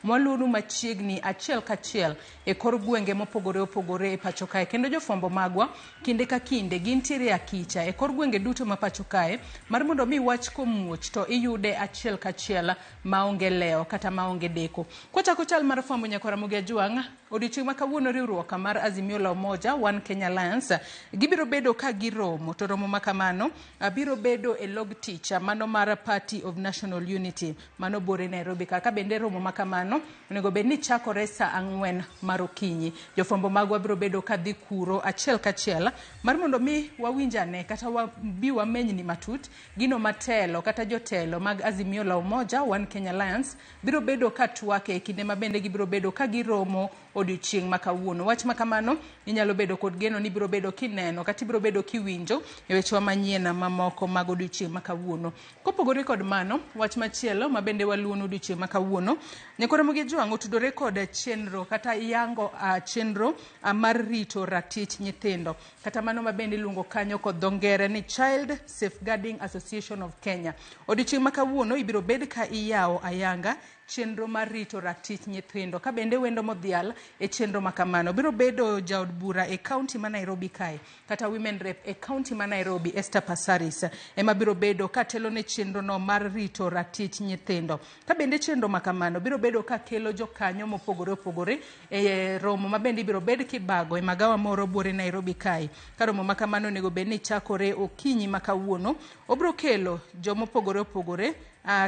Mwalunu machiegni achiel kachiel e kor gwenge mopogore opogore e pacho kae. Kendo jofwambo magwa kinde ka kinde gintiere akicha e kor gwenge duto ma pacho kae mar mondo mi wach komuoch to iyude achiel kachiel maonge leo kata maonge deko. Kochako chal mar fwambo nyaka Ramogi Ajwang', odiochieng' ma kawuono riwruok mar Azimio la Umoja One Kenya Alliance gibiro bedo ka giromo, to romo makamano biro bedo e log tich mano mar Party of National Unity mano bore Nairobi ka bende romo makamano onego bed ni chakore sa 4 mar okinyi. Jofwambo magwa biro bedo ka dhi kuro achiel kachiel mar mondo mi wawinjane kata wabi wamenyni matut gino matelo kata jotelo mag Azimio la Umoja One Kenya Alliance biro bedo ka twake kinde mabende gibiro bedo ka giromo odiochieng' ma kawuono. Wach makamano inyalo bedo kod geno ni biro bedo kineno kata biro bedo kiwinjo e weche manyien mamoko mag odiochieng' ma kawuono. Kopogore kod mano, wach machielo mabende waluono odiochieng' ma kawuono, nyaka Ramogi Ajwang' otudore kod chenro kata yango chenro mar rito ratich nyithindo kata mano mabende iluongo kanyo kod dho ngere ni Child Safeguarding Association of Kenya. Odiochieng' ma kawuono ibiro bed ka iyawo ayanga chenro mar rito ratich nyithindo ka bende wendo modhial e chenro makamano biro bedo jaod bura e kaunti ma Nairobi kae kata women rep e kaunti ma Nairobi Esther Passaris ema biro bedo ka telo ne chenro no mar rito ratich nyithindo ka bende chenro makamano biro bedo ka kelo jokanyo mopogore opogore e romo ma bende biro bed kibago e magawa moro bore Nairobi kae ka romo makamano nego bed ni chakore okinyi makawuono obro kelo jomopogore opogore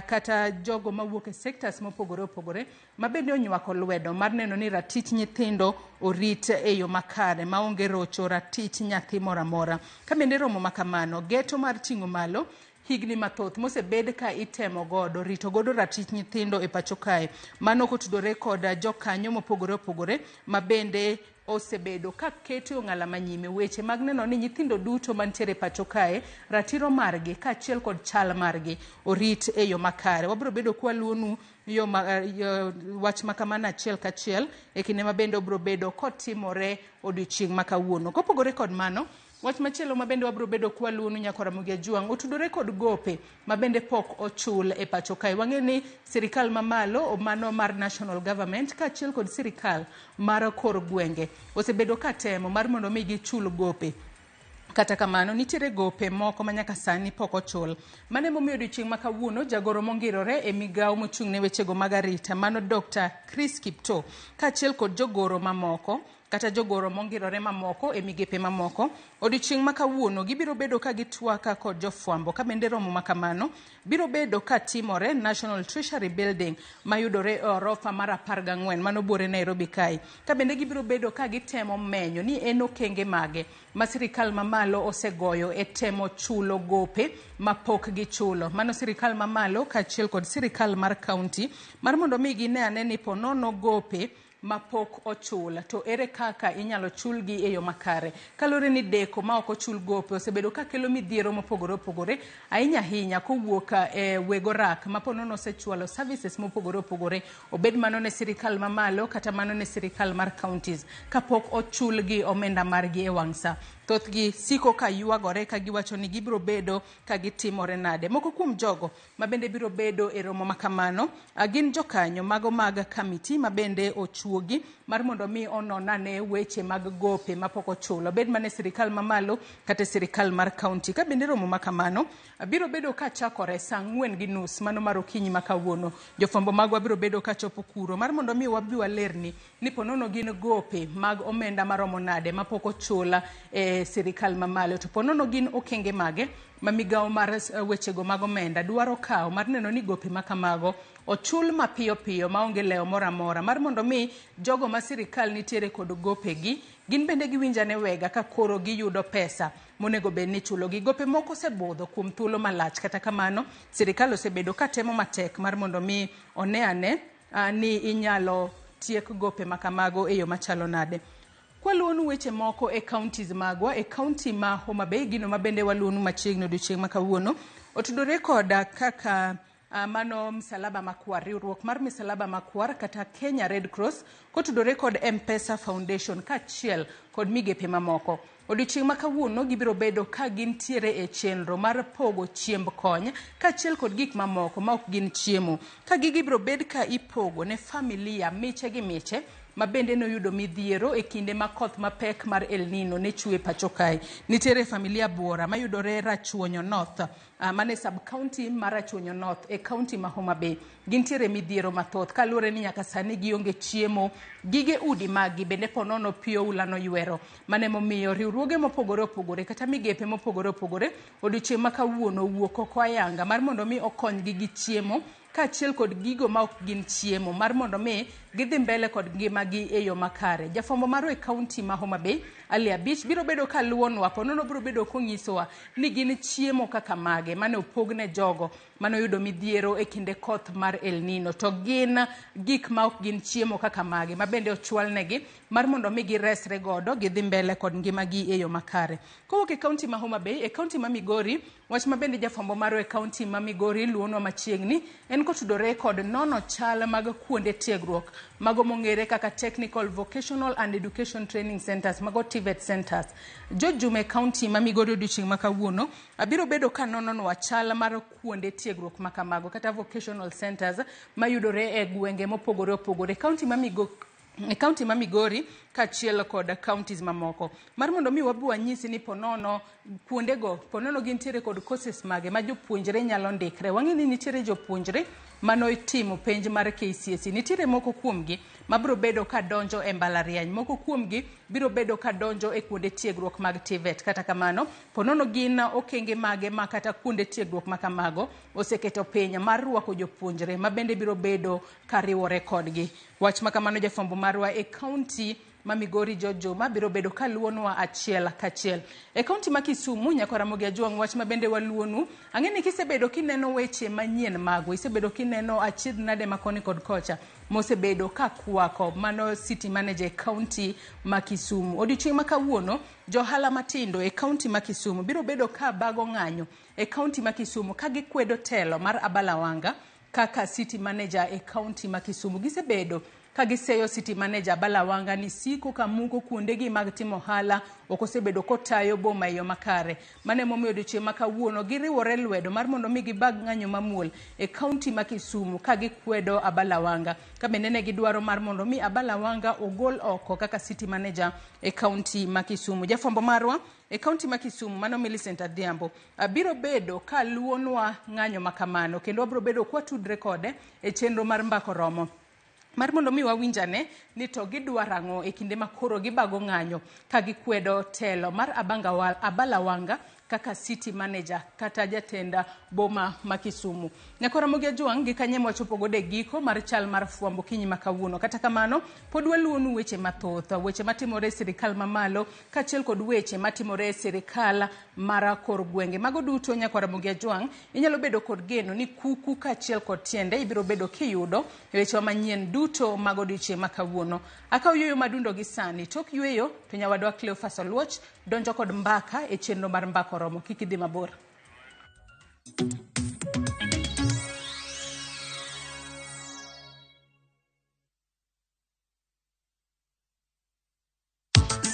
kata jogo mawuok e sectors mopogore opogore mabende onywako lwedo mar neno ni ratich nyithindo orit e yo makare maonge rocho ratich nyathi moro amora. Ka bende romo makamano geto mar ting'o malo higni mathoth mosebed ka itemo godo rito godo ratich nyithindo e pacho kae mano kotudore kod jokanyo mopogore opogore mabende osebedo ka keto ng'ala manyime weche mag neno ni nyithindo duto mantiere pacho kae ratiro margi kaachiel kod chal margi orit e yo makare. Wabiro bedo kwa luonu wach makamano achiel kachiel e kinde mabende obiro bedo kotimore odiochieng' ma kawuono. Kopogore kod mano, wach machielo mabende wabiro bedo kwa luonu nyaka Ramogi Ajwang' otudore kod gope mabende pok ochul e pacho kae. Wang'e ni sirikal mamalo mano mar national government kaachiel kod sirikal mar kor gwenge osebedo ka temo mar mondo mi gichul gope. Kata kamano nitiere gope moko manyaka sani pok ochul. Mane momiyo odiochieng' ma kawuono jagoro mongirore e migawo mochung' ne wechego mag arita mano Dr. Chris Kipto kaachiel kod jogoro mamoko kata jogoro mongirore mamoko e migepe mamoko odiochieng' ma kawuono gibiro bedo ka gitwaka kod jofwambo ka bende romo makamano biro bedo ka timore National Treasury Building mayudore e orofa mar 14 mano bore Nairobi kae ka bende gibiro bedo ka gitemo menyo ni en okenge mage ma sirikal mamalo osegoyo e temo chulo gope mapok gichulo. Mano sirikal mamalo kaachiel kod sirikal mar kaunti mar mondo mi gine ane ni ponono gope mapok ochul to ere kaka inyalo chulgi e yo makare. Kalore ni deko ma ok ochul gope osebedo ka kelo midhiero mopogore opogore ahinya ahinya kowuok e wego rak maponono osechwalo services mopogore opogore obed mano ne sirikal mamalo kata mano ne sirikal mar counties kapok ochulgi omenda margi e wang'sa. Thothgi siko ka yuagore ka giwacho ni gibiro bedo ka gitimore nade. Moko kuom jogo mabende biro bedo e romo makamano gin jokanyo mago mag kamiti mabende ochuogi mar mondo mi ononane weche mag gope mapok ochulo bed mane sirikal mamalo kata sirikal mar kaunti. Ka bende romo makamano biro bedo ka chakore sa 4:30 mano mar okinyi makawuono. Jofwambo magwa biro bedo ka chopo kuro mar mondo mi wabi walerni ni ponono gin gope mag omenda maromo nade mapok ochula sirikal mamalo to ponono gin okenge mage ma migawo mar wechego mag omenda dwaro kawo mar neno ni gope makamago ochul mapiyo piyo maonge leo moro amora mar mondo mi jogo ma sirikal nitiere kod gopegi gin bende giwinjane wega ka koro giyudo pesa monego bed ni chulo gi. Gope moko osebudho kuom thuolo malach kata kamano sirikal osebedo ka temo matek mar mondo mi one ane ni inyalo tiek gope makamago e yo machalo nade. Waluonu weche moko e counties magwa e county ma Homa Bay gino mabende waluonu machiegni odiochieng' ma kawuono otudore koda kaka mano msalaba makwar riwruok mar msalaba makwar kata Kenya Red Cross kotudore kod M-Pesa Foundation kaachiel kod migepe mamoko. Odiochieng' ma kawuono gibiro bedo ka gintiere e chenro mar pogo chiemb kony kaachiel kod gik mamoko ma ok gin chiemo. Ka gigi biro bed ka ipogo ne familia miche gi miche ma bende noyudo midhiero e kinde ma koth mapek mar El Nino ne chwe pacho kae. Nitiere familia Buora mayudore Rachuonyo North, mane sub-county mar Rachuonyo North e county ma Homa Bay. Gintiere midhiero mathoth kaluwore ni nyaka sani gionge chiemo, gige udi magi bende ponono pio ula noywero. Mane momiyo riwruoge mopogore opogore kata migepe mopogore opogore odiochieng' ma kawuono wuok oko ayanga mar mondo mi okonygi gi chiemo kaachiel kod gigo ma ok gin chiemo mar mondo mi gidhi mbele kod ngimagi e yo makare. Jafwambo marwa e kaunti ma Homa Bay, Ali Abich, biro bedo ka luonwa, ponono biro bedo konyisowa ni gin chiemo kaka mage mane opogne jogo mane oyudo midhiero e kinde koth mar El Nino. To gin gik ma ok gin chiemo kaka mage ma bende ochwalnegi mar mondo mi giresre godo gidhi mbele kod ngimagi e yo makare. Kowuok e kaunti ma Homa Bay, e kaunti ma Migori, wach ma bende jafwambo marwa e kaunti ma Migori luonwa machiegni en kotudore kod nono chal mag kuonde tiegruok mago mong'ere kaka Technical Vocational and Education Training Centers, mago TVET Centers. Jojume kaunti ma Migori odiochieng' ma kawuono abiro bedo ka nononwa chal mar kuonde tiegruok ma kamago kata vocational centers mayudore e gwenge mopogore opogore kaunti ma Migori kaachiel kod counties mamoko. Mar mondo mi wabi wanyisi ni ponono kuondego ponono gintiere kod courses mage ma jopuonjre nyalo ndikre. Wang'e ni nitiere jopuonjre manotimo penj mar KCSE. Nitiere moko kuomgi ma biro bedo ka donjo e mbalariany, moko kuomgi biro bedo ka donjo e kuonde tiegruok mag TVET. Kata kamano, ponono gin okenge mage ma kata kuonde tiegruok ma kamago oseketo piny mar rwako jopuonjre ma bende biro bedo ka riwore kodgi. Wach ma kamano jafwambo marwa e kaunti ma Migori Jojoma biro bedo ka luonwa achiel kachiel. E kaunti ma Kisumu, nyako Ramogi Ajuang, wach ma bende waluonu, ang'eni kisebedo kineno weche manyien mago, isebedo kineno achiedh nade makoni kod kocha, mosebedo ka kwako mano city manager e kaunti ma Kisumu. Odiochieng' ma kawuono, johala matindo e kaunti ma Kisumu biro bedo ka bago ng'anyo e kaunti ma Kisumu ka gikwedo telo mar Abalawanga kaka city manager e kaunti ma Kisumu. Gisebedo kagiseyo city manager Abalawanga ni siko kamuko kuondegi mag timo hala okosebedo kotayo boma yo makare. Mane momiyo odiochieng' ma kawuono giriwore lwedo mar mondo mi gibag ng'anyo mamuol e kaunti ma Kisumu ka gikwedo Abalawanga. Ka bende ne gidwaro mar mondo mi Abalawanga ogol oko kaka city manager e kaunti ma Kisumu. Jafwambo marwa e kaunti ma Kisumu mano Millicent Adhiambo biro bedo ka luonwa ng'anyo makamano kendo wabiro bedo kwa tudre kode e chenro mar mbako romo mar mondo mi wawinjane ni to gidwaro ang'o e kinde ma koro gibago ng'anyo ka gikwedo telo mar Abalawanga kaka city manager kata jatenda boma ma Kisumu. Nyako Ramogi Ajuang gi kanye mwachopo gode giko mar chal mar fwambo kinyi makawuono. Kata kamano, pod waluonu weche mathoth, weche matimore sirikal mamalo, kaachiel kod weche matimore sirikal mara kor gwenge. Mago duto nyako Ramogi Ajuang inyalo bedo kod geno ni kuku kaachiel kod tiende ibiro bedo kiyudo weche manyien duto mago odiochieng' makawuono. Akaw yueyo madundo gi sani, tok yueyo to nyawadwa Cleophas Oluoch donjo kod mbaka e chenro mar mbako romo. Kik idhi mabor.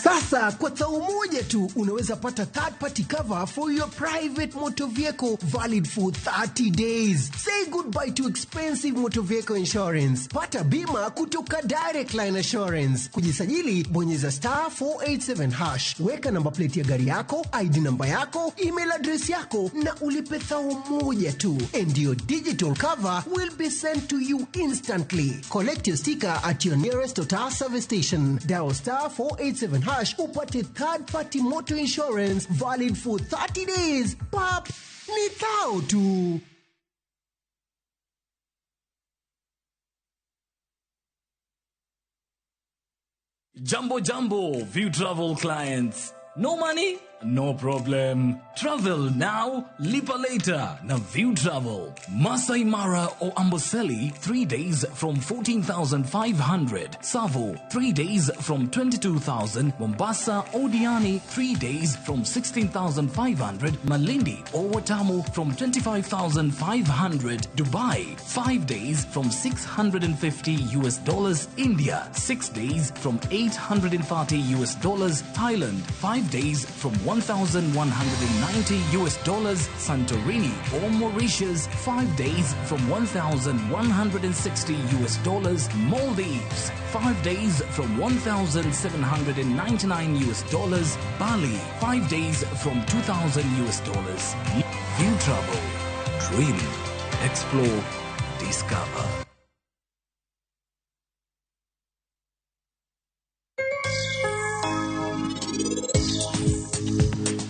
Sasa kwa thao moja tu unaweza pata third party cover for your private motor vehicle valid for 30 days. Say goodbye to expensive motor vehicle insurance. Pata bima kutoka Direct Line Assurance. Kujisajili bonyeza *487#. Weka namba plate ya gari yako, ID namba yako, email address yako na ulipe thao moja tu. And your digital cover will be sent to you instantly. Collect your sticker at your nearest Total service station. Dial *487# upate third party motor insurance valid for 30 days. Pap, ni thao tu. Jumbo View Travel clients. No money? No problem. Travel now, lipa later. Na View Travel. Masai Mara or Amboseli, 3 days from 14,500. Savo, 3 days from 22,000. Mombasa or Diani, 3 days from 16,500. Malindi or Watamu from 25,500. Dubai, 5 days from $650. India, 6 days from $840. Thailand, 5 days from $1,190. Santorini or Mauritius, 5 days from $1,160. Maldives, 5 days from $1,799. Bali, 5 days from $2,000. View Travel. Dream. Explore. Discover.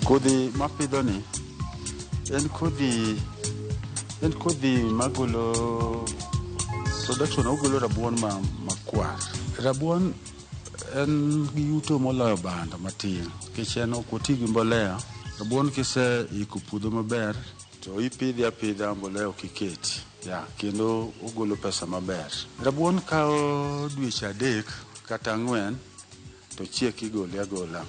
Kodhi mapidhoni en kodhi magolo production, ogolo rabuon makwar. Rabuon en gi yuto moloyo bando matin nikech en ok oti gi mbolea. Rabuon kise iko puodho maber to ipidhi apidha, mbolea ok iketi kendo ogolo pesa maber. Rabuon kawo dweche 3 kata 4 to chiek igole agola.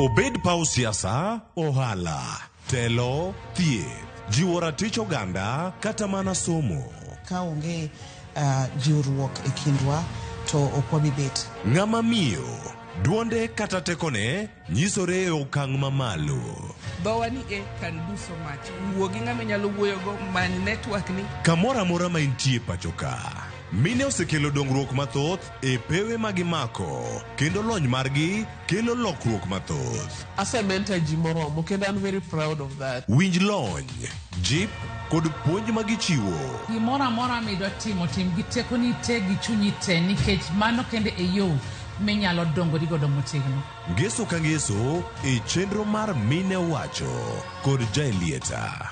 Obed pau siasa, ohala, telo, thieth, jiwo ratich oganda, kata mana somo. Ka onge jiwruok e kindwa to ok wabi bet. Ng'ama miyo, duonde kata tekone nyisore e okang' mamalo. Dhowani kan duso mach. Wuo gi ng'ama nyalo wuoyogo many network ni. Kamora mora ma intie pachoka. Mine osekelo dongruok mathoth e pewe magimako, kendo lony margi kelo lokruok mathoth. Asementa ji moromo kendo I'm very proud of that. Winj lony, jip kod puonj magichiwo. Gimoro amora midwa timo, tim gi tekoni te gi chunyi te, nikech mano kende e yo minyalo dongori godo motegno. Ngeso ka ngeso e chenro mar Mine Wacho kod Jaelieta.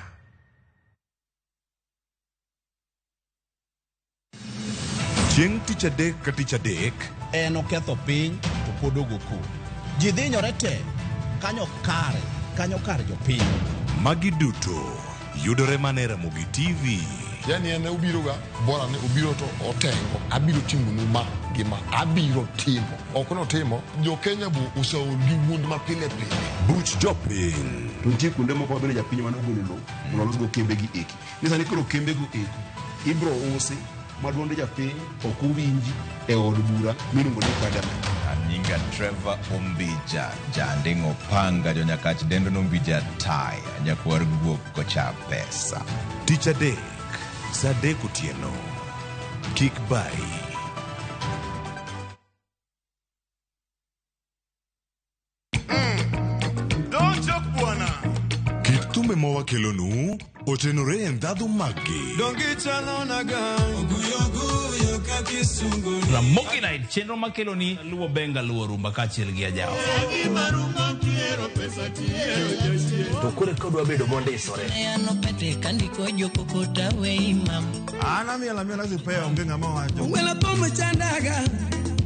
Chieng' tich adek ka tich adek en oketho piny to pod ogoku. Ji dhinyore te kanyo kar jopiny. Magi duto yudore mana e Ramogi TV. Yani ene ubiro ga bora ne ubiro to otengo abiro timo numa gima abiro timo okono timo jo Kenya bu uso gi wund ma pile Buch jopiny. To nitie kuonde moko bende japiny mane ogolo lowo mondo olosgo kembegi eki. Nisani koro kembego eki ibiro usi maduonde japiny ok owinji e od bura miluongo ni Parliament. Nyinga Trevor Ombija, Jandingo Panga, Jonyakach Dendo Nombija Tai, Nyakwar Guok Kocha Pesa. Tich adek, sa adek otieno. Kik bai. Don't joke, buana. Kit thumbe mawakelonu otenore e ndhadhu maggi. Ramogi Night, chenro makeloni luwo benga luwo rumba kachiel gi ajawa. To kure kodwa bedo mondisore. Ano pete kandiko jokokota we imam. Ana miela zipea onge ng'ama wacho. Wela pomo chandaga.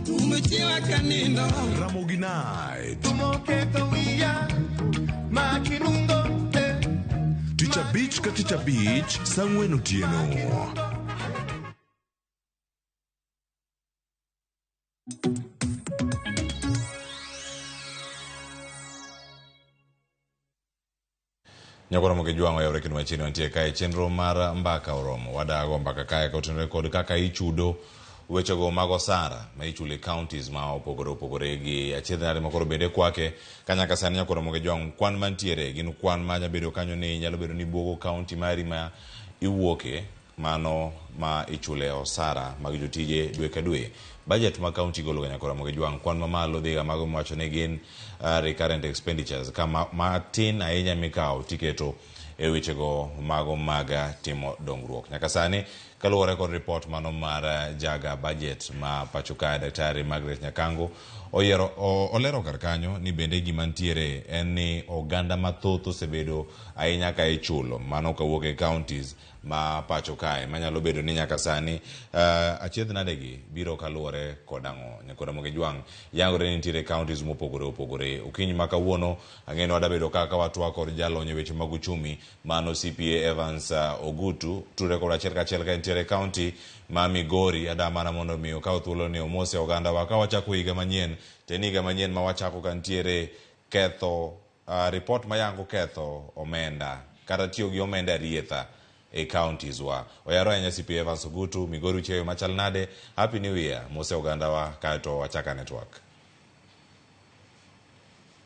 Umechiwa kanindo. Ramogi Night. Tumoketo wiya makinungo. Tich abich ka tich abich, sa ng'wen otieno. Nyakoro moge juango ya urekinu machini wantie kae chenro mara mbaka oromo. Wadago mbaka kae kautenre kod kaka ichudo wechego mago sara ma ichule counties ma opogore gi achiedhe nade makoro bede kwake kanyaka sani nyakoro moge juango kwan mantiere gin kwan ma nyabedo kanyo ni nyalo bedo ni Bogo county mari ma iwuoke mano ma ichule osara mag jotije dwe ka dwe. Budget ma county golo nyakoro moge juango kwan mamalo dhiga mago mwacho ne gin recurrent expenditures kama matin ahinya mikao tiketo e wechego mago maga timo dongruok. Nyaka sani kaluwore kod report mano mar jaga budget ma pacho ka Daktari Margaret Nyakango olero kar kanyo ni bende gima ntiere en ni oganda mathoth osebedo ahinya ka ichulo mano kawuok e counties ma pacho kae manyalo bedo ni nyaka sani achiedh nadegi biro kaluwore kod ang'o. Ramogi Jwang yangore ni nitiere counties mopogore opogore. Okinyi ma kawuono ang'eno wadabedo kaka watwa kod jalony e weche mag uchumi mano CPA Evans Ogutu ture kod achiel kachiel ka nitiere county ma Migori adamana mondo miyo ka thuolo ni omose oganda wa ka wachako higa manyien teni higa manyien ma wachako ka nitiere ketho report mayango ketho omenda kata tiyo gi omenda rietha e counties wa. Oyaro ahinya CPA Evans Ogutu Migori ucheyo machal nade. Happy New Year mose oganda wa kato wachaka network.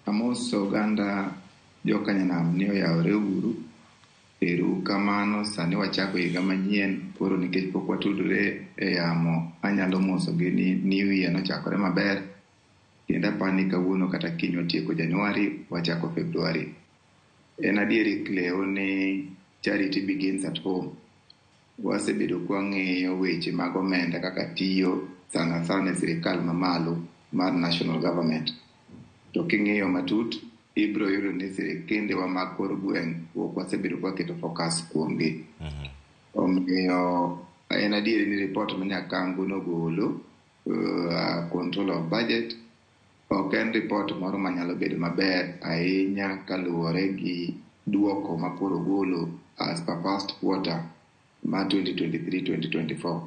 Amos oganda jokanyanam ni oyawore uru. Eru kamano sani wachako higa manyien koro nikech pok watudore e yamo anyalo moso gi ni New Year nochakore maber kendo apani kawuono kata kiny watieko Januari wachako February. En adieri kleo ni charity begins at home. Wasebedo kwa ng'eyo weche mag omenda kaka tiyo sana sana sirikal mamalo mar national government. To king'eyo matut ibro yudo ni sirikende wa mag kor gweng' wasebedo kwa keto focus kuomgi. Omiyo en adieri ni report ma Nyakango nogolo control of budget ok en report moro manyalo bedo maber ahinya kaluwore gi duoko ma koro golo as per first quarter ma 2023-2024.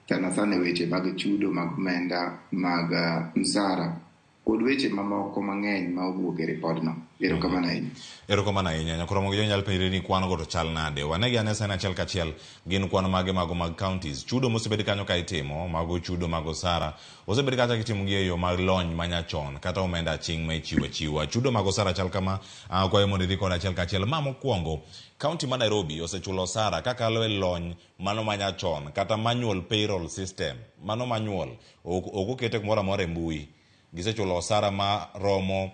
Sana sana weche mag chudo mag omenda mag msara kod weche mamoko mang'eny ma owuok e report no. Erokamano ahinya. Erokamano ahinya. Ramogi nyalo penjore ni kwan go to chal nade. Wanegi anesa na achiel kachiel gin kwan mage mago mag counties. Chudo mosebed kanyo ka itimo mago chudo mago sara. Osebed kata kitimo gi yo mag lony manyachon kata omenda ching ma ichiwo. Chudo mago sara chal kama kwa mondo dhi kod achiel kachiel. Mamo kuongo county ma Nairobi osechulo sara kaka lo lony mano manyachon kata manual payroll system. Mano manual okokete kumoro amora e mbui. Gisechulo sara ma romo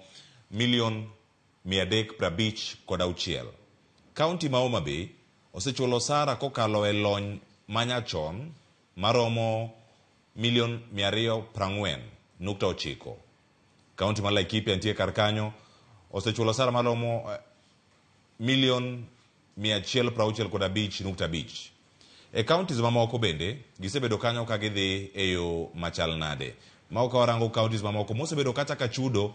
$1,350,000. County ma Homa Bay osechulo sara kokalo e lony manyachon maromo $240,900. County ma Laikipia nitie kar kanyo osechulo sara maromo $165,500. E counties mamoko bende gisebedo kanyo ka gidhi e yo machal nade. Ma ok warango counties mamoko mosebedo kata ka chudo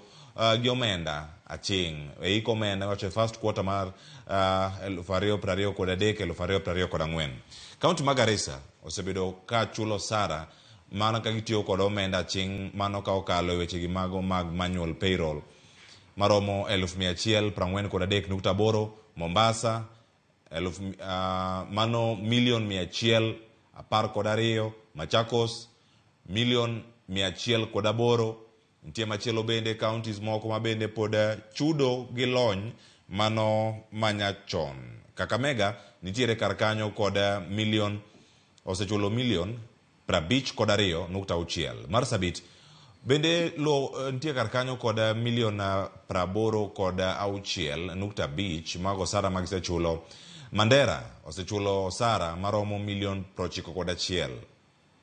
gi omenda aching e iko omenda wacho first quarter mar 2023-2024. County ma Garissa osebedo ka chulo sara mano ka gitiyo kod omenda aching mano ka okalo weche gi mago mag manual payroll maromo 143.8. Mombasa mano $112,000. Machakos $108,000. Ntie machielo bende counties moko ma bende pod chudo gi lony mano manyachon. Kakamega nitiere kar kanyo kod osechulo $152,600. Marsabit bende ntie kar kanyo kod $806,500 mago sara magisechulo. Mandera osechulo sara maromo $991,000.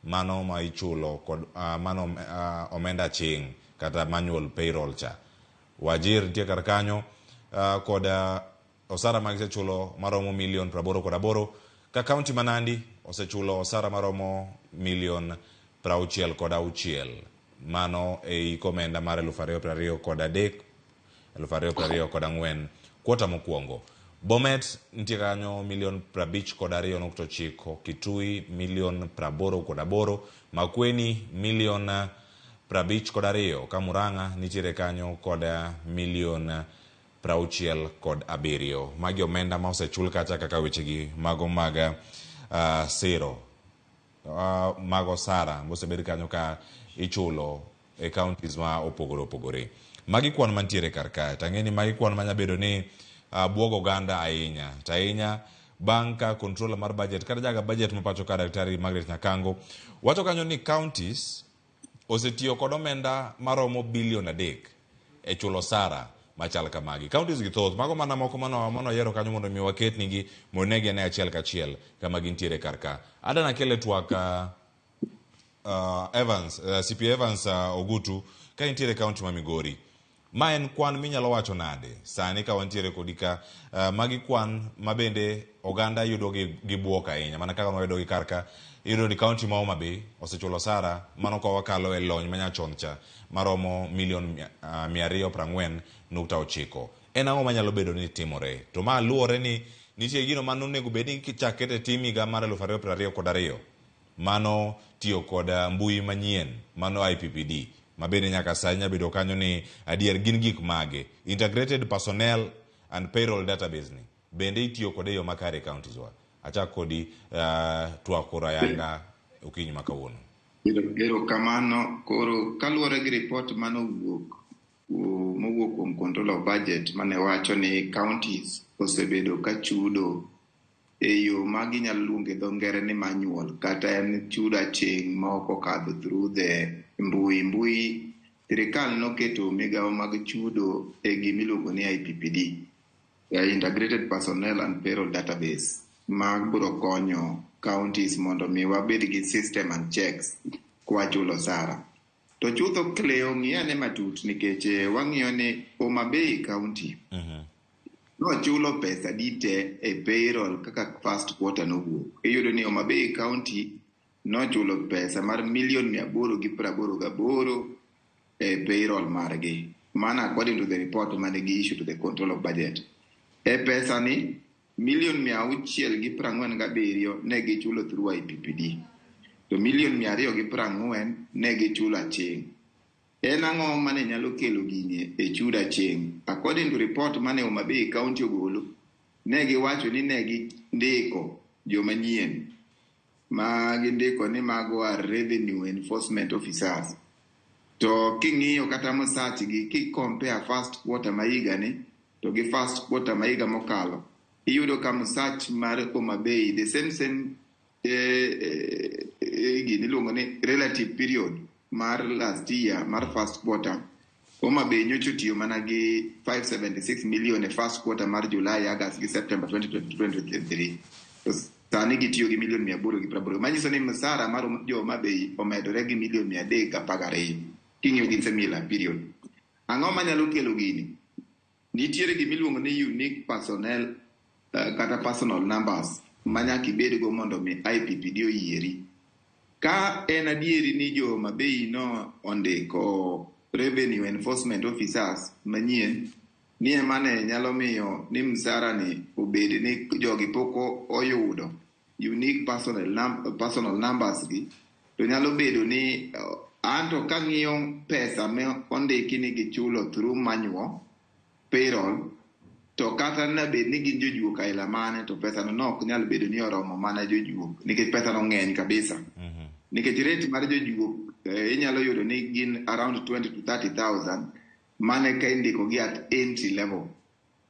Mano ma ichulo kod mano omenda ching kata manual payroll cha. Wajir ntie kar kanyo kod osara magisechulo maromo $1,088,000. Ka county Manandi osechulo osara maromo $166,000. Mano e komenda mar 2023 2024 kwota mokwongo. Bomet ntie kanyo $52,900. Kitui $1,088,000. Makweni $52,000. Kamuranga nitiere kanyo kod $67,000. Magi omenda ma osechul kata kaka weche gi mago mag siro mago sara mosebed kanyo ka ichulo e counties ma opogore. Magi kwan mantiere kar kae. Tang'eni magi kwan manya bedo ni buogo oganda ahinya. Tainya banka controller mar budget kata jaga budget mapacho ka Daktari Margaret Nyakango wacho kanyo ni counties osetiyo kod omenda maromo $3 billion e chulo sara machal kamagi. Counties gi thoth mago mana moko mano yero kanyo mondo mi waket nigi monegi ne achiel kachiel kama gintiere karka. Adana kele twak Evans, CP Evans Ogutu ka intiere county ma Migori. Ma en kwan minyalo wacho nade sani ka wantiere kodika magi kwan mabende oganda yudo gi buok ahinya mana kaka noyudo gi karka yudo ni county ma Homa Bay osechulo sara mano ka wakalo e lony manyachon cha maromo milion 240.9. En ang'o manyalo bedo ni timore to ma luore ni nitie gino mano nego bed ni kichakete tim higa mar 2022 mano tiyo kod mbui manyien mano IPPD mabende nyaka sanya bedo kanyo ni adier gin gik mage integrated personnel and payroll database ni bende itiyo kode yo makare counties wa achak kodi twakora yanga ukinyi makawuono. Ero kamano koro kaluwore gi report mano mowuok kuom control of budget mane wacho ni counties osebedo ka chudo e yo ma ginyalo luonge dho ngere ni manual kata en chudo aching' ma ok okadho through the mbui. Sirikal noketo migawo mag chudo e gimiluongo ni IPPD, Integrated Personnel and Payroll Database, mag biro konyo counties mondo mi wabed gi system and checks kwachulo sara. To chutho kleo ng'iyane matut nikech wang'iyo ni Homa Bay County no chulo pesa dite e payroll kaka first quarter nowuok. Iyudo ni Homa Bay County no chulo pesa mar $1,888 e payroll margi. Mana according to the report mane gi issue to the control of budget. E pesa ni $647,000 ne gichulo through IPPD. To $240,000 ne gichulo aching'. En ang'o mane nyalo kelo gini e chudo aching'? According to report mane Homa Bay County ogolo, ne giwacho ni ne gindiko joma nyien ma gindiko ni mago are revenue enforcement officers. To king'iyo kata mosach gi compare first quarter ma higa ni to gi first quarter ma higa mokalo, iyudo ka mosach mar Homa Bay the same gini luongo ni relative period mar last year mar first quarter Homa Bay nyocho tiyo mana gi 576 million e first quarter mar July, August gi September 2023. To sani gitiyo gi milion 880. Manyiso ni msara mar Homa Bay omedore gi milion 312 king'iyo gi similar period. Ang'o manyalo kelo gini? Nitiere gimiluongo ni unique personnel kata personal numbers manyaka ibed go mondo mi IPPD oyieri. Ka en adieri ni jo Homa Bay no ondiko revenue enforcement officers manyien, ni emane nyalo miyo ni msara ni obed ni jogi poko oyudo unique personal numbers gi, to nyalo bedo ni anto kang'iyo pesa me ondiki ni gichulo through manual payroll, to kata na bed ni gin jojuok aila mane, to pesa no ok nyalo bedo ni oromo mana jojuok nikech pesa no ng'eny kabisa. Nikech rate mar jojuok inyalo yudo ni gin around 20 to 30,000 mane ka indiko gi at entry level.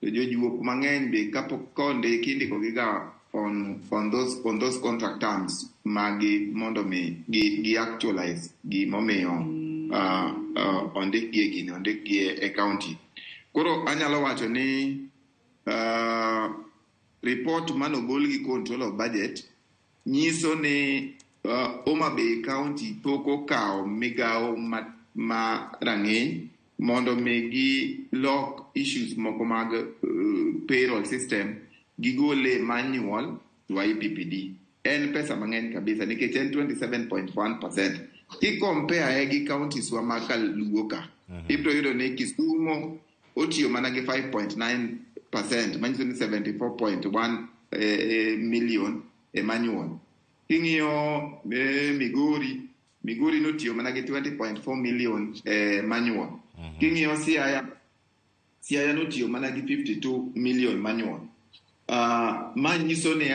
To jojuok mang'eny be kapok kondiki indiko gi ga on those contract terms magi mondo mi gi actualize gi momiyo ondik gi e county. Koro anyalo wacho ni report manogol gi control of budget nyiso ni Homa Bay County poko kao migawo ma rang'eny mondo mi gi lock issues moko mag payroll system gigole manual to IPPD. En pesa mang'eny kabisa nikech en 27.1%. Compare gi counties wa makaluo ka. Ibro yudo ni Kisumu otiyo mana gi 5.9%, manyiso ni 74.1 million e manual. King'iyo Migori notiyo mana gi 20.4 million manual. King'iyo Siaya notiyo mana gi 52 million manual. Manyiso ni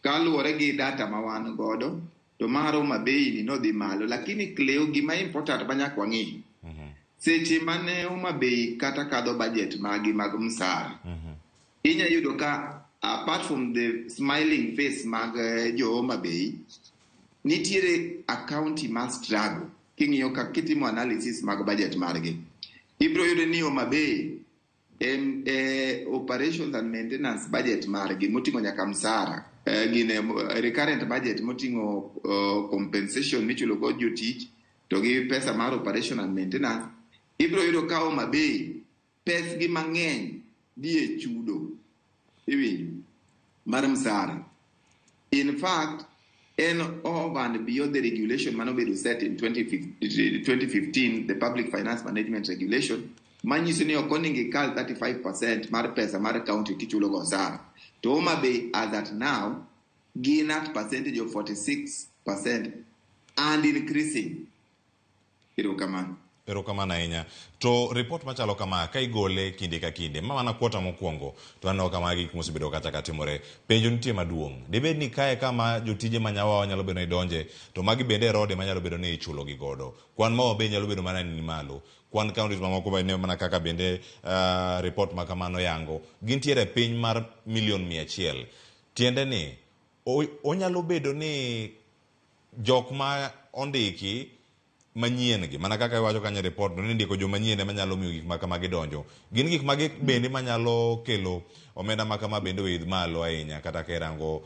kaluwore gi data ma wan godo, to mar Homa Bay ni no dhi malo, lakini kleo gima important manyaka wang'i. Seche mane Homa Bay kata kadho budget magi mag msara, inya yudo ka apart from the smiling face mag jo Homa Bay, nitiere account ma struggle. King'iyo ka kitimo analysis mag budget margi, ibro yudo ni Homa Bay operations and maintenance budget margi motingo nyaka msara gine recurrent budget motingo compensation michulo go jotich to gi pesa mar operation and maintenance ibro yudo ka Homa Bay pes gi mang'eny die chudo iwinjo mar msara. In fact, over and beyond the regulation manobedo set in 2015, the Public Finance Management Regulation, manyiso ni okoningi kal 35% mar pesa mar county kichulo go osara. To Homa Bay, as at now, gain at percentage of 46% and increasing. Erokamano ahinya. To report machalo kama ka igole kinde ka kinde mana kwota mokwongo to aneno kama gik mosebedo kata katimore penjo nitie maduong'. Debed ni kae kama jotije manyawa nyalo bedo ni donje to magi bende rode manyalo bedo ni ichulo gi godo. Kwan ma be nyalo bedo mana ni malo. Kwan counties mamoko ba ne mana kaka bende report makamano yango gintiere piny mar $100,000. Tiende ni onyalo bedo ni jok ma ondiki manyien gi mana kaka iwacho kanya report no ndiko jo manyien manyalo miyo gik makama gidonjo gin gik mage bende manyalo kelo omenda makama bende oidh malo ahinya kata kerango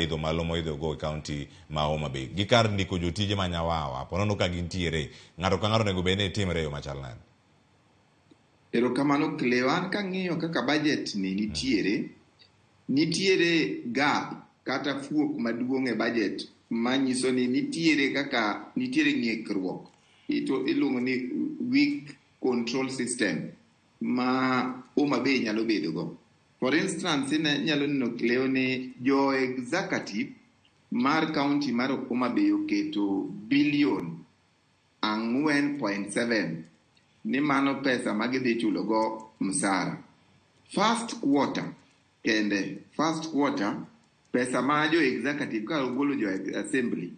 idho malo moidho go county ma Homa Bay gikar ndiko jotije manyawawa ponono ka gintiere ng'ato ka ng'ato nego bende timre yo machal nade. Erokamano Clewan ka ng'iyo kaka budget ni nitiere gap kata fuok maduong' e budget manyiso ni nitiere ng'ikruok iluongo ni weak control system ma Homa Bay nyalo bedo go. For instance, nyalo neno Cleo ni jo executive mar county mar Homa Bay oketo billion 4.7 ni mano pesa magidhi chulo go msara. First quarter pesa ma jo executive ka ogolo jo assembly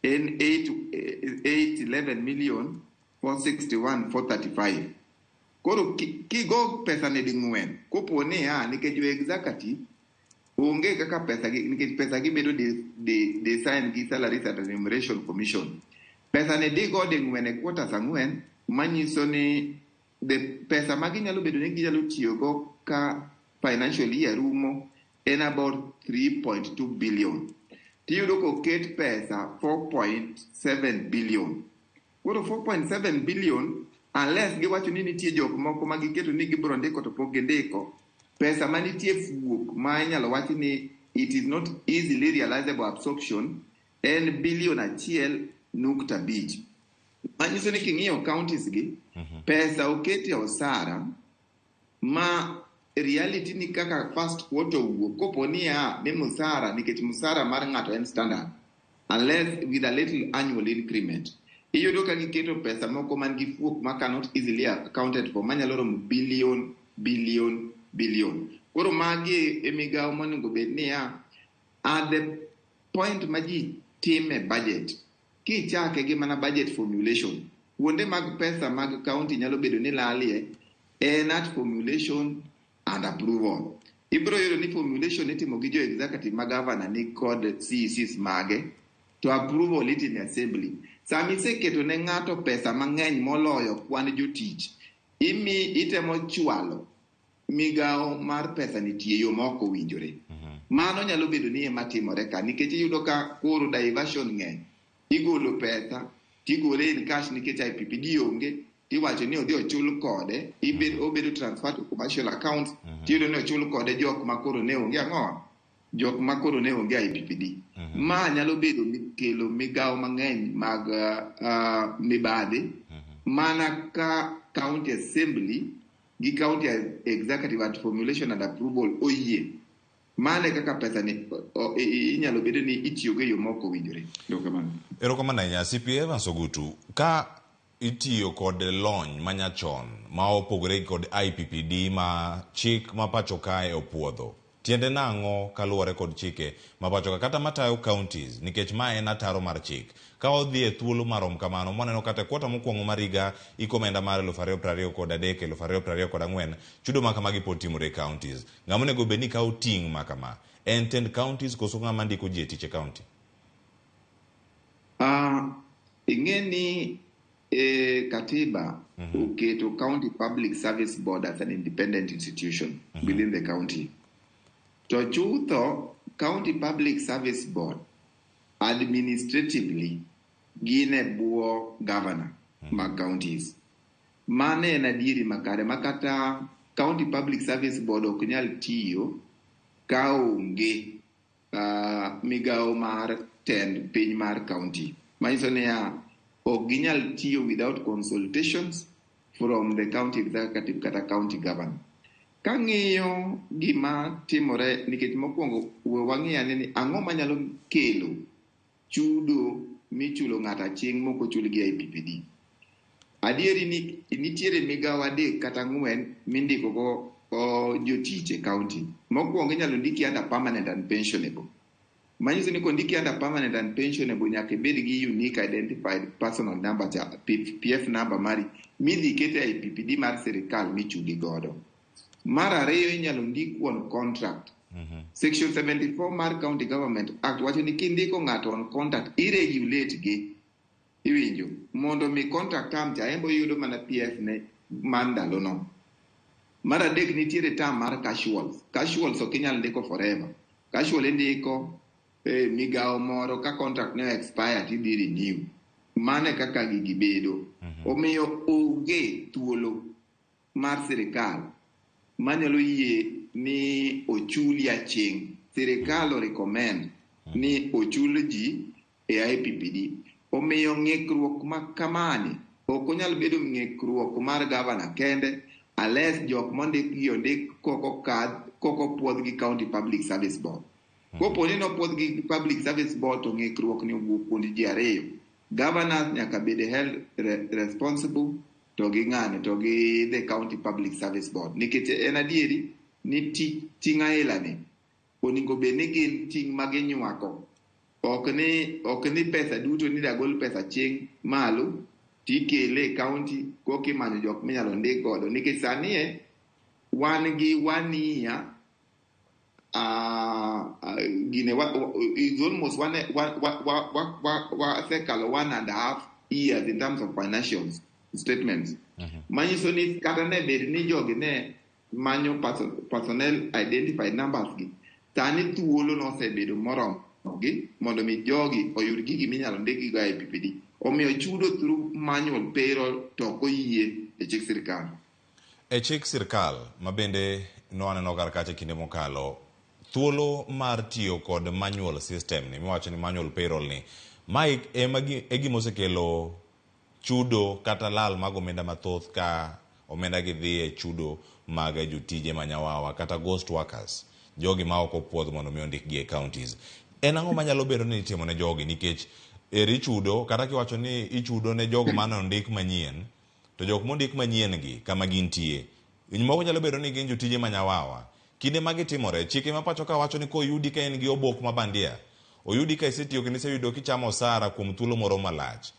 en 811,461,435. Koro kigo pesa ne ding'wen kopo ni nikech jo executive onge kaka pesa gi nikech pesa gi bedo de sign gi Salaries and Remuneration Commission. Pesa ne digo ding'wen e quarters ang'wen manyiso ni pesa ma ginyalo bedo ni ginyalo tiyo go ka financial year rumo in about 3.2 billion. Tiyudo koket pesa 4.7 billion. Koro 4.7 billion, unless giwacho ni nitie jok moko ma giketo ni gibiro ndiko to pok gindiko, pesa manitie fuok ma inyalo wacho ni it is not easily realizable absorption en billion 1.5. Manyiso ni king'iyo counties gi, pesa okete osara ma reality ni kaka first quarter wuok kopo ni ni musara nikech musara mar ng'ato en standard unless with a little annual increment iyudo ka giketo pesa moko man gi fuok ma cannot easily accounted for manyalo romo billion. Koro magi emigawo monego bed ni at the point ma ji time budget kichake gi mana budget formulation kuonde mag pesa mag county nyalo bedo ni lalie en at formulation and approval. Ibro yudo ni formulation itimo gi jo executive ma governor ni kod CECs mage to approval itimo assembly. Sami seketo ne ng'ato pesa mang'eny moloyo kwan jotich itemo chwalo migawo mar pesa nitie yo moko winjore. Mano nyalo bedo ni ema timore ka nikech iyudo ka koro diversion ng'eny igolo pesa tigole in cash nikech IPPD onge tiwacho ni odhi ochul kode obedo transfer to commercial account tiyudo ni ochul kode jok makoro ne onge IPPD. Ma nyalo bedo kelo migawo mang'eny mag mibadhi mana ka county assembly gi county executive at formulation and approval oyie. Mane kaka pesa ni inyalo bedo ni itiyogo e yo moko winjore. Erokamano ahinya CPA Evans Ogutu ka itiyo kod lony manyachon ma opogore kod IPPD ma chik ma pacho kae opuodho. Tiende nang'o kaluwore kod chike ma pacho ka kata matayo counties nikech ma en ataro mar chik. Ka odhi e thuolo marom kamano moneno kata kwota mokwongo mar higa ikomenda mar 2023 2024 chudo makama pod timore counties. Ng'ama onego bed ni kawo ting' makama en tend counties koso ng'ama ndiko ji e tich e county? Ing'eni Katiba oketo County Public Service Board as an independent institution within the county. To chutho County Public Service Board administratively gine buo governor mag counties. Mane en adieri makare makata County Public Service Board ok nyal tiyo ka onge migao mar tend piny mar county. Manyiso niya ok ginyal tiyo without consultations from the county executive kata county governor. Kang'iyo gima timore nikech mokwongo wang'iyo ni ang'o manyalo kelo chudo michulo ng'ata chieng' moko chul gi IPPD. Adieri ni nitiere migao adek kata ang'wen mindiko go jotich e county. Mokwongo inyalo ndiki under permanent and pensionable. Manyiso ni kondiki under permanent and pensionable nyaka ibed gi unique identified personal number cha PF number mari midhi kete IPPD mar sirikal michudi godo. Mar ariyo inyalo ndik on contract. Section 74 mar County Government Act wacho ni kindiko ng'ato on contract irregulate gi iwinjo mondo mi contract term cha embo yudo mana PF ne mandalo no. Mar adek nitiere term mar casuals. Casuals ok inyal ndiko forever. Casual indiko migao moro ka contract ne expire tidhi renew. Mane kaka gigi bedo. Omiyo onge thuolo mar sirikal manyalo yie ni ochuli aching. Sirikal o recommend ni ochul ji e IPPD. Omiyo ng'ikruok makamani ok onyal bedo ng'ikruok mar governor kende unless jok mondik gi ondik koko puodh gi County Public Service Board. Kopo ni no puodh gi Public Service Board to ng'ikruok ni owuok kuond ji ariyo. Governor nyaka bed held responsible to gi ng'ane to gi the County Public Service Board. Nikech en adieri ni ting' aila ni oningo bed ni gin ting' maginywako. Ok ni pesa duto ni dagol pesa chieng' malo tikele county koki manyo jok minyalo ndik godo. Nikech sani wan gi 1 year gine is almost sekalo 1.5 years in terms of financial statements. Manyiso ni kata ne bed ni jogi ne manyo personnel identified numbers gi tani thuolo nosebedo moromo gi mondo mi jogi oyud gigi minyalo ndiki go IPPD. Omiyo chudo through manual payroll to koyie e chik sirikal. E chik sirikal mabende noaneno kar kacha kinde mokalo thuolo mar tiyo kod manual system ni miwacho ni manual payroll ni mai e gima osekelo chudo kata lal mag omenda mathoth ka omenda gi dhi e chudo mag jotije manyawawa kata ghost workers jogi ma ok opuodh mondo mi ondik gi e counties. En ang'o manyalo bedo ni itimo ne jogi nikech eri chudo kata kiwacho ni ichudo ne jogo mane ondik manyien to jok mondik manyien gi kama gintie moko nyalo bedo ni gin jotije manyawawa. Kinde ma gitimore chike ma pacho ka wacho ni koyudi ka en gi obok mabandia oyudi ka isetiyo kendo iseyudo kichamo osara kuom thuolo moro malach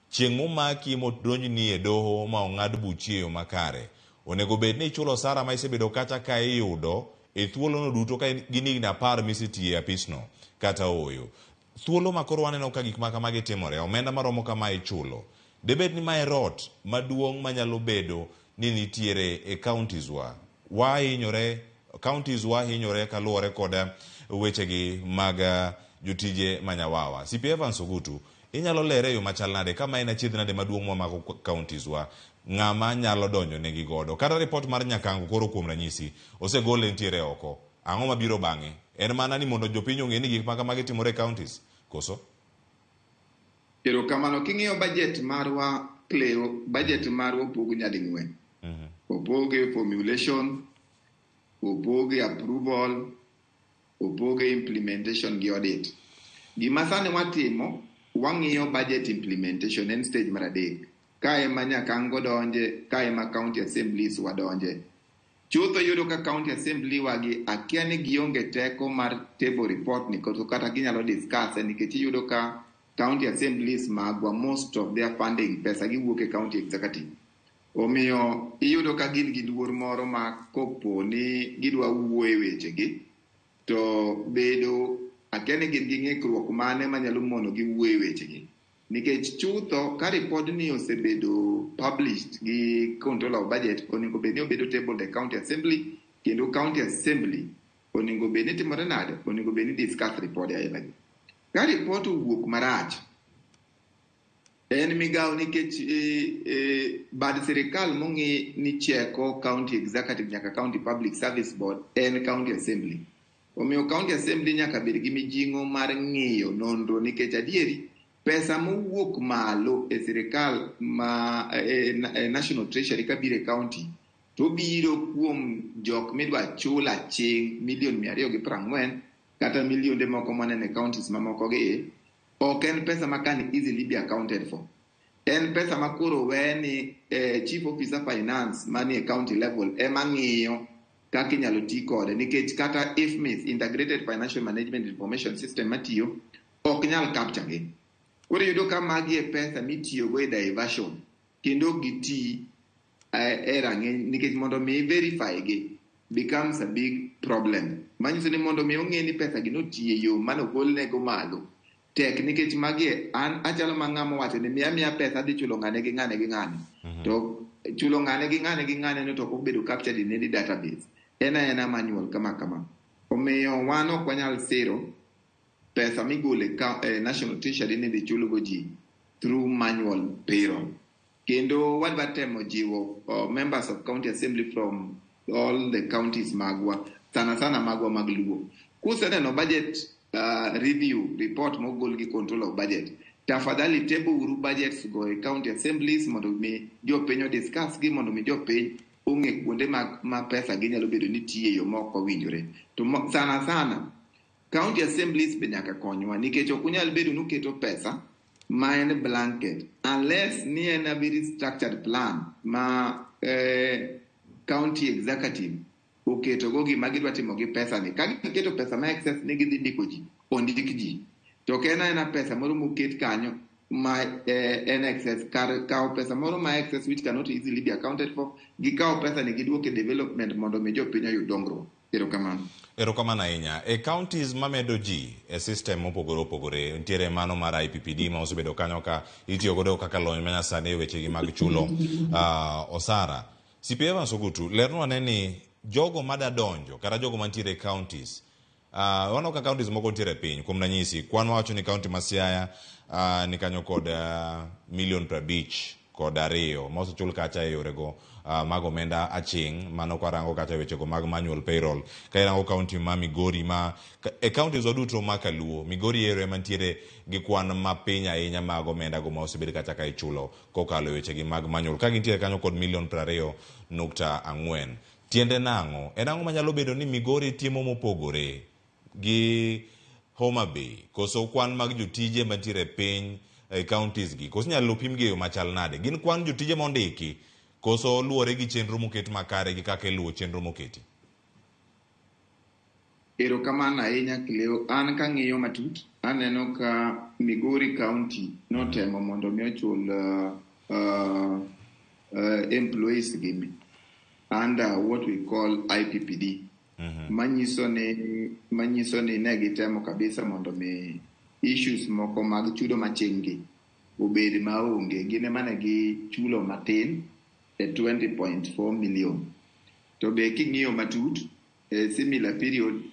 chieng' momaki modonjni e doho ma ong'ad buchi e yo makare onego bed ni ichulo osara ma isebedo kata ka iyudo e thuolo no duto ka gin higni 10 misetiye apisno kata oyo. Thuolo makoro waneno ka gik makamagi timore omenda maromo kama ichulo debed ni mae rot maduong' manyalo bedo ni nitiere e counties wa hinyore kaluwore kod wechegi mag jotije manyawawa. CP Evans Ogutu inyalo lere yo machal nade kama en achiedh nade maduong' mamago counties wa ng'ama nyalo donjo negi godo kata report mar Nyakango koro kuom ranyisi osegole ntiere oko ang'o mabiro bang'e en mana ni mondo jopiny ong'e ni gik makamagi timore counties koso. Erokamano king'iyo budget marwa budget marwa opogo nyading'wen. Opoge formulation, opoge approval, opoge implementation gi audit. Gima sani watimo wang'iyo budget implementation en stage mar adek. Ka ema Nyakango donje, ka ema county assemblies wadonje. Chutho yudo ka county assembly wagi akia ni gionge teko mar table report ni kata ginyalo discuss nikech iyudo ka county assemblies magwa most of their funding pesa giwuok e county executive. Omiyo iyudo ka gin gi luor moro ma kopo ni gidwa wuoye wechegi to bedo akia ni gin gi ng'ikruok mane manyalo mono gi wuoye wechegi. nikech chutho ka ripodni osebedo published gi controller of budget, onego bed ni obedo tabled e county assembly, kendo county assembly onego bed ni timore nade, onego bed ni discuss report aila gi. Ka report owuok marach, en migawo nikech bad sirikal mong'i ni cheko county executive nyaka county public service board en county assembly. Omiyo county assembly nyaka bed gi mijing'o mar ng'iyo nonro, nikech adieri pesa mowuok malo e sirikal ma national treasury kabiro e county to biro kuom jok midwa chula aching $240,000 kata milionde moko manene counties mamoko gi, ok en pesa ma can easily be accounted for. En pesa ma koro weni chief officer finance mani e county level ema ng'iyo kaka inyalo ti kode, nikech kata IFMIS, Integrated Financial Management Information System matiyo, ok nyal capture gi. Koro yudo ka magi e pesa mitiyogo e diversion, kendo giti e rang'eny, nikech mondo mi verify gi becomes a big problem. Manyiso ni mondo mi ong'e ni pesa gi notiyo e yo manogolnego malo tek, nikech magi an achalo mang'amo wacho ni miya pesa adhi chulo ng'ane gi ng'ane gi ng'ane. To chulo ng'ane gi ng'ane gi ng'ane no to ok obedo captured in any database. Ena manual kama. Omiyo wan ok wanyal siro pesa migole national treasury ni dhi chulogo ji through manual payroll. Kendo wadwa temo jiwo members of county assembly from all the counties magwa, sana magwa mag Luo. Kuseneno budget review report mogol gi control of budget, tafadhali table uru budgets go e county assemblies mondo mi jopiny discuss gi, mondo mi jopiny ong'e kuonde ma pesa gi nyalo bedo ni tiyo e yo moko winjore. To sana county assemblies be nyaka konywa, nikech ok unyal bedo nuketo pesa ma en blanket unless ni en a very structured plan ma county executive oketo go gima gidwa timo gi pesa ni. Ka giketo pesa ma excess ni gidhi ndiko ji, ondik ji, to ena pesa moro moket kanyo ma en excess, kar kawo pesa moro ma excess which cannot easily be accounted for, gikawo pesa ni giduoke development mondo mi jopiny oyud dongruok. Erokamano ahinya. E counties mamedo ji e system mopogore opogore, nitiere mano mar IPPD ma osebedo kanyo ka itiyo godo kaka lony manyasani e weche gi mag chulo osara. CPA Evans Ogutu, lernwa ni jogo mada donjo kata jogo mantiere counties, wano ka counties moko ntiere piny, kuom ranyisi kwan wacho ni county ma Siaya ni kanyo kod $50,000 kod 2 ma osechul kacha e yorego mag omenda aching', mano kwarango kacha wechego mag manual payroll. Ka irango county ma Migori, ma e counties waduto ma Kaluo, Migori ero ema ntiere gi kwan mapiny ahinya mag omenda go ma osebed kacha ka ichulo kokalo wechegi mag manual, ka gintiere kanyo kod $20.4 million. Tiende nang'o? En ang'o manyalo bedo ni Migori timo mopogore gi Homa Bay, koso kwan mag jotije mantiere piny counties gi, koso nyalo pim gi yo machal nade? Gin kwan jotije mondiki, koso luwore gi chenro moket makare gi kaka iluwo chenro moketi? Erokamano ahinya Kileo. An kang'iyo matut, aneno ka Migori County notemo mondo mi ochul employees gi under what we call IPPD. Manyiso ni ne gitemo kabisa mondo mi issues moko mag chudo machengi obed maonge. Gine mane gi chulo matin e 20.4 million. To be king'iyo matut similar period,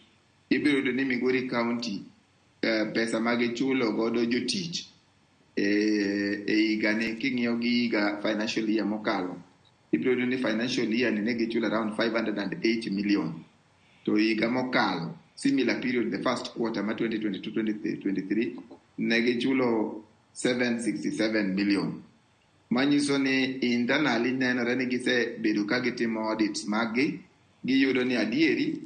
ibiro yudo ni Migori County pesa mag chulo godo jotich higa ne, king'iyo gi higa financial year mokalo, ibiro yudo ni financial year ni ne gichulo around 508 million. To higa mokalo similar period, the first quarter ma 2022-2023, ne gichulo 767 million. Manyiso ni internally nenore ni gise bedo ka gitimo audits magi, giyudo ni adieri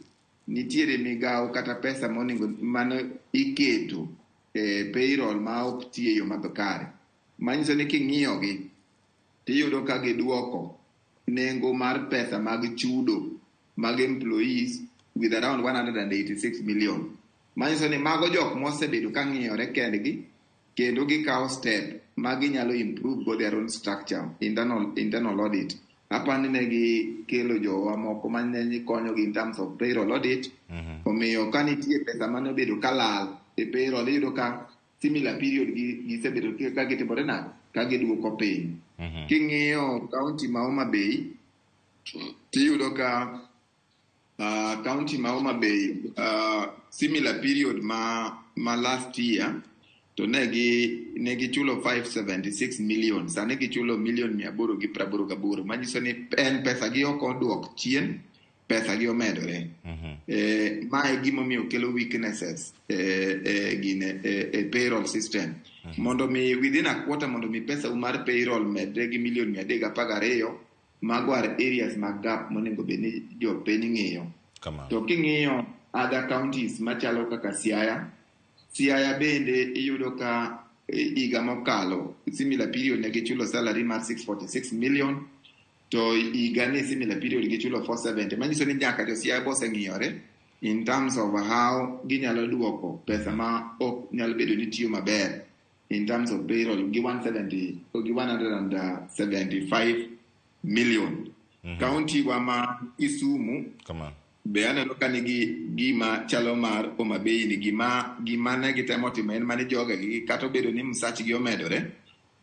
nitiere migawo kata pesa mano iketo payroll ma ok tiyo yo madhokare. Manyiso ni king'iyo gi tiyudo ka giduoko nengo mar pesa mag chudo mag employees with around 186 million. Manyiso ni mago jok mosebedo ka ng'iyore kendgi, kendo gikawo step magi nyalo improve go their own structure, internal audit. Apani ne gikelo jowa moko mane konyo gi in terms of payroll audit. Omiyo ka nitie pesa mane obedo kalal e payroll, iyudo ka similar period gisebedo ka gitimore nade ka giduoko piny. King'iyo kaunti ma Homa Bay tiyudo ka kaunti ma Homa Bay similar period ma last year to negi chulo 576 million, sani gichulo million 888, manyiso ni en pesa gi ok oduok chien, pesa gi omedore. Mae gimomiyo kelo weaknesses e payroll system. Mondo mi within a quarter mondo mi pesa umar payroll medre gi million 312, mago are areas mag gap monego bed ni jopiny ng'iyo. To king'iyo other counties machalo kaka Siaya bende iyudo ka higa mokalo similar period ne gichulo salary mar 646 million, to higa ni similar period gichulo 470. Manyiso ni nyaka jo Siaya boseng'iyore in terms of how ginyalo duoko pesa ma ok nyalo bedo ni tiyo maber in terms of payroll gi 175 million. County wa ma Kisumu be aneno ka nigi gima chalo mar Homa Bay ni gima ne gitemo timo en mane joga gi kata obedo ni msach gi omedore,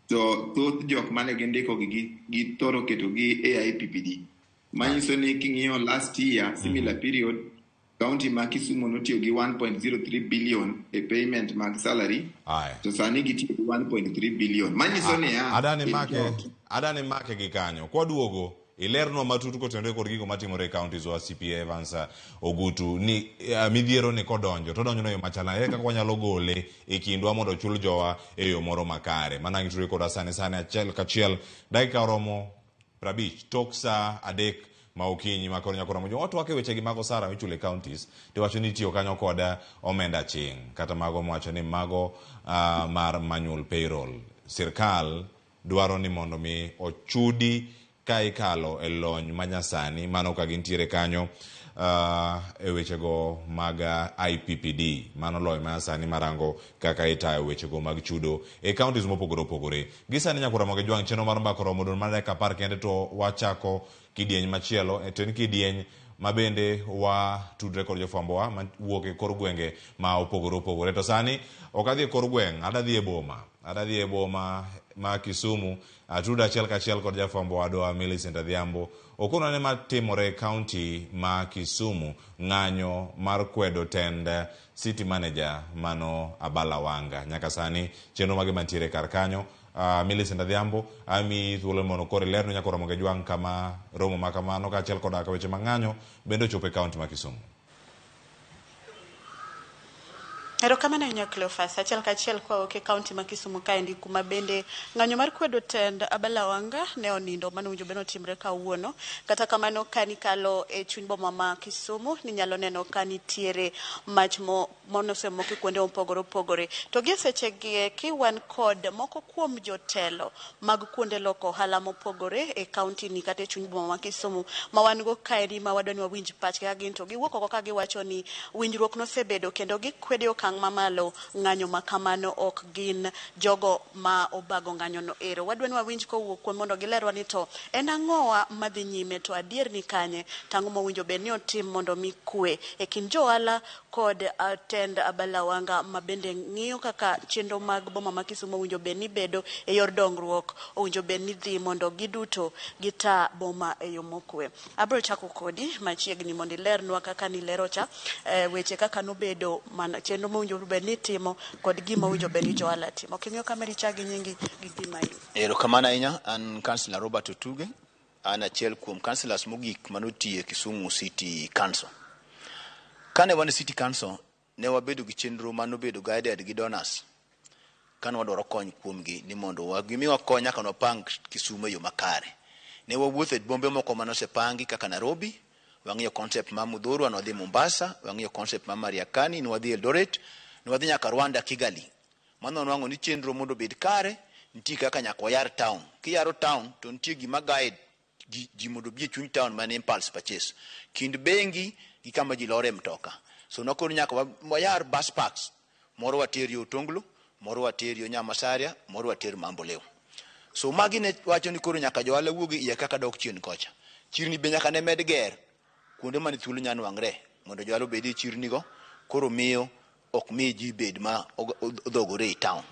to thoth jok mane gindiko gi thoro keto gi AIPPD. Manyiso ni king'iyo last year similar period county ma Kisumu notiyo gi 1.03 billion e payment mag salary, to sani gitiyo gi 1.3 billion. Manyiso ni adani make gi kanyo kwaduogo ilerno matutu kotenore kod gigo matimore counties wa CPA Evans Ogutu ni midhiero ni kodonjo to donjo no yo machala kaka wanyalo gole e kindwa mondo chul jowa e yo moro makare. Mana ngitore kod sane achiel kachiel dakika romo 50 tok sa 3 ma okinyi ma koro nyakoro mojo watu wake weche gi mago sara michule counties to wacho ni tiyo kanyo koda omenda ching kata mago mwacho ni mago mar manual payroll. Sirkal dwaro ni mondo mi ochudi ka ikalo e lony manyasani mano ka gintiere kanyo e wechego mag IPPD, mano lony manyasani marango kaka itayo wechego mag chudo e counties mopogore opogore. Gisani nyakura moge jwang cheno mar mbako romo don mar dakika 10 kende to wachako kidieny machielo to en kidieny mabende wa tudre kod jofwambo wa wuok e kor gwenge ma opogore opogore. To sani okadhi e kor gweng, adadhi e boma ma Kisumu, atuda achiel kachiel kod jafwambo wadwa Millicent Adhiambo. Okono ne matimore county ma Kisumu ng'anyo mar kwedo tend city manager mano Abala Wanga. Nyaka sani chenro mage mantiere kar kanyo. Millicent Adhiambo ami thuolo mono kore lerno nyakoro moge jwang kama romo makamano ka achiel kod aka weche mang'anyo bende chope county ma Kisumu. Erokamano ahinya Cleophas, achiel kachiel kwa oke county ma Kisumu kaendi kuma bende ng'anyo mar kwedo tend Abala Wanga ne onindo mano winjo beno timre kawuono. Kata kamano kani kalo e chuny boma ma Kisumu ni nyalo neno kani tiere mach monosemoki kuonde opogore opogore. To gi seche gi kiwan kod moko kuom jotelo mag kuonde loko ohala mopogore e county ni kata e chuny boma ma Kisumu ma wan go kaendi ma wadwani wawinj pachgi ka gin to giwuok oko ka giwacho ni winjruok nosebedo kendo gikwedo mamalo ng'anyo makamano ok gin jogo ma obago ng'anyo no ero. Wadwani wawinj kowuok kuom mondo gilerwa ni to en ang'owa madhi nyime, to adier ni kanye tang'o mowinjo bed ni otim mondo mi kwe e kind johala kod tend Abala Wanga ma bende ng'iyo kaka chenro mag boma ma Kisumu owinjo bed ni bedo e yor dongruok, owinjo bed ni dhi mondo giduto gita boma e yo mokwe. Abro chako kodi machiegni mondo ilernwa kaka nilero cha weche kaka nobedo mana chenro mowinjo bed ni timo kod gima owinjo bed ni johala timo. King'iyo kamera chagi nyingi gi gima yu. Erokamano ahinya, an Councillor Robert Otuge, an achiel kuom councillors mogik manotiye Kisumu City Council. Kane wan City Council ne wabedo gi chenro manobedo guided gi donors kane wadwaro kony kuomgi ni mondo gimiwa kony nyaka wapang Kisumu e yo makare. Ne wawuotho e bombe moko manosepangi kaka Nairobi, wang'iyo concept ma Mudhurwa, nwadhi Mombasa, wang'iyo concept ma Mariakani, nwadhi Eldoret, nwadhi nyaka Rwanda Kigali. Mano nwang'o ni chenro mondo bed kare, nitie kaka nyaka wayar town. Kiyaro town to nitie gima guide ji mondo bi e chuny town man impulse purchase. Kind bengi gi kama ji lore mtoka. So nakoro nyaka wayar bus parks. Moro wateri Otonglo, moro wateri Nyamasaria, moro wateri Mamboleo. So magi ne wacho ni koro nyaka johala wuogi iya kaka dok chien kocha. Chirni be nyaka ne med ger kuonde mane thuolo nyan wangre mondo johala obedi chirni go, koro miyo ok mi ji bed ma odhogore e town.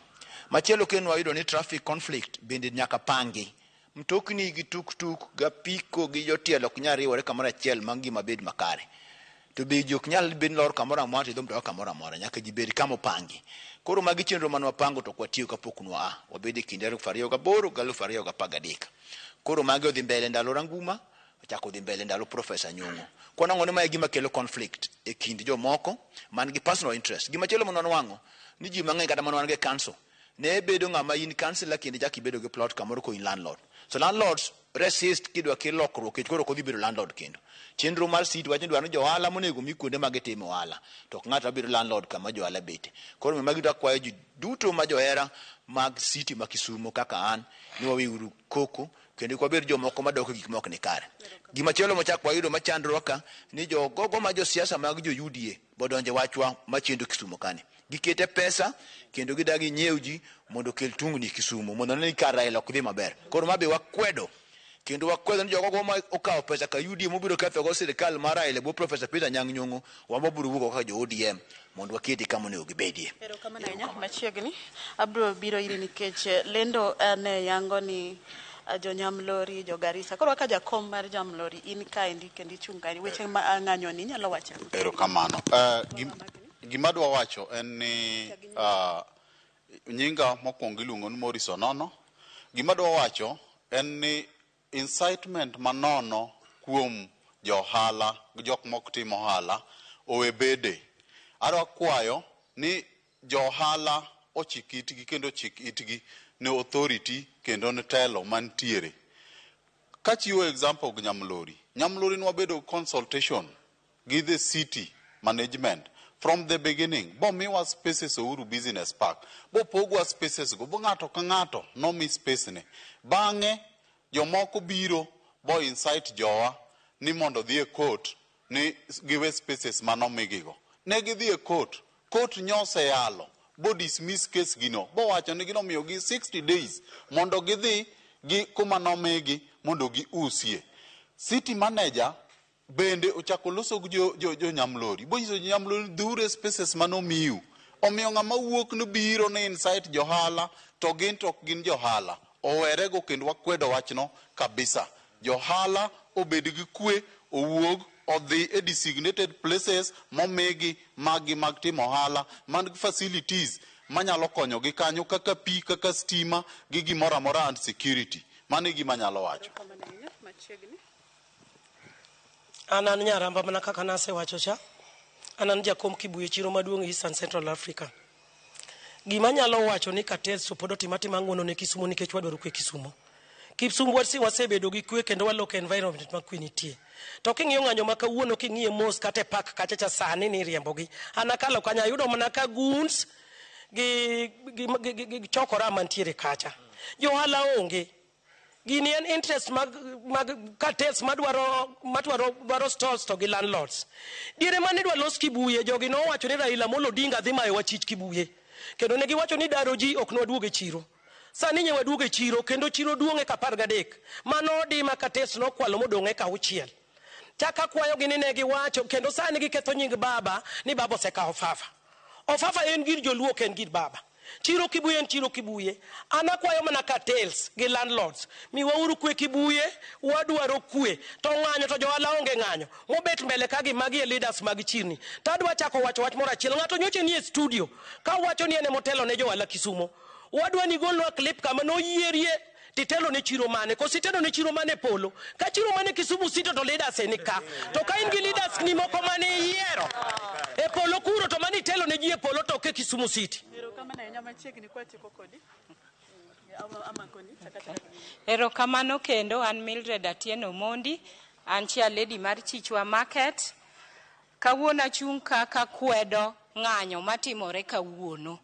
Machielo kendo wayudo ni traffic conflict bende nyaka pangi. Mtokni gi tuk ga piko gi jotielo ok nyal riwore kamoro achiel ma ngima bed makare. To be jok nyal bed lor kamoro amora to idho mtoka kamoro amora nyaka ji bed kama opangi. Koro magi chenro man wapango to kwatiyo kapok nwa wabede kinde 2008 ga 2013. Koro magi odhi mbele ndalo ranguma ochako odhi mbele ndalo Professor Nyong'o. Kwana ng'one ma gima kelo conflict e kind jomoko man gi personal interest. Gima chelo mono wango ni ji mang'eny kata mano wange council ne bedo ng'ama in councilor kinde jaki bedo gi plot kamoro ko in landlord. So landlords resist kidwa ke lokruok kech koro kodhi bedo landlord kendo. Chenro mar city wacho dwaro jo ohala monego mi kuonde mag timo ohala to ng'ato biro landlord kama jo ohala bete. Koro magi dakwayo ji duto ma johera mag city ma Kisumo kaka an ni wawiuru koko kendo kwa bedo jomoko madoko gik moko ni kare. Gima chelo mochak wayudo machandro ka ni jo gogo ma jo siasa mag jo UDA bodonje wachwa machendo Kisumo kane. Gikete pesa kendo gidagi nyiew ji mondo kel tungni Kisumo mondo ne kar Raila ok dhi maber. Koro mabe wakwedo kendo wakwedo ni jogo ma okawo pesa ka UDA mobiro ketho go sirikal mar Raila bo Professor Peter Anyang' Nyong'o wamobiro wuok ka jo ODM mondo waketi kama ne ogibedie. Pero kama na nya machiegni abro biro iri nikech lendo ne yango ni jo Nyamlori jo Garissa. Koro ka jakom mar Nyamlori in kaendi kendi chung kaendi weche ma ng'anyo ni nyalo wacho. Ero kamano. Gima dwa wacho en ni nyinga mokwongo iluongo ni Morrison Nono. Gima dwa wacho en ni incitement manono kuom johala jok mok timo ohala owe bede. Adwa kwayo ni johala ochik itgi kendo chik itgi ne authority kendo ne telo mantiere. Kachiwo example gi Nyamlori. Nyamlori nwabedo consultation gi the city management from the beginning. Bo miwa spaces Uhuru Business Park. Bo pogwa spaces go. Bo ng'ato ka ng'ato no mi space ne. Bang'e jomoko biro bo incite jowa ni mondo dhi e court ni giwe spaces manomigigo. Ne gidhi e court. Court nyose yalo. Bo dismiss case gino. Bo wacho ni gino miyo gi 60 days mondo gidhi gi kuma nomigi mondo gi usie. City manager bende ochako loso gi jo Nyamlori. Bo iso Nyamlori dhure spaces manomiu. Omiyo ng'ama wuok no biro ne incite johala to gin tok gin johala. Owerego kendo wakwedo wachno kabisa. Johala obed gi kwe owuog odhi e designated places momigi magi mag timo ohala man facilities manyalo konyo gi kanyo kaka pi kaka stima gi gimoro amora and security. Mano gima nyalo wacho. Anan nyaramba mana kaka nase wacho cha. Anan jakom Kibuye chiro maduong' Eastern Central Africa. Gima nyalo wacho ni cartels to podo timati mangono ne Kisumo nikech wadwaro kwe Kisumo. Kisumo wasebedo gi kwe kendo waloko environment ma kwe nitie. To king'iyo ng'anyo ma kawuono king'iye mos kata park kacha cha sani ni riembogi. Anakalo kanya yudo mana ka goons gi chokora mantiere kacha. Johala onge. Gini en interest mag cartels madwaro stalls to gi landlords. Diere mane dwa los Kibuye jogi no wacho ni Raila Molo Odinga dhi mayo wachich Kibuye. Kendo ne giwacho ni daro ji ok nwaduoge chiro. Sani nye waduoge chiro kendo chiro duonge ka 13. Mano di ma cartels no kwalo modonge ka 6. Chaka kwayo gini ne giwacho kendo sani giketho nying baba ni baba osekawo Ofafa. Ofafa en gir joluo ken gir baba. Chiro Kibuye en chiro Kibuye. Anakwayo mana cartels gi landlords. Miwauru kwe Kibuye, wadwaro kwe. To ng'anyo to johala onge ng'anyo. Mobet mbele kagi magi e leaders magi chirni. Tadwa chako wacho wach moro achiel. Ng'ato nyoche ni e studio. Ka wacho ni ene motelo ne johala Kisumo. Wadwa ni golwa clip kama no yierie titelo ne chiro mane. Kosi telo ne chiro mane polo. Ka chiro mane Kisumu sito to leaders eni ka. To ka ingi leaders ni moko mane yiero. E polo kuro to mani telo ne jie polo to ke Kisumu City. Ero kamano kendo an Mildred Atieno Mondi, an chia lady mar Chichwa Market. Kawuono achung' kaka kwedo ng'anyo matimore kawuono.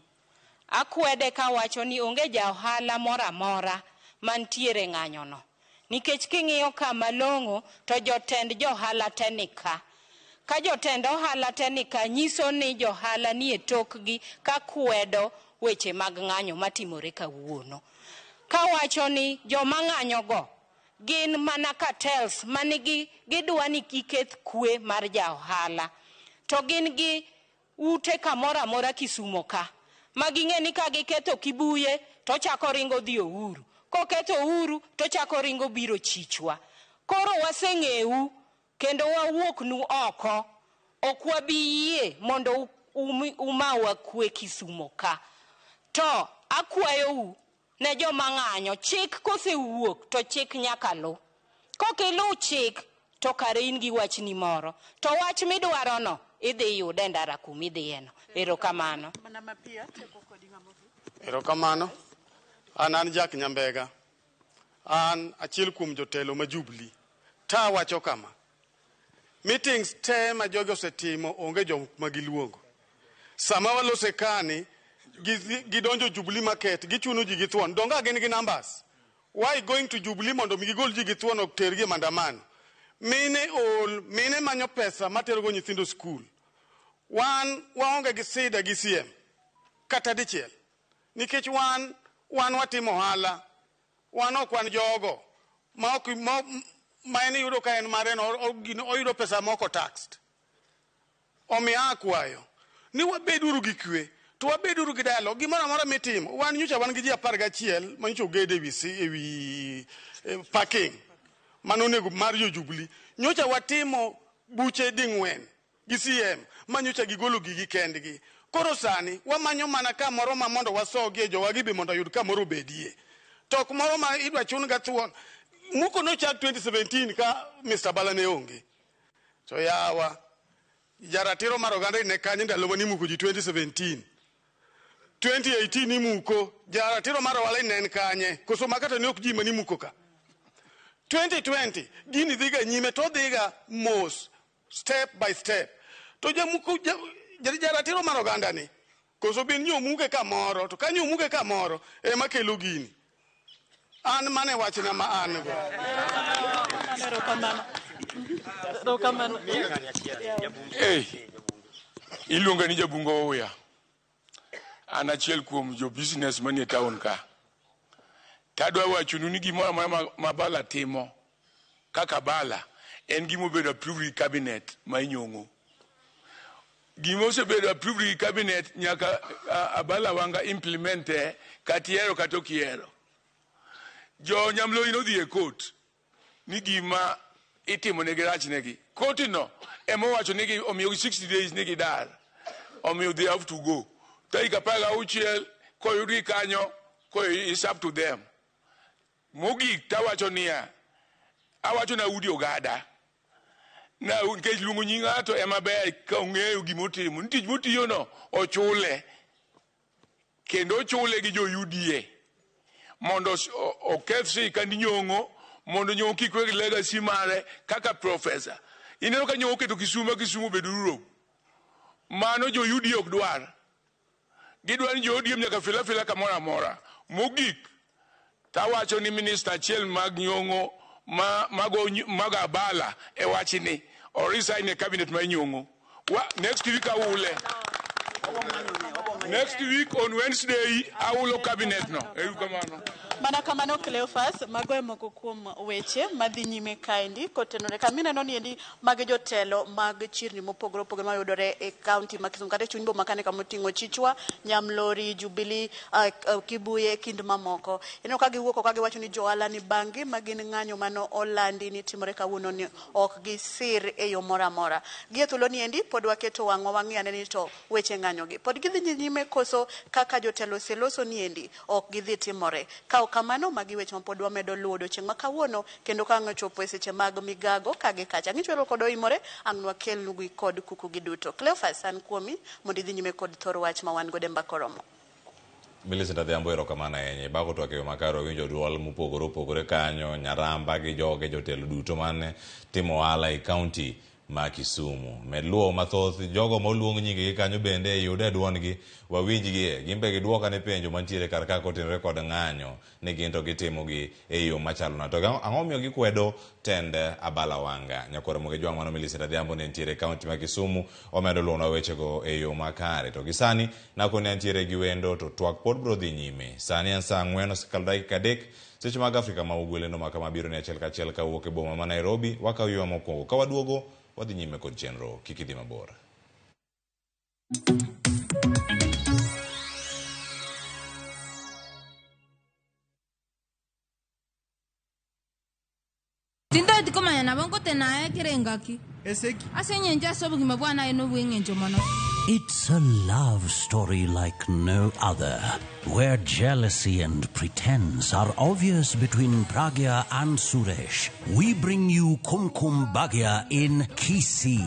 Akwede ka wacho ni onge ja ohala mora mora mantiere ng'anyo no. Nikech king'iyo ka malong'o to jotend johala tenika. Ka jotend ohala tenika nyiso ni johala ni e tokgi ka kwedo weche mag ng'anyo matimore kawuono. Ka wacho ni joma ng'anyo go gin mana cartels manigi gidwa ni kiketh kwe mar ja ohala. To gin gi ute kamora mora Kisumo ka. Maging'e ni ka giketho Kibuye to chako ringo dhi Uhuru. Koketho Uhuru to chako ringo biro Chichwa. Koro waseng'eu kendo wawuok nu oko. Ok wabiyie mondo umawa kwe Kisumo ka. To akwayou ne joma ng'anyo, chik kosewuok to chik nyaka lu. Kokilu chik to kare in gi wachni moro. To wach midwarono idhi yude ndara kumidhieno. Erokamano. Erokamano. An Jack Nyambega. An achiel kuom jotelo ma Jubilee. Ta wacho kama. Meetings te ma jogi osetimo onge jok ma giluongo. Sama walose kani gidonjo Jubilee market gichuno ji githuon. Donga gin gi numbers. Why going to Jubilee mondo mi gigol ji githuon ok tergi mandamano? Mine manyo pesa matero go nyithindo school. Waonge gi sida gi CM. Kata dichiel. Nikech wan watimo ohala. Wan ok wan jogo. Ma en yudo ka en mare no oyudo pesa moko taxed. Omiya akwayo. Ni wabeduru gi kwe. To wabeduru gi dialogue. Gimoro amora mitimo. Wan nyocha wan gi ji 11 ma nyocha ogede ewi parking. Manonego mar Jubilee. Nyocha watimo buche ding'wen gi CM. Ma nyocha gigolo gigi kendgi. Koro sani wamanyo mana kamoro ma mondo wasogie jowagi be mondo yud kamoro bedie. Tok moro ma idwa chun ga thuon. Muko no chak 2017 ka Mr. Bala ne onge. So yawa jaratiro mar oganda ne kanye ndalo mani muko ji 2017. 2018 ni muko jaratiro mar wala ne kanye. Koso makata ne ok ji mani muko ka. 2020 gini dhiga nyime to dhiga mos step by step. To jamuko jaratiro mar oganda ni. Koso bin nyomuke kamoro to ka nyomuke kamoro ema kelo gini. An mane wachina ma an go. Iluonga ni Jabungo Oya. An achiel kuom jo business manie town ka. Tadwa wachonu ni gimoro ma Bala timo kaka Bala en gimo bedo approved cabinet ma inyong'o. Gimo osebedo approved cabinet nyaka Abala wanga implemente katiero katokiero. Jo nyamlo ino dhi e court ni gima itimo ne girach negi. Court no emo wacho negi omiyo 60 days negi dar. Omiyo they have to go. Taika paga uchiel ko yudi kanyo ko is up to them. Mogik tawacho niya awacho na udi ogada. Na nkech luongo nying ng'ato ema ber ka ong'eyo gimotimo. Tich motiyo no ochule. Kendo ochule gi jo UDA. Mondo oketh sirkand nyong'o mondo nyong'o kik weg legacy mare kaka professor. Ineno ka nyong'o keto Kisumo beduro. Mano jo UDA ok dwar. Gidwar ni jo ODM nyaka fila kamoro amora. Mogik tawacho ni minister achiel mag nyong'o mag Abala e wachni or resign e cabinet ma nyong'o. Next week awule. Next week on Wednesday awulo cabinet no. Erukamano. Mana kamano Cleophas magoe moko kuom weche madhi nyime kaendi kotenore kamineno ni endi mag jotelo mag chirni mopogore opogore mayudore e county ma Kisumu kata chuny boma kane kamoting'o Chichwa, Nyamlori, Jubilee, Kibuye kind mamoko. Eno ka giwuok ka giwacho ni johala ni bangi magin ng'anyo mano olandi ni timore kawuono ni ok gisir e yo moro amora. Gie thuolo ni endi pod waketo wang'wa wang'iane ni to weche ng'anyo gi pod gidhi nyime koso kaka jotelo seloso ni endi ok gidhi timore. Kamano magi weche mapod wamedo luwo odiochieng' ma kawuono kendo ka ng'o chopo e seche mag migago kage kacha ng'ichwelo kod oimore ang' wakel nugi kod kuku gi duto. Cleophas an kuomi mondo idhi nyime kod thor wach ma wan gode mbakoromo. Millicent Adhiambo erokamano ahinya. Bako twak eyo makare winjo duol mopogore opogore kanyo, Nyaramba gi joge jotelo duto mane timo ohala e kaunti ma Kisumu. Med luwo mathoth jogo moluong nyingi kanyo bende yude duongi wawinjgie gimbe giduoka ne penjo mantiere kar ka kotenore kod ng'anyo ni ginto gitimo gi e yo machalo na to ang'o miyo gikwedo tend Abala wanga. Nyakore moge jwang' mano Millicent Adhiambo ne ntiere kaunti ma Kisumu omedo luwo wechego e yo makare to gisani nako ne ntiere gi wendo to twak pod bro dhi nyime. Sani en saa 4 osekalo dakika 3 seche mag Afrika ma ugwele no maka mabiro ne achiel kachiel kawuok e boma ma Nairobi wakaw yo mokwongo ka waduogo wadhi nyime kod chenro kik idhi mabor. Tinto itikomanya na bongo tena kirengaki. Eseki. Asenye nja sobu kimabwana eno wengenjo mano. It's a love story like no other, where jealousy and pretense are obvious between Pragya and Suresh. We bring you Kumkum Bhagya in Kisi.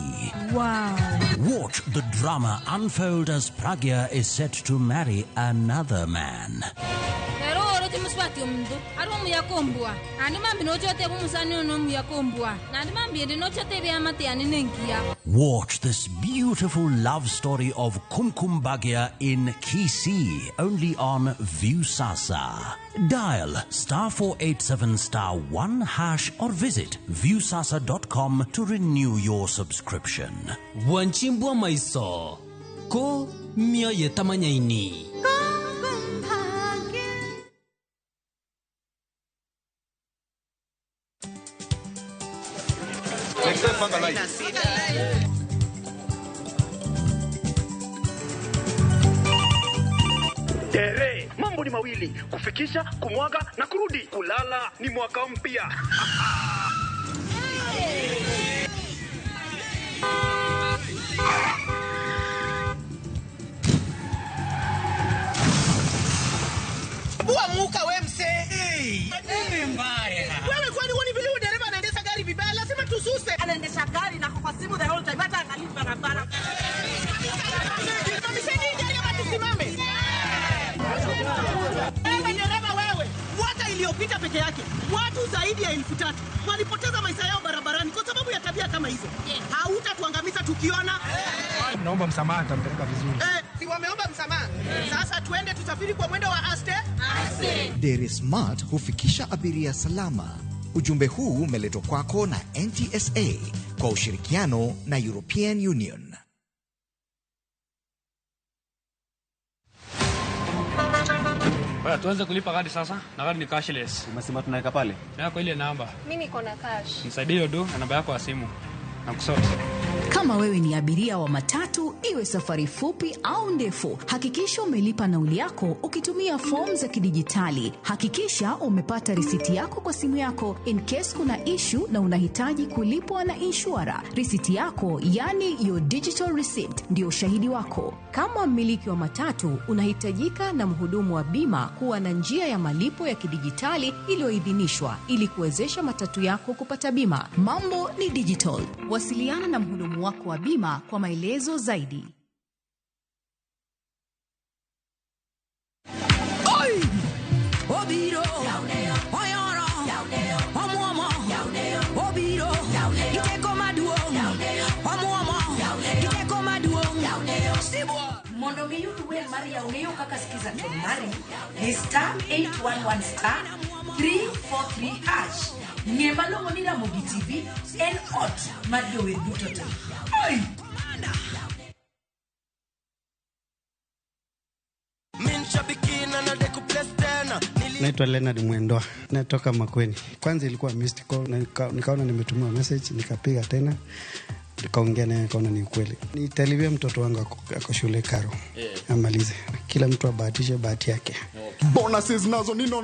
Wow. Watch the drama unfold as Pragya is set to marry another man. Muswati omundu aromu yakombwa ani mambi nochote bumusani onomu yakombwa nandi mambi ende nochote byamate ani nengia. Watch this beautiful love story of Kumkum Bhagya in Kisi, only on Viusasa. Dial *487*1# or visit viusasa.com to renew your subscription. Wanchimbwa maiso ko mio yetamanyaini. Tere, mambo ni mawili, kufikisha, kumwaga na kurudi. Kulala ni mwaka mpya. Bua muka we mse. Nini mbaya? Wewe kwani wani vile dereva anaendesha gari vibaya, lazima tususe. Anaendesha gari na kwa simu the whole time hata angalia barabara. Mamiseni gari ama tusimame. Wewe dereva wewe, mwaka iliyopita peke yake watu zaidi ya 1000 walipoteza maisha yao barabarani kwa sababu ya tabia kama hizo. Hautatuangamiza tukiona. Naomba msamaha, nitampeleka vizuri. Si wameomba msamaha. Sasa tuende tusafiri kwa mwendo wa aste. Dere Smart hufikisha abiria salama. Ujumbe huu umeletwa kwako na NTSA kwa ushirikiano na European Union. Baya, tuanze kulipa kadi sasa. Na kadi ni cashless. Umesema tunaweka pale? Yako ile namba. Mimi niko na cash. Nisaidie hiyo do na namba yako ya simu. Nakusoma. Kama wewe ni abiria wa matatu, iwe safari fupi au ndefu, hakikisha umelipa nauli yako ukitumia fomu za kidijitali. Hakikisha umepata risiti yako kwa simu yako in case kuna issue na unahitaji kulipwa na insurer. Risiti yako, yani your digital receipt, ndio ushahidi wako. Kama mmiliki wa matatu, unahitajika na mhudumu wa bima kuwa na njia ya malipo ya kidijitali iliyoidhinishwa ili kuwezesha matatu yako kupata bima. Mambo ni digital. Wasiliana na mhudumu wako wa bima kwa maelezo zaidi. Oi! Obiro! Oyoro! Omuomo! Obiro! Iteko maduong! Omuomo! Iteko maduong! Sibwa! Mondo miyud wer mar yawneo kaka sikiza tonmari ni *811*343#. Ng'e malong'o ni Ramogi TV en ot mar jower duto te. Oi! Naitwa Leonard Mwendoa, natoka Makweni. Kwanza ilikuwa missed call na nikaona nimetumiwa message, nikapiga tena, nikaongea naye, nikaona ni ukweli. Nitalibia mtoto wangu ako shule Karo. Amalize. Kila mtu abahatishe bahati yake. Bonuses nazo ni no.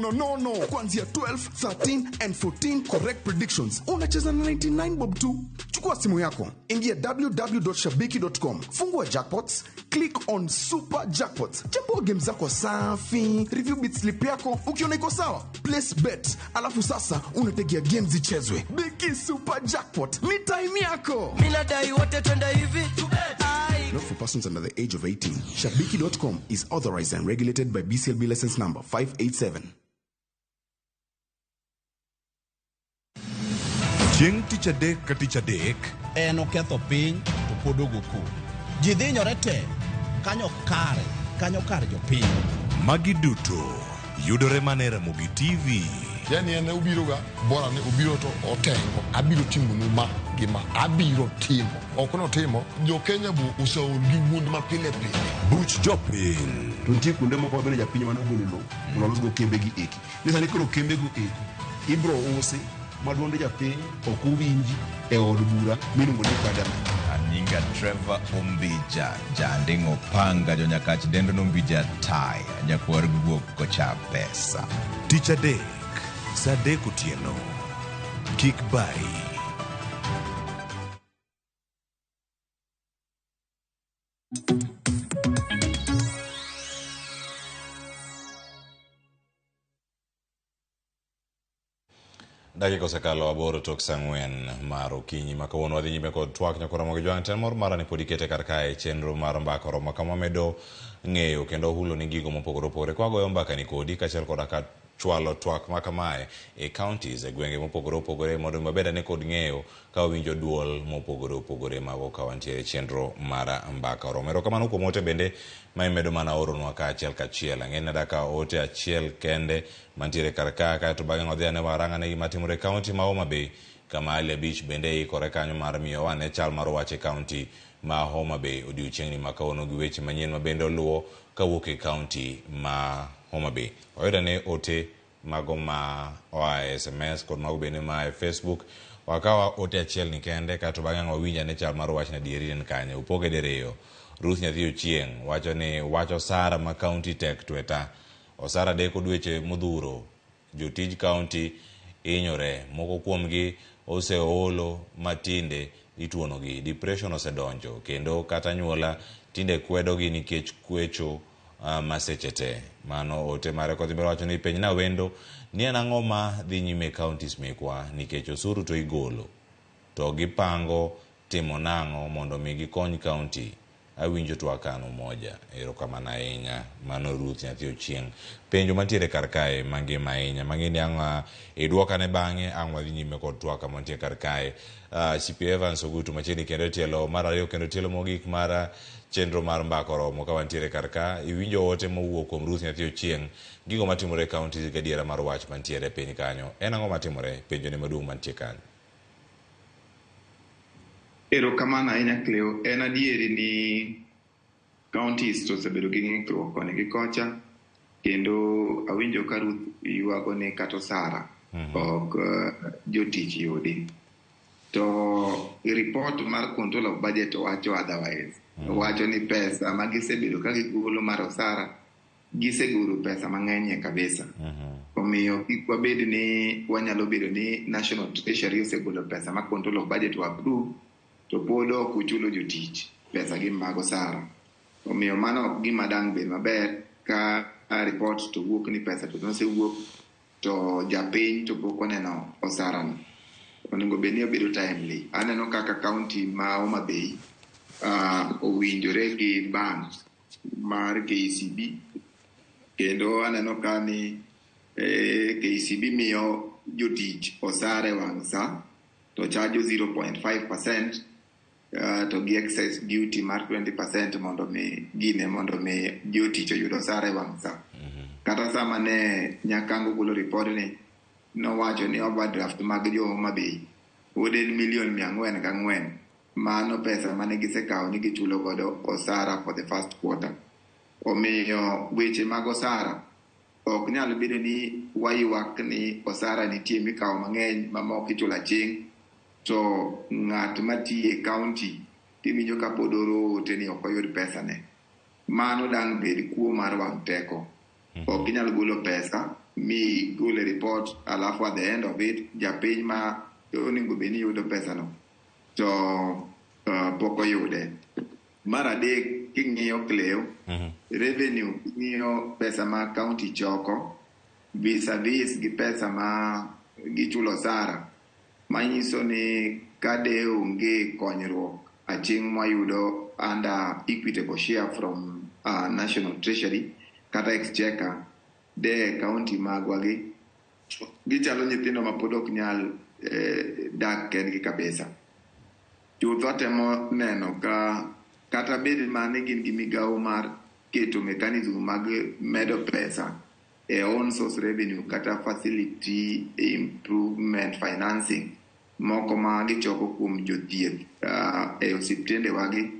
Kuanzia 12, 13 and 14 correct predictions. Unacheza na 99 bob tu. Chukua simu yako, ingia www.shabiki.com, fungua jackpots, click on super jackpots, chambua game zako safi, review bit slip yako, ukiona iko sawa, place bet, alafu sasa unategea game zichezwe. Biki super jackpot, ni time yako. Mina dai wote twenda hivi. Not for persons under the age of 18. Shabiki.com is authorized and regulated by BCLB license number 587. Chieng' tich adek ka tich adek en oketho piny to pod ogoku. Ji dhinyore te kanyo kar jopiny. Magi duto yudore mana e Ramogi TV. Yani ene ubiro ga bora ne ubiro to otengo abiro timo numa gima abiro timo okono timo jo Kenya bu usaul gi wund ma pile Buch jopiny to nitie kuonde moko bende japiny mane ogolo lowo mondo olosgo kembegi eki. Ni sani koro kembego eki ibiro usi maduonde japiny ok owinji e od bura miluongo ni parliament. nyinga Trevor Umbija, Jandingo Panga, Jonyakach Dendo Numbija Tai, Nyakwar Guok Kocha Pesa. Tich adek, saa adek otieno. Kik bayi. Dakika osekalo 8 tok saa 4 mar okinyi ma kawuono wadhi nyime kod twak nyakoro Ramogi jwang' ten mor mara ni pod ikete kar kae chenro mar mbaka oromo kama medo ng'eyo kendo hulo ni gigo mopogore opogore kwa goyo mbaka ni kodi kachiel koda ka chwalo twak ma kamae e counties e gwenge mopogore opogore mondo mabeda ne kod ng'eyo ka winjo duol mopogore opogore mago ka wantiere chenro mar mbaka oromo. Erokamano kuom ote bende ma imedo mana oronwa ka achiel ang'eni daka ote achiel kende mantiere kar ka to bang'e odhi ane warang'ane gima timore kaunti ma Homa Bay kama Ali Beach bende ikore kanyo mar miyo wane chal mar wach e kaunti ma Homa Bay odiochieng'ni ma kawuono gi weche manyien ma bende oluwo kawuok e kaunti ma Homa Bay. Oyudane ote mago ma oa SMS kod mago bende ma Facebook wakawa ote achiel ni kende kato bang'e wawinja ne chal mar wach na dieri en kanye upoge diriyo. Ruth Nyathi Ochieng' wacho ni wacho Sara ma kaunti tek tweta osara deko dweche modhuro jotij kaunti inyore moko kuomgi oseolo matinde ituonogi depression osedonjo kendo kata nyuola tinde kwedogi nikech kwecho masechete mano ote mare kodhi mbele wacho ni penj na wendo ni en ang'o ma dhi nyime counties mekwa nikech osuru to igolo to gipango timo nang'o mondo mi gikony county awinjo twakano moja. Erokamano ahinya mano Ruth Nyathi Ochieng'. Penjo mantiere kar kae mangima ahinya mang'eni ang' idwokane bang'e ang' wadhi nyime kod twaka mantie kar kae. CP Evans Ogutu machiegni kendo tielo mar ariyo kendo tielo mogik mar chenro mar mbaka oromo ka wantiere kar ka iwinjo ote mowuok kuom Ruth Nyathi Ochieng' gigo matimore kaunti gadiera mar wach mantiere piny kanyo en ang'o matimore penjo ne maduong' mantie kanyo. Erokamano ahinya Cleo, en adieri ni counties to osebedo gi ng'ikruok koni gi kocha kendo awinjo ka Ruth yuago ni kata osara ok jotich yudi to report mar control of budget wacho otherwise. Wacho ni pesa ma gisebedo ka gigolo mar osara gisegolo pesa mang'eny kabisa. Omiyo kik wabed ni wanyalo bedo ni National Treasury osegolo pesa ma control of budget wa approve to pod ok uchulo jotich pesa gi mag osara. Omiyo mano ok gima dang' bed maber ka report to wuok ni pesa to nosewuok to japiny to pok oneno osara no. Onego bed ni obedo timely. Aneno kaka kaunti ma Homa Bay owinjore gi bank mar KCB kendo aneno ka ni KCB miyo jotich osara e wang' sa to charge 0.5% to gi excess duty mar 20% mondo mi jotich oyud osara e wang' sa. Kata sama ne Nyakango golo report ni nowacho ni overdraft mag jo Homa Bay pod en $404,000 mano pesa mane gisekawo ni gichulo godo osara for the first quarter. Omiyo weche mag osara ok nyalo bedo ni wayuak ni osara nitie mikawo mang'eny mamok ichulo aching' to ng'at matiye county timinjo ka pod oro ote ni ok oyud pesa ne. Mano dang' bed kuo mar wang' teko. Ok inyalo golo pesa mi gole report alafu at the end of it japiny ma onego bed ni yudo pesa no to pok oyude. Mar adek king'iyo Cleo revenue king'iyo pesa ma county choko vis-a-vis gi pesa ma gichulo osara manyiso ni kade onge konyruok aching' mwayudo under equitable share from National Treasury kata Exchequer de county magwagi gichalo nyithindo ma pod ok nyal dak kendgi kabisa. Chuth watemo neno ka kata bed mane gin gi migawo mar keto mechanism mag medo pesa e own source revenue kata facility improvement financing moko ma gichoko kuom jothieth e osiptende wagi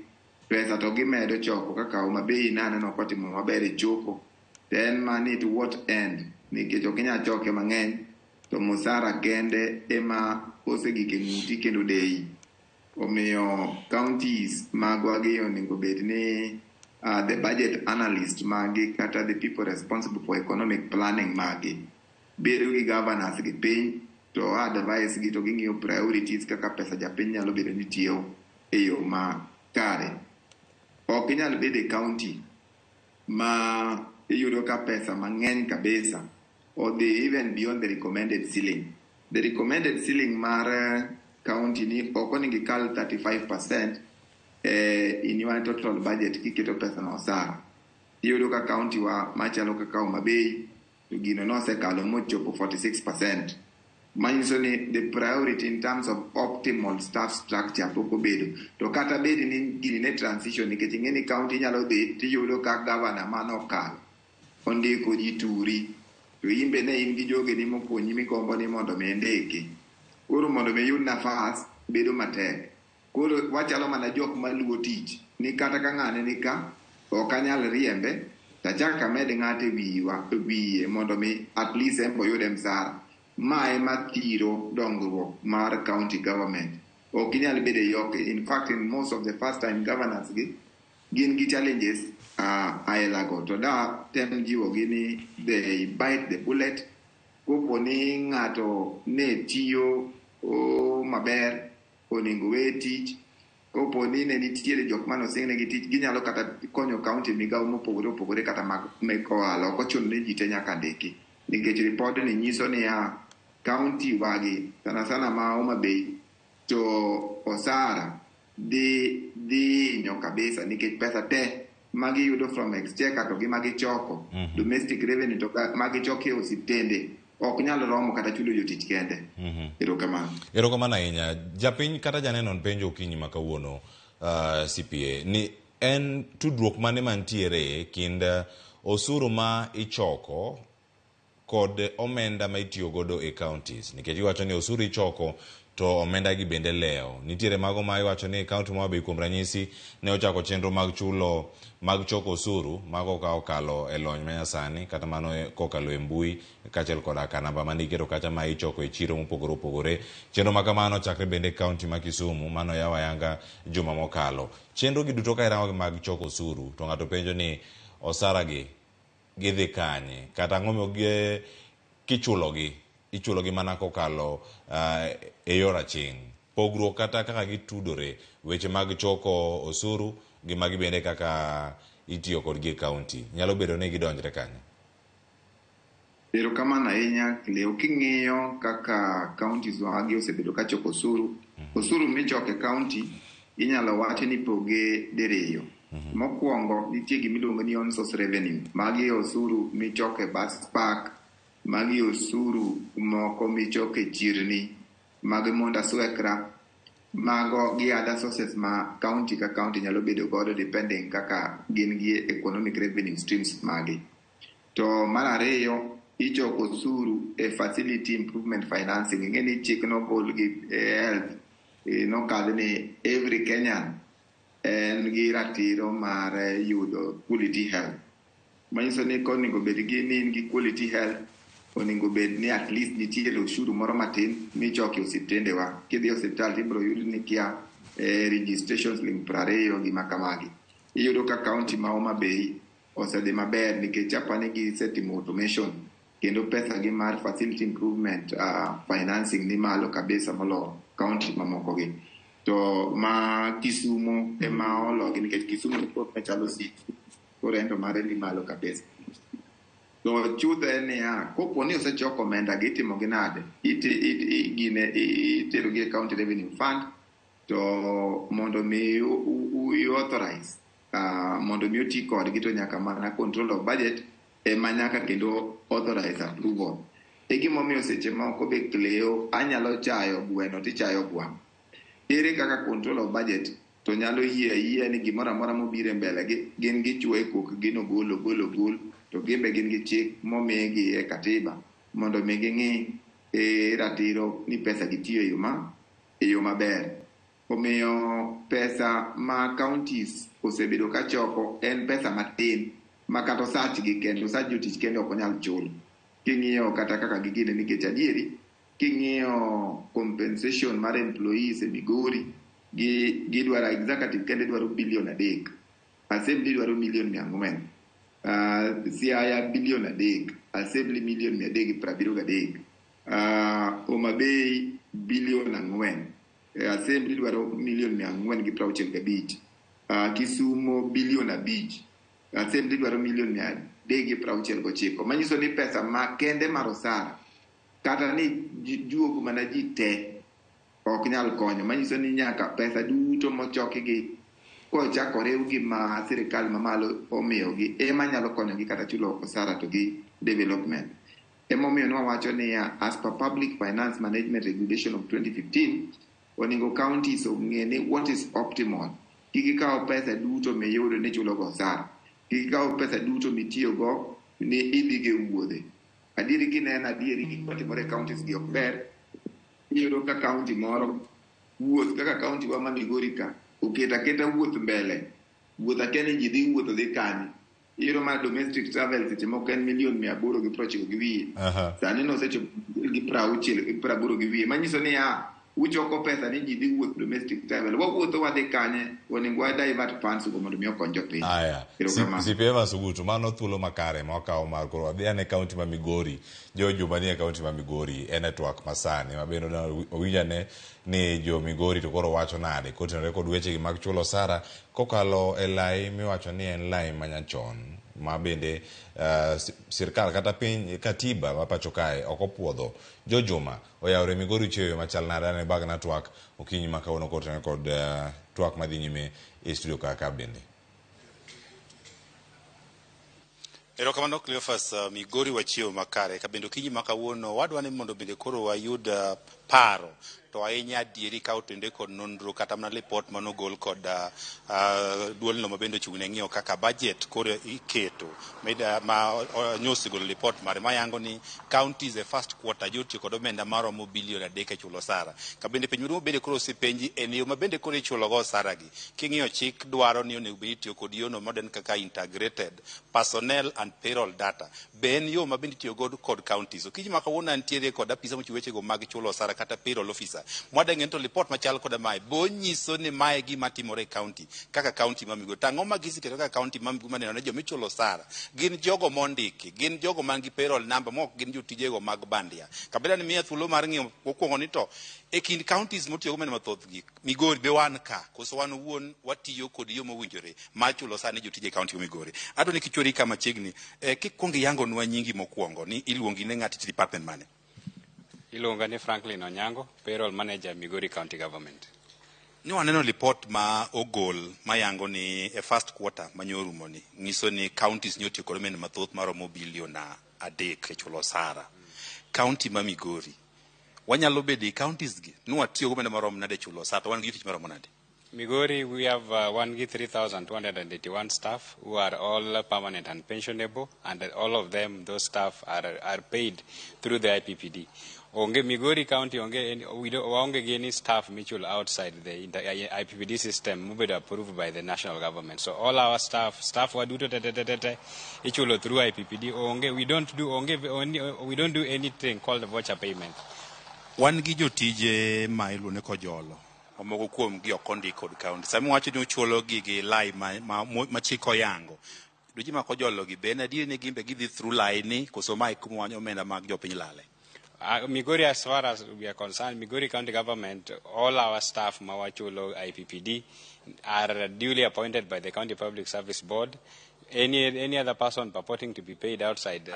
pesa to gimedo choko kaka Homa Bay naneno kotimo maber e choko then money to what end nikech ok inyal choke mang'eny to musara kende ema osegike ng'uti kendo dei Omiyo counties magwagi onego bed ni the budget analyst magi kata the people responsible for economic planning magi bedo gi governors gi piny to advice gi to ging'iyo priorities kaka pesa japiny nyalo bedo ni tiyo e yo ma kare. Ok inyal bedo e county ma iyudo ka pesa mang'eny kabisa or they even beyond the recommended ceiling. The recommended ceiling mar county ni ok onego ikal 35% in your total budget kiketo pesa no osara. Iyudo ka county wa machalo kaka Homa Bay to gino nosekalo mochopo 46%. Manyiso ni the priority in terms of optimal staff structure pok obedo. To kata bedi ni gini ne transition nikech ing'eni county nyalo dhi tiyudo ka governor manokalo ondiko ji turi to imbe ne in gi joge ni mokonyi mikombo ni mondo mi ndiki. Koro mondo mi yud nafas bedo matek. Koro wachalo mana jok maluwo tich ni kata ka ng'ane ni ka ok anyal riembe tachaka med ng'ate wiye mondo mi at least embo yud msara. Mae mathiro dongruok mar county government. Ok inyal bedo yoke. In fact, in most of the first time governors gin gi challenges aelago to da tem jiwo gini they bite the bullet. Kopo ni ng'ato ne tiyo maber onego we tich. Kopo ni ne nitiere jok mano sing'ne gi tich ginyalo kata konyo county migawo mopogore opogore kata mek ohala. Ok ochuno ni ji te nyaka ndiki. Nikech report ni nyiso ni county wagi sana ma Homa Bay to osara di nyo kabisa nikech pesa te magi yudo from exchequer to gi magi choko domestic revenue to magi choko e osiptende ok nyalo romo kata chulo jotich kende. Erokamano ahinya. Japiny kata janeno penjo okinyi ma kawuono CPA ni en tudruok mane mantiere kind osuru ma ichoko kod omenda ma itiyo godo e counties. Nikech iwacho ni osuru ichoko to omenda gi bende leo. Nitiere mago ma iwacho ni county ma Homa Bay kuom ranyisi ne ochako chenro mag chulo mag choko osuru mago ka okalo e lony manyasani kata mano kokalo e mbui kaachiel koda ka namba mane iketo kacha ma ichoko e chiro mopogore opogore. Chenro ma kamano chakre bende county ma Kisumu mano yawa yanga juma mokalo. Chenro gi duto ka irango mag choko osuru to ng'ato penjo ni osara gi gidhi kanye kata ng'omo ichulogi mana kokalo e yor aching'. Pogruok kata kaka gitudore weche mag choko osuru gi magi bende kaka itiyo kodgi e county nyalo bedo ni gidonjre kanye. Erokamano ahinya. Leo king'iyo kaka counties wagi osebedo ka choko osuru michoko e county inyalo wacho ni poge diriyo. Mokwongo nitie gimiluongo ni on source revenue. Magi osuru michoko e bus park, magi osuru moko michoko e chirni, magi monda swekra, mago gi other sources ma county ka county nyalo bedo godo depending kaka gin gi economic revenue streams magi. To mar ariyo ichoko osuru e facility improvement financing. Ing'eni chik nogol gi health nokadh ni every Kenyan en gi ratiro mar yudo quality health. Manyiso ni konego bed gi ni in gi quality health onego bed ni at least nitiere ushuru moro matin michoko e osiptende wa. Kidhi e osiptal tibiro yud ni kia registration siling 20 gi makamagi. Iyudo ka county ma Homa Bay osedhi maber nikech apani gisetimo automation kendo pesa gi mar facility improvement financing ni malo kabisa molo county mamoko gi. To ma Kisumu ema ologi nikech Kisumu ni pok machalo City. Koro ento mare ni malo kabisa. To chutho en niya, kopo ni osechoko omenda gi itimo gi nade? Itero gi county revenue fund to mondo mi authorize mondo mi oti kodgi to nyaka mana control of budget ema nyaka kendo authorize approval. E gimomiyo seche moko be Cleo anyalo chayo gweno tichayo gwang'. Ere kaka control of budget to nyalo yie ni gimoro amora mobire mbele gin gichwoe kok gino gol to gimbe gin gi chik momigi e katiba mondo mi ging'i ratiro ni pesa gitiyo e yo maber. Omiyo pesa ma counties osebedo ka choko en pesa matin ma kata osach gi kendo osach jotich kendo ok onyal chulo. King'iyo kata kaka gigine nikech adieri king'iyo compensation mar employees e Migori gidwaro executive kende dwaro bilion 3, assembly dwaro milion 400, Siaya bilion 3, assembly milion 373, Homa Bay bilion 4, assembly dwaro milion 465, Kisumo bilion 5, assembly dwaro milion 369. Manyiso ni pesa makende mar osara kata ni juogo mana ji te ok nyal konyo. Manyiso ni nyaka pesa duto mochokigi kochakore gi ma sirikal mamalo omiyogi ema nyalo konyogi kata chulo osara to gi development. Emomiyo nwawacho ni as per Public Finance Management Regulation of 2015 onego counties ong'e ni what is optimal. Kik ikaw pesa duto miyudo ni chulo go osara, kik ikaw pesa duto mitiyogo ni idhi ge wuodhe. Adieri kineno adieri gik matimore counties gi ok ber. Iyudo ka county moro wuoth kaka county wa Migori ka oketa wuoth mbele, wuoth akene ji dhi wuotho dhi kani. Iyudo ma domestic travel seche moko en milion 890 gi wiye. Sani nosechopo gi 80 gi wiye. Manyiso ni uchoko pesa ni ji dhi wuoth domestic travel. Wawuotho wadhi kanye, onego wa divert funds go mondo mi okony jopiny. Sipema Sugutu, mano thuolo makare mwakawo mar koro wadhi ane kaunti ma Migori. Jojo manie kaunti ma Migori e network masani mabendo na owinjane ni jo Migori to koro wacho nade kotenore kod weche mag chulo osara kokalo e lai miwacho ni en lai manyachon ma bende sirkal kata piny katiba ma pacho kae ok opuodho. Jojuma oyawre Migori cheyo machal nade ne bag na twak okinyi makawuono kotenore kod twak madhi nyime e studio kaka bende. Erokamano Cleophas, Migori wachiew makare kabendo kinyi makawuono wadwa ni mondo bende koro wayud paro to ahinya adieri ka otende kod nonro kata mana report manogol kod duolno mabende ochung'ne ng'iyo kaka budget koro iketo ma nyusi golo report mare mayango ni counties e first quarter jotiyo kod omenda maromo bilion 3 e chulo osara. Kabende penj maduong' bende koro osepenji en yo mabende koro ichulogo osara gi. King'iyo chik dwaro ni onego bed itiyo kod yono modern kaka integrated personnel and payroll data. Be en yo mabende itiyo kod counties. Okinyi makawuono nitiere kod apisa mochung' wechego mag chulo osara kata payroll officer. Mwadeng'en to report machal koda mae bo nyiso ni mae gima timore county kaka county ma Migori. Tang'o magisiketo kaka county ma Migori maneno ne jomichulo osara gin jogo mondiki, gin jogo man gi payroll number mok gin jotijego mag bandia. Kabeda ni miya thuolo mar ng'iyo mokwongo ni to e kind counties motiyo go mathoth gi Migori be wan ka koso wan wuon watiyo kod yo mowinjore mar chulo osara ne jotije county ma Migori. Adwa ni kichori kama chiegni kikwongo yango nwa nyingi mokwongo ni iluongi ne ng'ati department mane? Iluonga ni Franklin Onyango, payroll manager Migori County Government. Ni waneno report ma ogol mayango ni e first quarter manyorumo ni nyiso ni counties nyotiyo kod omenda mathoth maromo bilion 3 e chulo osara. County ma Migori wanyalo bedi counties gi nwatiyo go omenda maromo nade chulo osara to wan gi tich maromo nade? Migori, we have 3,281 staff who are all permanent and pensionable, and all of them, those staff are paid through the IPPD. Onge Migori County, we don't get any staff mutual outside the IPPD system, moved approved by the national government. So all our staff were do through IPPD. We don't do anything called voucher payment. Wan gi jotije ma iluone ko jolo. Omogo kuom gi okondi kod county. Sami wacho ni uchulo gi lai ma chiko yango. Duji ma ko jolo gi bena di ne gimbe gidhi through line ni koso mai kumo omenda mag jopiny lale. Migori, as far as we are concerned, Migori County Government, all our staff, Mawachulo, IPPD, are duly appointed by the County Public Service Board. Any other person purporting to be paid outside.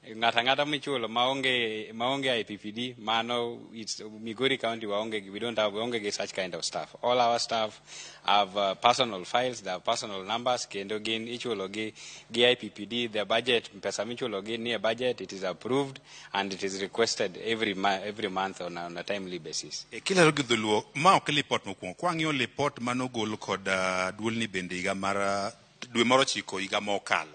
Ngata michulo maonge IPPD mano it's Migori County we don't have such kind of staff. All our staff have personal files, they have personal numbers kendo gin ichulo gi IPPD. Their budget pesa michulo gi near budget, it is approved and it is requested every month on a timely basis. Kila rogi dhuluo ma ok report mokwongo kwang'io report manogol kod duolni bende higa mar dwe moro chiko higa mokalo.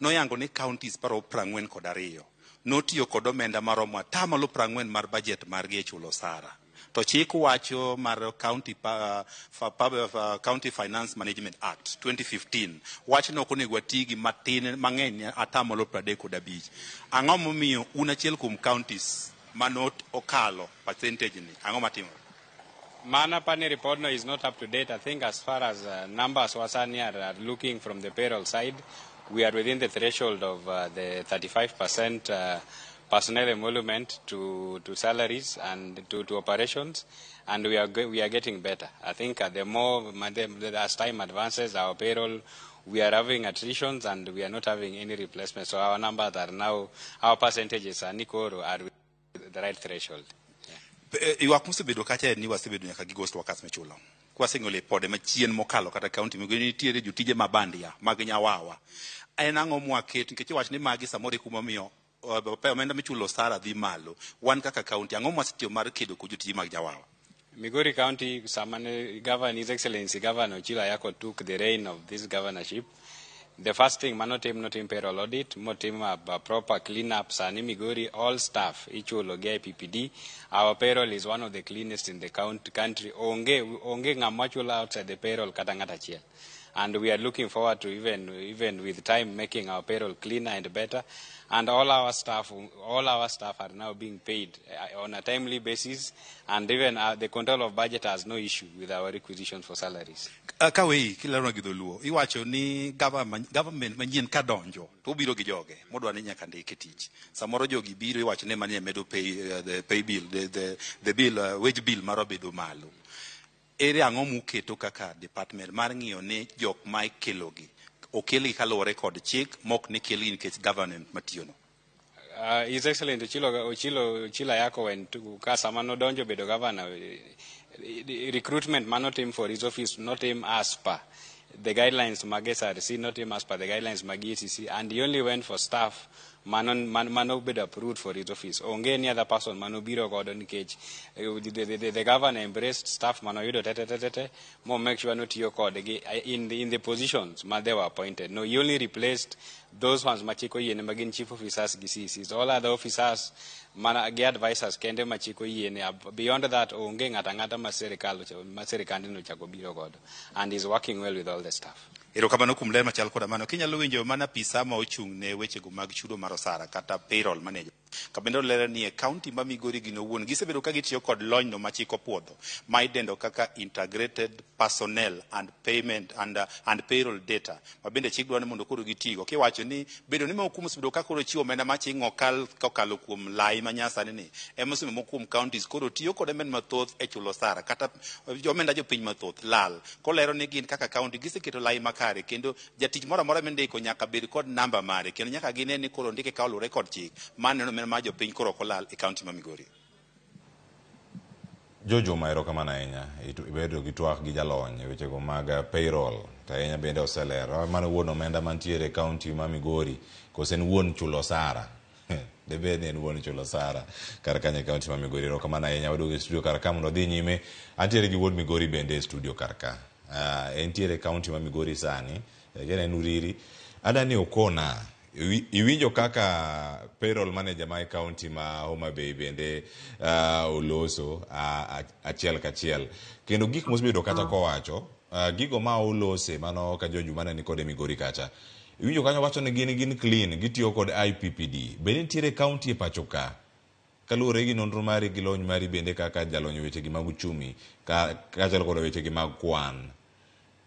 No yango ni counties paro 42 notiyo kod omenda maromo atamalo 40 mar budget margi e chulo osara. To chik wacho mar County Finance Management Act 2015 wacho ni ok onego ati gi matin mang'eny atamalo 35. Ang'o momiyo un achiel kuom counties manot okalo percentage ni ang'o matimo? Mana Pani report is not up to date. I think as far as numbers Wasani are looking from the payroll side, we are within the threshold of the 35% personnel emolument to salaries and to operations, and we are getting better. I think the more as time advances, our payroll, we are having attritions and we are not having any replacements. So our numbers are now, our percentages are with the right threshold. Ywak mosebedo kacha ni wasebedo nyaka gi ghost workers michulo. Kwaseng'o lipode machien mokalo kata kaunti migoni nitiere jotije mabandia mag nyawawa. En ang'o mwaket nikech wach ni magi samoro kuma miyo omenda michulo sara dhi malo. Wan kaka kaunti ang'o mwasetiyo mar kedo ku jotije mag nyawawa? Migori County, His Excellency Governor Ochilo Ayako took the reign of this governorship. The first thing, not team payroll audit, team proper cleanups, and Migori, all staff, each will get PPD. Our payroll is one of the cleanest in the country. Onge ngamachula outside the payroll katangata chiel. And we are looking forward to even with time making our payroll cleaner and better. And all our staff are now being paid on a timely basis, and even the control of budget has no issue with our requisitions for salaries. Kawei kilaro gidoluo iwacho ni government manyien kadonjo to biro gi joge modwa ni nyaka ndike tich. Samoro jogi biro iwacho ne manie medo the pay bill the bill wage bill maro bedo malo. Ere ang'o muketo kaka department mar ng'iyo ne jok ma ikelogi okelgi kaluwore kod chik mok ne kelgi nikech government matiyono? His Excellency Ochilo Ayako went to Kasamano Donjo Bedo Governor. Recruitment not him for his office, not him as per the guidelines MagSRC, not him as per the guidelines MagECC, and he only went for staff mano bid approved for his office. Onge any other person mano biro godon cage. The governor embraced staff mano yudo tete more make sure not your code in the positions they were appointed. No, he only replaced those ones machiko yene magin chief officers GCCs. All other officers mana ge advisors kende machiko yene. Beyond that onge ngata maserikali no chako biro godo, and he's working well with all the staff. Erokamano kuom ler machal koda mano kinyalo winjo mana pisa ma ochung' ne wechego mag chudo mar osara kata payroll manager kabendo lero ni e county ma Migori gino wuon gisebedo ka gitiyo kod lony no machiko puodho ma idendo kaka integrated personnel and payment and payroll data ma bende chik dwani mondo koro gitigo kiwacho ni bedo ni mokum sebedo ka koro chiwo omenda machingo kokalo kuom lai manyasani ni emosime mokum counties koro tiyo kod omenda mathoth e chulo osara kata omenda jopiny mathoth lal kolero ni gin kaka county giseketo lai makare kendo jatich moro amora mendiko nyaka bed kod namba mare kendo nyaka gine ni koro ndike ka olure kod chik mano ma jopiny koro kolal e county ma Migori. Jojo maero kamana ahinya ibedo gi twak gi jalony wechego mag payroll to ahinya bende oselero mano wuon omenda mantiere e county ma Migori kosen wuon chulo osara debed en wuon chulo osara kar kanye county ma Migori. Ero kamana ahinya waduogo e studio kar ka mondo dhi nyime. Antiere gi wuod Migori bende e studio kar ka. Entiere county ma Migori sani en Uriri. Adani Okona iwinjo kaka payroll manager ma county ma Homa Bay bende oloso achiel kachiel kendo gik mosebedo kata kowacho gigo ma olose mano ka Joju mane ni kod Migori kacha iwinjo kanyo wacho ni gin clean gitiyo kod IPPD bende nitiere county e pacho ka kaluwore gi nonro mari gi lony mari bende kaka jalony weche gi mag uchumi kachal kod weche gi mag kwan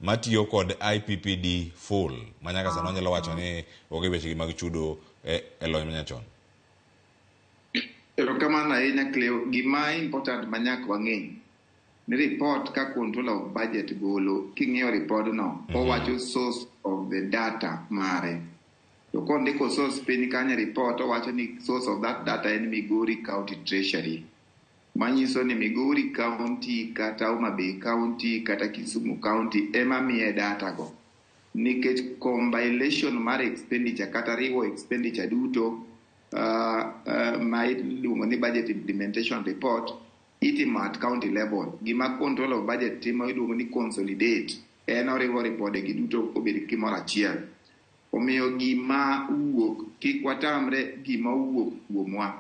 matiyo kod IPPD full manyaka sano nyalo wacho ni oge weche gi mag chudo e lony manyachon. Erokamano ahinya Cleo, gima important manyaka wang'e ni report ka control of budget golo king'iyo report no owacho source of the data mare to kondiko source piny kanya report owacho ni source of that data en Migori County Treasury manyiso ni Migori County kata Homa Bay County kata Kisumu County ema miye data go nikech compilation mar expenditure kata riwo expenditure duto ma iluongo ni budget implementation report itimo at county level. Gima control of budget timo iluongo ni consolidate en oriwo ripode gi duto obed kimoro achiel. Omiyo gima uwuok kik watamre gima uwuok kuomwa.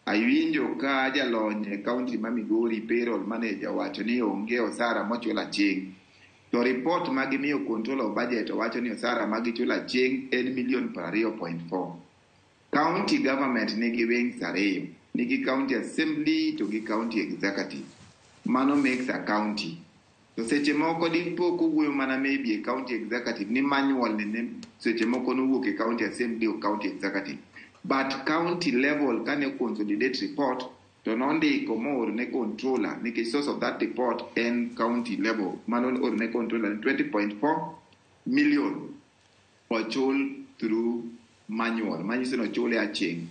Awinjo ka jalony e county ma Migori payroll manager wacho ni onge osara mochul aching'. To report ma gimiyo control of budget wacho ni osara ma gichul aching' en $20.4. County government nigi wings ariyo, nigi county assembly to gi county executive. mano makes a county. To seche moko dipo kowuoyo mana maybe a county executive ni manual ne seche moko nowuok e county assembly o county executive. But county level kane consolidate report to nondiko more ne controller nikech source of that report en county level mano or ne controller 20.4 million ochul through manual manyiso no chule aching.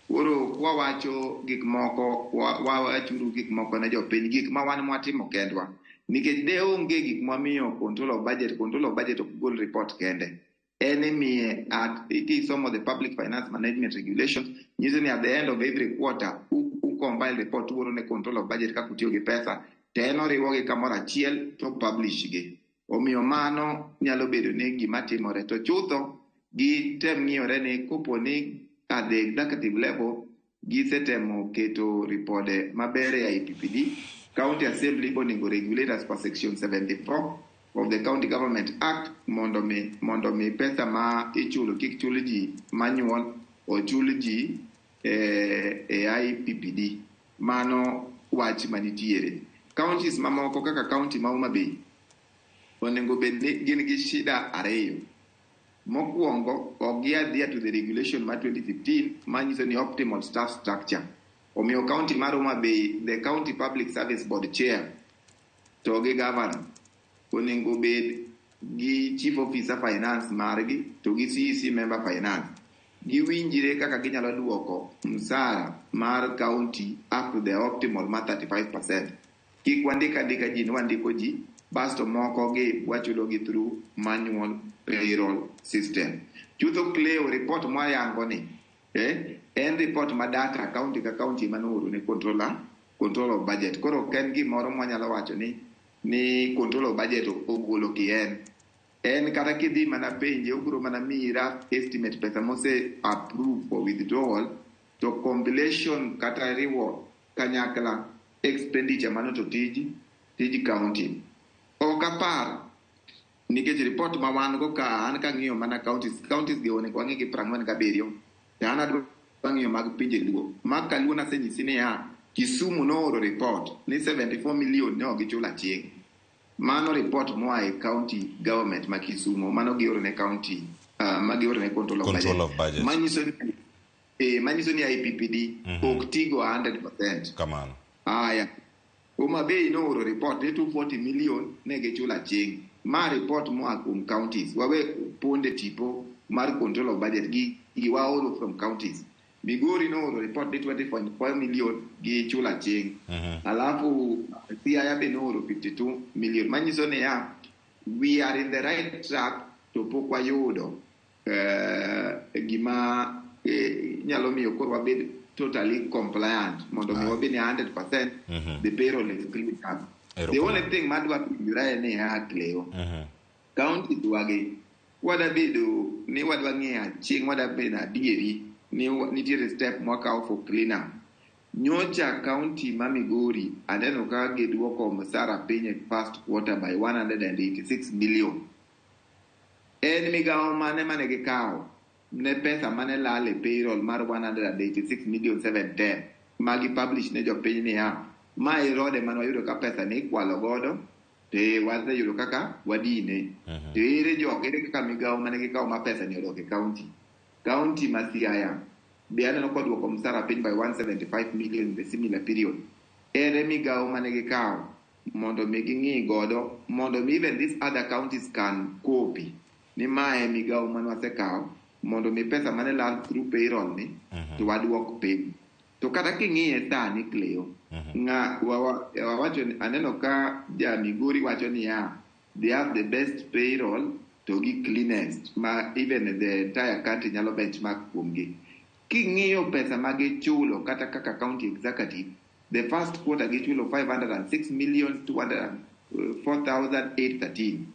Oro wawacho gik moko wawachuru gik moko ne jopiny gik ma wan mwatimo kendwa nikech de onge gik mwamiyo control of budget ok gol report kende enemy at it is some of the public finance management regulations usually at the end of every quarter who compile report woro ne control of budget ka kutiyo gi pesa teno riwo gi kamoro achiel to publish gi omiyo mano nyalo bedo ne gima timore to chutho gi tem ng'iyore ni kopo ni at the executive level gisetemo keto ripode maber e IPPD county assembly bonego regulate as per section 74 of the County Government Act mondo mi pesa ma ichulo kik chul ji manual o chul ji e IPPD mano wach manitiere. Counties mamoko kaka county ma Homa Bay onego bed ni gin gi shida ariyo. Mokwongo ok giadhia to the regulation ma 2015 manyiso ni optimal staff structure. Omiyo county mar Homa Bay the county public service board chair to gi governor onego bed gi chief officer finance margi to gi CEC member finance giwinjire kaka ginyalo duoko msara mar county up to the optimal ma 35%. Kik wandika ji wandiko ji basto moko gi wachulo gi through manual payroll system. Chutho Cleo report mwayango ni en report ma data county ka county manoro ne control of budget. Koro ken gimoro mwanyalo wacho ni control of budget ogolo kien en kata kidhi mana penje oguro mana mira estimate pesa mose approve for withdrawal to compilation kata riwo kanyakla expenditure mano to tiji county okapar nikech report ma wan go ka an ka ng'iyo mana counties ge onego wang'i gi 47 to an adwa ng'iyo mag pinje luo ma kaluona senyisi ni Kisumu nooro report ni 74 million ne ogichula chieng. Mano report moa e county government ma Kisumu mano gioro ne county magioro ne control of budget. Manyiso ni IPPD ok tigo 100%. Kamano. Aya. Homa Bay nooro report ni 240 million ne gichula chieng. Ma report moa kuom counties. Wawe ponde tipo mar control of budget gi waoro from counties. Migori no report 20.4 million gi chula chieng. Alafu Siaya be no 52 million. Manyiso ne we are in the right track to pokwa yudo gima nyalo miyo koro wabed totally compliant mondo mi wabed 100% the payroll is clean up. The only thing madwa pijura ne Cleo county duage wadabedo ni wadwa ng'eyo chieng wadabedo adieri nitiere step mwakawo for cleanup. Nyocha county ma Migori aneno ka giduoko msara piny e first quarter by 186 million. En migawo mane gikawo ne pesa mane lal e payroll mar 186 million 710 magi publish ne jopiny ni ma irode mane wayudo ka pesa ni ikwalo godo te waseyudo kaka wadine. Ere kaka migawo mane gikawo ma pesa ni odok e county ma Siaya be aneno kodwoko msara piny by 175 million in the similar period. Ere migawo mane gikawo mondo mi ging'i godo mondo mi even these other counties can copy ni mae migawo mane wasekawo mondo mi pesa mane lal through payroll ni to wadwok piny. To kata king'iye sani Cleo wawacho aneno ka ja Migori wacho ni they have the best payroll to gi cleanest ma even the entire country nyalo benchmark kuomgi. King'iyo pesa ma gichulo kata kaka county executive the first quarter gichulo 506 million 204,813.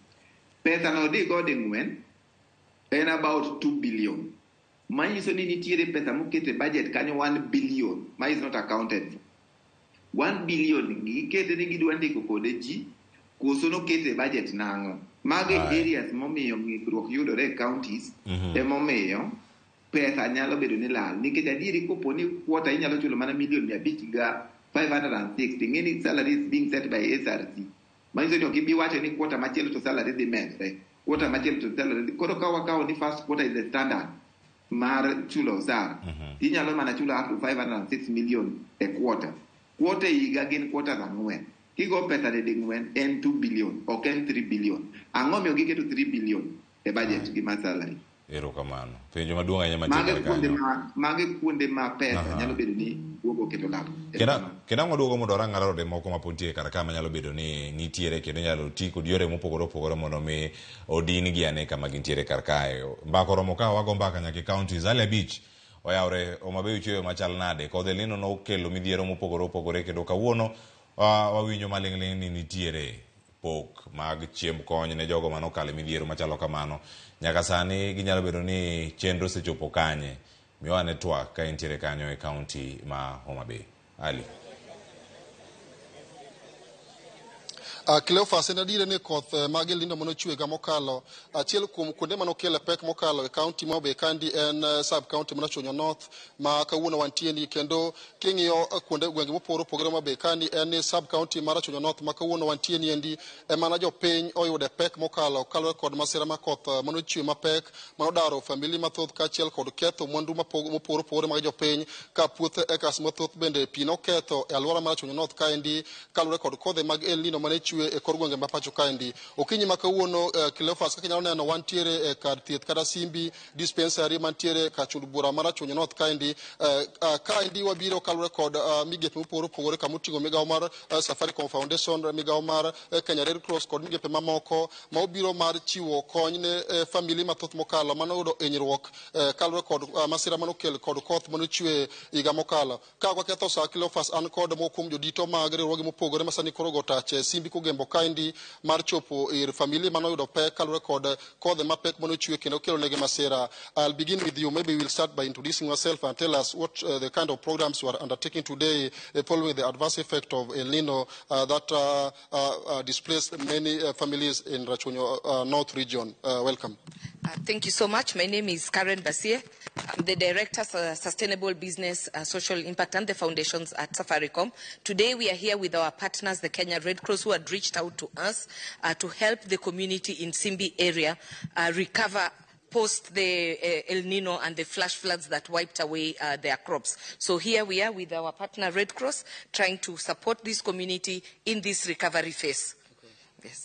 Pesa no di gode ng'wen en about 2 billion. Manyiso ni nitiere pesa mokete budget kanyo 1 billion ma is not accounted for. 1 billion gikete ni gidwa ndiko kode ji koso nokete budget nang'o. Mage areas momiyo ng'ikruok yudore e counties emomiyo pesa nyalo bedo ni lal nikech adieri kopo ni quarter inyalo chulo mana million 500 560. Any salary is being set by SRC. Manzo ni okibi wacho ni quarter machielo to salary di medre. Quarter machielo to salary. Koro kawa ni first quarter is the standard. Mar chulo osara. Inyalo mana chulo up to 506 million a quarter. Quarter higa gin quarters ang'wen. Kigo pesa de ng'wen en 2 billion ok en 3 billion. Ang'o miyo giketo 3 billion e budget gi ma salary. Erokamano. Penjo maduong' ahinya mantie kanyo. Mage kuonde ma pesa nyalo bedo ni duogo keto labo. Kenda ng'waduogo mondo orang alode moko mapuntie kar kama nyalo bedo ni nitiere kendo nyalo ti kod yore mopogore opogore mondo mi odin gi ane kama gintiere kar kae. Mbaka oromo ka wago mbaka nyaka counties Zalia Beach oyawre Homabay chweyo machal nade kodh El Nino nokelo midhiero mopogore opogore kendo kawuono wawinjo maling'ling ni nitiere pok mag chiemb kony ne jogo manokale midhiero machalo kamano. Nyaka sani ginyalo bedo ni chenro sechopo kanye miwane twak ka entiere kanyo e county ma Homabay. Ali. Cleophas en adier ni koth mag El Nino manochwe ga mokalo achiel kuom kuonde manokele pek mokalo e county ma Homabay kandi en sub county ma Chonyo North ma kawuono wantie ni kendo king'iyo kuonde gwenge mopogore opogore ma Homabay kandi en sub county mar Chonyo North ma kawuono wantie ni endi emana jopiny oyude pek mokalo kalore kod masira ma koth manochwe mapek manodaro famili mathoth kaachiel kod ketho mwandu mopogore opogore mag jopiny ka puothe ekas mathoth bende pi noketho e alwora mar Chonyo North kaendi kalore kod kodhe mag El Nino mane e kor gwenge ma pacho kaendi. Okinyi ma kawuono Cleophas kaka inyalo neno wantiere kar thieth kata Simbi dispensary mantiere ka chund bura mar Chonyo North kaendi kaendi wabiro kalore kod migepe mopogore opogore kama oting'o migawo mar Safaricom Foundation, migawo mar Kenya Red Cross kod migepe mamoko ma obiro mar chiwo kony ne famili mathoth mokalo manoyudo hinyruok kalore kod masira manokel kod koth manochwe higa mokalo. Ka waketho sa Cleophas an kod moko kuom jodito mag riwruoge mopogore masani koro go tach Simbi Kugembo kaendi mar chopo ir famili manoyudo pek kalore kod kodhe mapek manochwe kendo kelo negi masira. I'll begin with you. Maybe we'll start by introducing yourself and tell us what the kind of programs you are undertaking today following the adverse effect of El Nino that displaced many families in Rachonyo North region. Welcome. Thank you so much. My name is Karen Basie. I'm the Director for Sustainable Business, Social Impact and the Foundations at Safaricom. Today we are here with our partners, the Kenya Red Cross, who had reached out to us to help the community in Simbi area recover post the El Nino and the flash floods that wiped away their crops. So here we are with our partner Red Cross trying to support this community in this recovery phase. Yes.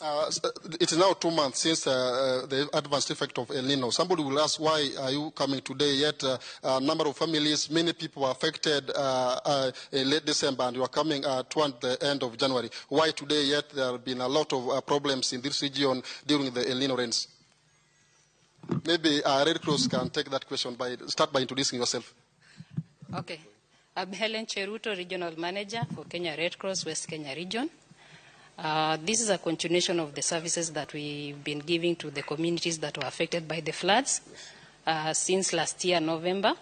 It is now 2 months since the advanced effect of El Nino. Somebody will ask, why are you coming today? Yet a number of families, many people were affected in late December, and you are coming toward the end of January. Why today? Yet there have been a lot of problems in this region during the El Nino rains. Maybe Red Cross can take that question start by introducing yourself. Okay. I'm Helen Cheruto, Regional Manager for Kenya Red Cross, West Kenya Region. This is a continuation of the services that we've been giving to the communities that were affected by the floods since last year, November.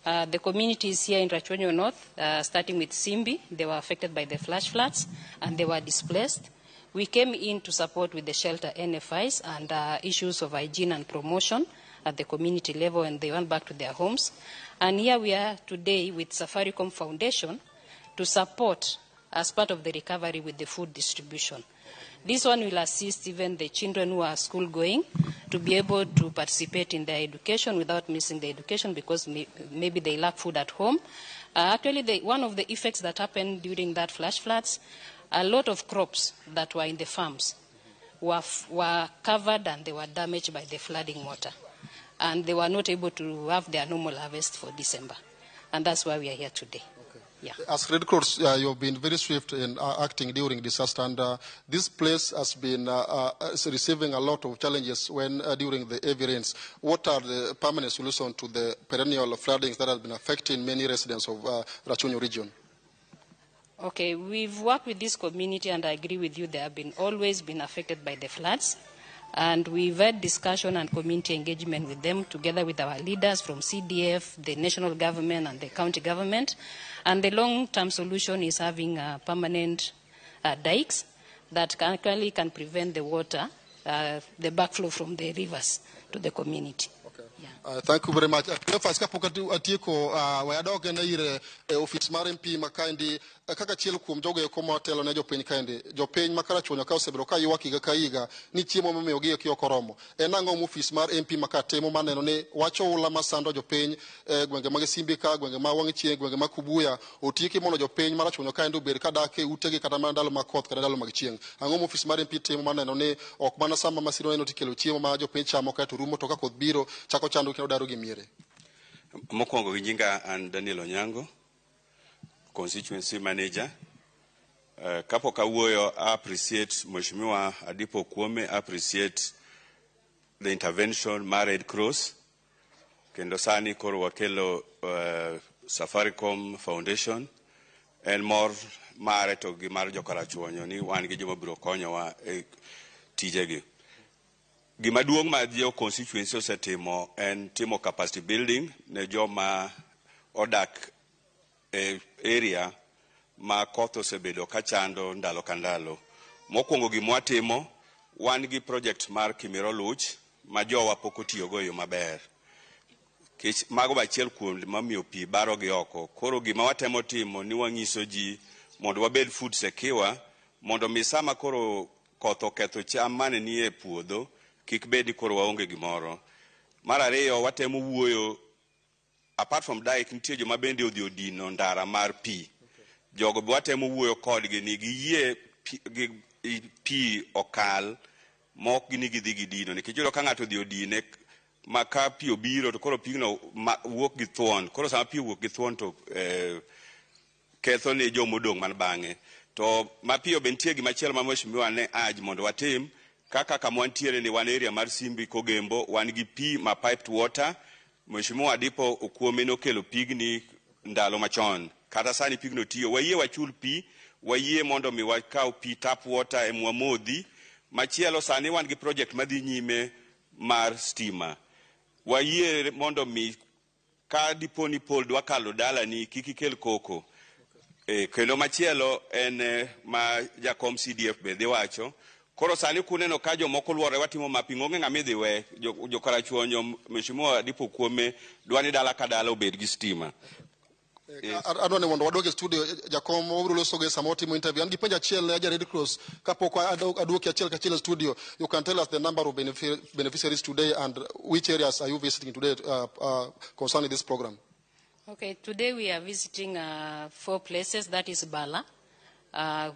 The communities here in Rachonyo North, starting with Simbi, they were affected by the flash floods and they were displaced. We came in to support with the shelter NFIs and issues of hygiene and promotion at the community level, and they went back to their homes. And here we are today with Safaricom Foundation to support as part of the recovery with the food distribution. This one will assist even the children who are school going to be able to participate in their education without missing the education because maybe they lack food at home. Actually, one of the effects that happened during that flash floods, a lot of crops that were in the farms were covered and they were damaged by the flooding water. And they were not able to have their normal harvest for December. And that's why we are here today. Yeah. As Red Cross, you have been very swift in acting during disaster, and this place has been receiving a lot of challenges when during the heavy rains. What are the permanent solutions to the perennial floodings that have been affecting many residents of Rachonyo region? Okay, we've worked with this community, and I agree with you, they have always been affected by the floods. And we've had discussion and community engagement with them together with our leaders from CDF, the national government and the county government. And the long-term solution is having permanent dikes that actually can prevent the water, the backflow from the rivers to the community. Thank you very much. Cleophas kapok atieko wayadok na ire office mar MP makandi kaka chiel kuom jogo eko motelo ne jopiny kaende jopiny makarachuonyo ka osebedo ka ywak higa ka higa ni chiemo mimiyogi eki ok oromo en ang'o mofis mar MP makatimo maneno ni wacho ula masando jopiny gwenge mag Simbi ka gwenge ma Wang'i Chieng gwenge ma Kubuya otieki mondo jopiny marachuonyo kaende obed kadak e utegi kata mana ndalo mag koth kata ndalo mag chieng' ang'o mofis mar MP timo maneno ni ok mana sama masiro neno tikelo chiemo ma jopiny chamo kaeto rumo to ka koth biro chako chando kendo daro gi miere. Mokwongo gi nyinga an Daniel Onyango, constituency manager. Kapok awuoyo, I appreciate Mheshimiwa Adipo Kuome, appreciate the intervention mar Red Cross. Kendo sani koro wakelo Safaricom Foundation en mor mare to gi mar jokarachuonyo ni wan gi joma biro konyowa e tijegi. Gima duong' ma jo constituency osetimo en timo capacity building ne joma odak e area ma koth osebedo ka chando ndalo ka ndalo. Mokwongo gima watimo, wan gi project mar Kimiro Luch ma jowa pok otiyogo e yo maber. Mago achiel kuom mamiyo pi baro gi oko. Koro gima watemo timo ni wang'iso ji mondo wabed food secure, mondo mi sama koro koth oketho cham mane ni e puodho kik bedi koro waonge gimoro. Mar ariyo, watemo wuoyo, apart from daik, nitie joma bende odhi odino ndara mar pi. Jogo be watemo wuoyo kodgi ni giyie pi okal mok gini gidhi gidino. Nikech iyudo ka ng'ato odhi odine ma ka pi obiro to koro pigno wuok gi thuon. Koro sama pi wuok gi thuon to ketho ne jomodong' man bang'e. To mapiyo be nitie gimachielo ma Mheshimiwa ne aj mondo watim, kaka kama wantiere ni wan area mar Simbi Kogembo, wan gi pi ma piped water. Mheshimiwa Adipo Okuome nokelo pigni ndalo machon. Kata sani pigno tiyo. Wayie wachul pi, wayie mondo mi wakaw pi tap water e mwamodhi. Machielo sani wan gi project madhi nyime mar stima. Wayie mondo mi ka dipo ni pol dwa kalo dala ni kikikel koko. Kendo machielo en ma jakom CDF be dhi wacho. Koro sani kuneno ka jomoko luore watimo mapping onge ng'ama idhi we jokarachuonyo Mheshimiwa Adipo Okuome dwani dala ka dala obed gi stima. Adwa ni mondo wadog e studio jakom obiro loso ge samo timo interview an gi penjo achiel ne Red Cross kapok aduoki achiel ka achiel studio. You can tell us the number of beneficiaries today and which areas are you visiting today concerning this program? Okay, today we are visiting 4 places. That is Bala.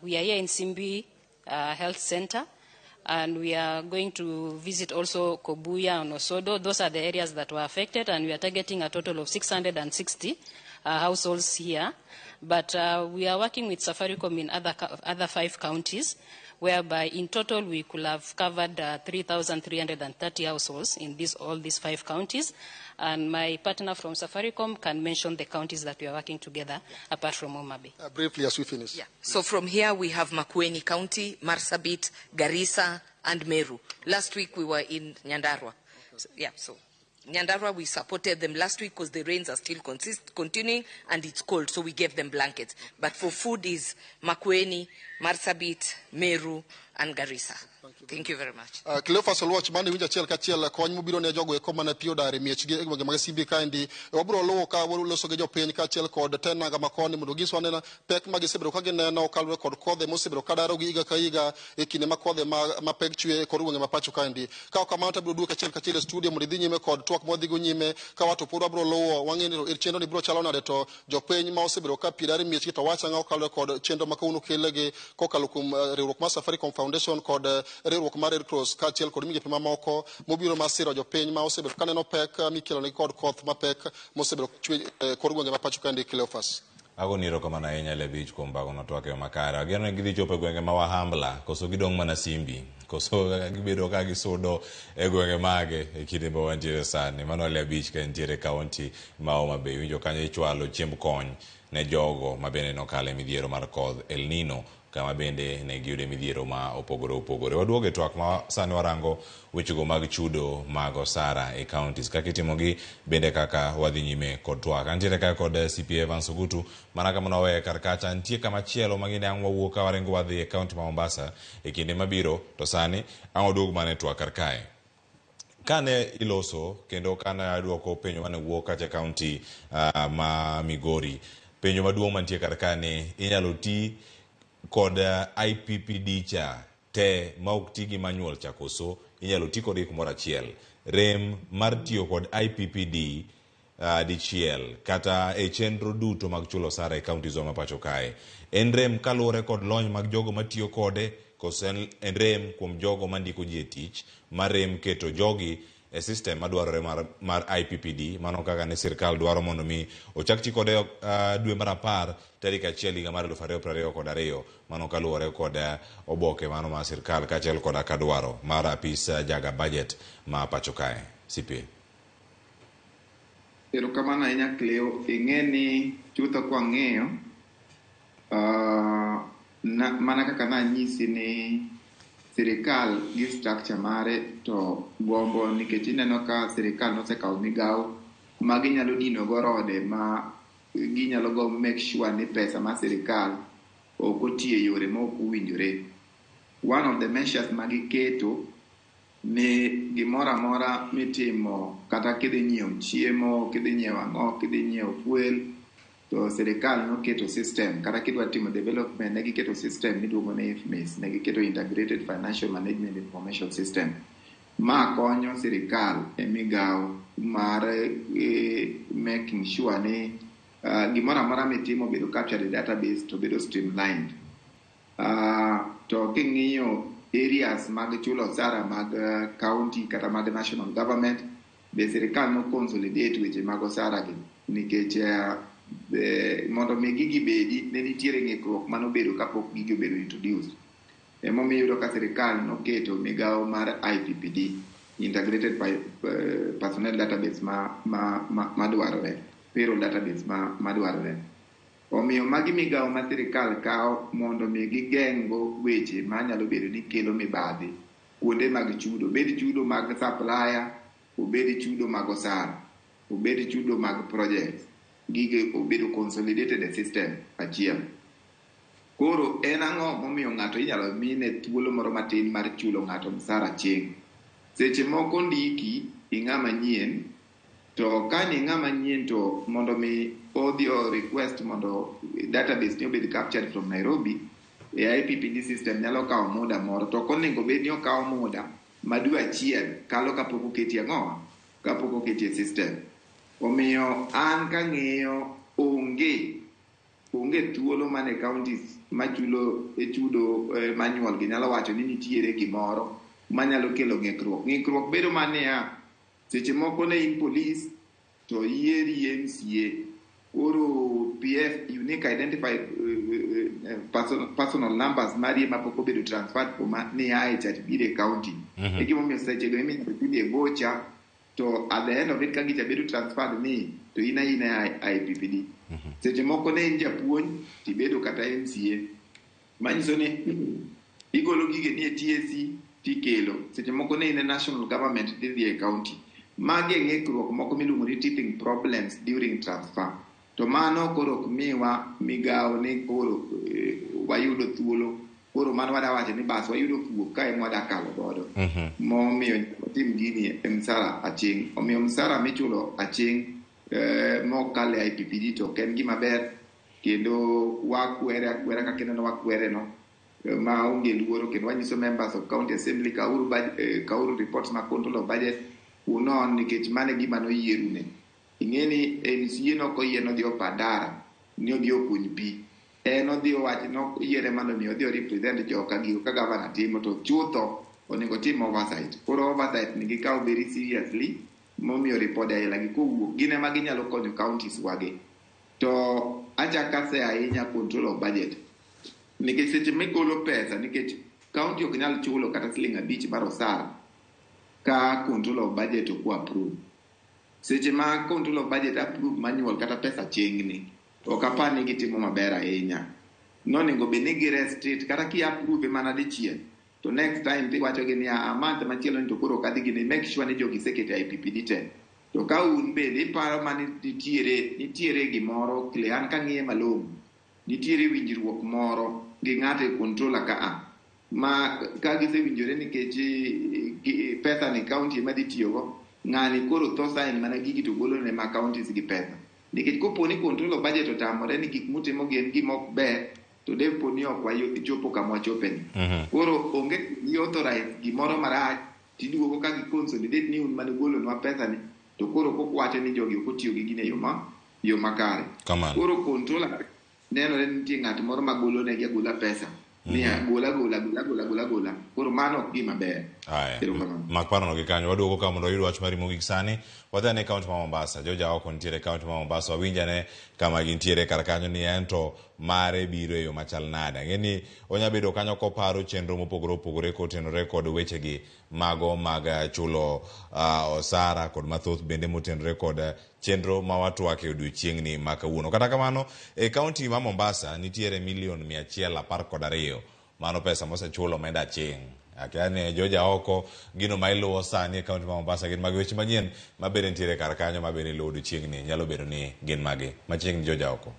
We are here in Simbi Health Center, and we are going to visit also Kobuya and Osodo. Those are the areas that were affected, and we are targeting a total of 660 households here. But we are working with Safaricom in other 5 counties, whereby in total we could have covered 3,330 households in all these 5 counties. And my partner from Safaricom can mention the counties that we are working together, apart from Omabe. Briefly, as we finish. Yeah. So from here we have Makueni County, Marsabit, Garissa, and Meru. Last week we were in Nyandarua. So Nyandarua, we supported them last week because the rains are still continuing and it's cold, so we gave them blankets. But for food is Makueni, Marsabit, Meru, and Garissa. Thank you very much. Cleophas Oluoch mani winja achiel ka achiel kony mobiro ne jogo eko mane piyo dare miechgi e gwenge mag Simbi kaendi wabiro luwo ka waloso gi jopiny ka achiel kod tenanga makoni mondo giswa nena pek ma gisebedo ka gineno kalure kod kodhe mosebedo ka daro gi higa ka higa e kinde ma kodhe ma pek chwe kod gwenge ma pacho kaendi. Ka ok kamano to abiro duogo achiel ka achiel e studio mondo idhi nyime kod twak modhigo nyime ka wato pod wabiro luwo wang'eni chenro ni biro chalo nade to jopiny ma osebedo ka piyo dare miechgi to wacha ng'a kalure kod chenro ma kawuono kelegi kokalo kuom riwruok mar Safaricom Foundation kod riwruok mar Red Cross ka achiel kod migepe mamoko mobiro masiro jopiny ma osebedo ka neno pek mikelo ne kod koth mapek mosebedo chwe kor gwenge ma pacho kaendi. Cleophas agoni erokamano ahinya Lebich kuom bagono twak e makare. Ageno ni gidhi chopo e gwenge ma Wahambla koso gidong' mana Simbi koso gibedo ka gisudo e gwenge mage e kinde ma wantiere sani. Mano Lebich ka nitiere kaunti ma Homabay winjo kanyo ichwalo chiemb kony ne jogo ma bende nokalo e midhiero mar koth El Nino kama bende ne giyude midhiero ma opogore opogore. Waduogo e twak ma sani warango wechego mag chudo mag osara e counties kaka itimogi bende kaka wadhi nyime kod twak. Antiere ka kod CPA Evans Ogutu mana kama nawe kar kacha nitie kama chielo mangine ang' wawuok ka waringo wadhi e kaunti ma Mombasa e kinde mabiro to sani ang' waduog mana e twak kar kae. Kane iloso kendo kane aduoko penjo mane wuok kacha kaunti ma Migori penjo maduong' mantie kar ka ni inyalo ti kod IPPD cha te ma ok ti gi manual cha koso inyalo ti kod kumoro achiel. Rem mar tiyo kod IPPD dichiel kata e chenro duto mag chulo osara e kaunti zo ma pacho kae. En rem kaluwore kod lony mag jogo matiyo kode koso en rem kuom jogo mandiko ji e tich mar rem keto jogi e system madwarore mar IPPD, mano kaka ne sirkal dwaro mondo mi ochak ti kode dwe mar 10 tarik 1 higa mar 2022, mano kaluwore kod oboke mano mar sirkal kaachiel kod kadwaro mar apis jaga budget ma pacho kae. CPA. Erokamano ahinya Cleo, ing'e ni chutho kwa ng'eyo mana kaka nanyisi ni sirikal gi structure mare to gombo nikech ineno ka sirikal nosekawo migawo ma ginyalo dino go rode ma ginyalo go make sure ni pesa ma sirikal ok otiyo e yore ma ok owinjore. One of the measures ma giketo ni gimoro amora mitimo kata kidhi nyiewo chiemo, kidhi nyiewo ang'o, kidhi nyiewo fuel, to sirikal noketo system kata kidwa timo development ne giketo system miluongo ni IFMIS, ne giketo Integrated Financial Management Information System. Ma konyo sirikal e migawo mar making sure ni gimoro amora mitimo bedo captured e database to bedo streamlined. To king'iyo areas mag chulo osara mag county kata mag national government, be sirikal no consolidate weche mag osara gi nikech mondo mi gigi bedi ne nitiere ng'ikruok manobedo kapok gigi obedo introduced. Emomiyo yudo ka sirikal noketo migawo mar IPPD, Integrated Personnel Database madwarore, payroll database madwarore. Omiyo magi migawo ma sirikal kawo mondo mi gigeng'go weche manyalo bedo ni kelo mibadhi kuonde mag chudo, obed chudo mag supplier, obed chudo mag osara, obed chudo mag projects, gige obedo consolidated e system achiel. Koro en ang'o momiyo ng'ato inyalo mine thuolo moro matin mar chulo ng'ato msara chieng'. Seche moko ndiki ing'ama nyien, to ka ni ng'ama nyien to mondo mi odhi o request mondo database ni obed captured from Nairobi e IPPD system nyalo kawo muda moro, to konego bed ni okawo muda ma dwe achiel kalo kapok oketi ang'o, kapok oketi e system. Omiyo an kang'eyo onge thuolo mane counties machulo e chudo manual gi nyalo wacho ni nitiere gimoro manyalo kelo ng'ikruok. Ng'ikruok bedo mania seche moko ne in police to yieri MCA, oro PF, unique identified personal numbers mari ma pok obedo transferred kuma ni ae chatibire county. E gimomiyo seche go iminyalo chudi e bocha, to at the end of it kagi bedo transferred ni to ina IPPD. Seche moko ne in japuonj tibedo kata MCA, manyiso ni igolo gige ni e TSC tikelo. Seche moko ne in national government tidhi e county. Magi e ng'ikruok moko miluongo ni teething problems during transfer. To mano koro ok miwa migawo ni koro wayudo thuolo, koro mano wadawacho ni bas wayudo fuok ka ema wadakalo godo. Momiyo watim gini e msara aching'. Omiyo msara michulo aching' mokale IPPD to ok en gima ber, kendo wakwere ka kendo wakwere no ma onge luoro, kendo wanyiso members of county assembly kauru reports ma control of budget unon, nikech mane gima noyierune. Ing'eni MCA nokoyie nodhi opadara ni odhi okuny pi, en odhi owacho noyiere mano mi odhi represent joka gigo ka gavana timo, to chutho onego tim oversight. Koro oversight ni gikawo very seriously, momiyo ripode aila gi kowuok gine ma ginyalo konyo counties wagi. To achakase ahinya control of budget, nikech seche migolo pesa, nikech county ok nyal chulo kata siling' 5 mar osara ka control of budget ok approve. Seche ma control of budget approve manual kata pesa chieng'ni, ok apar ni gitimo maber ahinya. Nonego bed ni girestrict kata ki approve mana dichiel, to next time tiwacho gi ni a month machielo ni to koro kadhi gini make sure ni jogi sekete IPPD te. To ka un bende iparo mani nitiere gimoro an kang'iye malong'o, nitiere winjruok moro gi ng'ato e controller ka ma ka gisewinjore nikech pesa ni county ema dhi tiyogo, ng'ani koro tho sign mana gigi to golo ne ma counties gi pesa. nikech kopo ni control of budget otamore ni gik mutimo gin gima ok ber to depo ni ok wachopo kama wachopeni. Koro onge gi authorize gimoro marach tiduogo ka gi consolidate ni un mane golonwa pesa ni to koro kokwacho ni jogi ok otiyo gi gine yo makare. Koro controller nenore ni nitie ng'at moro magolo negi agola pesa ni gola. Koro mano ok gima ber. Mak parono gi kanyo waduogo ka mondo oyud wach mari mogik sani. Wadhi ane kaunti ma Mombasa. Joja oko nitiere kaunti ma Mombasa. Wawinjane kama gintiere kar kanyo ni en to mare biro e yo machal nade. Ng'eni onya bedo kanyo koparo chenro mopogore opogore kotenore kod wechegi mago mag chulo osara kod mathoth bende motenore kod chenro ma watwak e odiochiengni ma kawuono. Kata kamano e kaunti ma Mombasa nitiere milion 112 mano pesa mosechulo menda ching'. Akiane joja oko gino ma iluwo sani e kaunti ma Mombasa gin mag weche manyien mabende nitiere kar kanyo mabende iluwo odiochiengni nyalo bedo ni gin magi machiegni joja oko.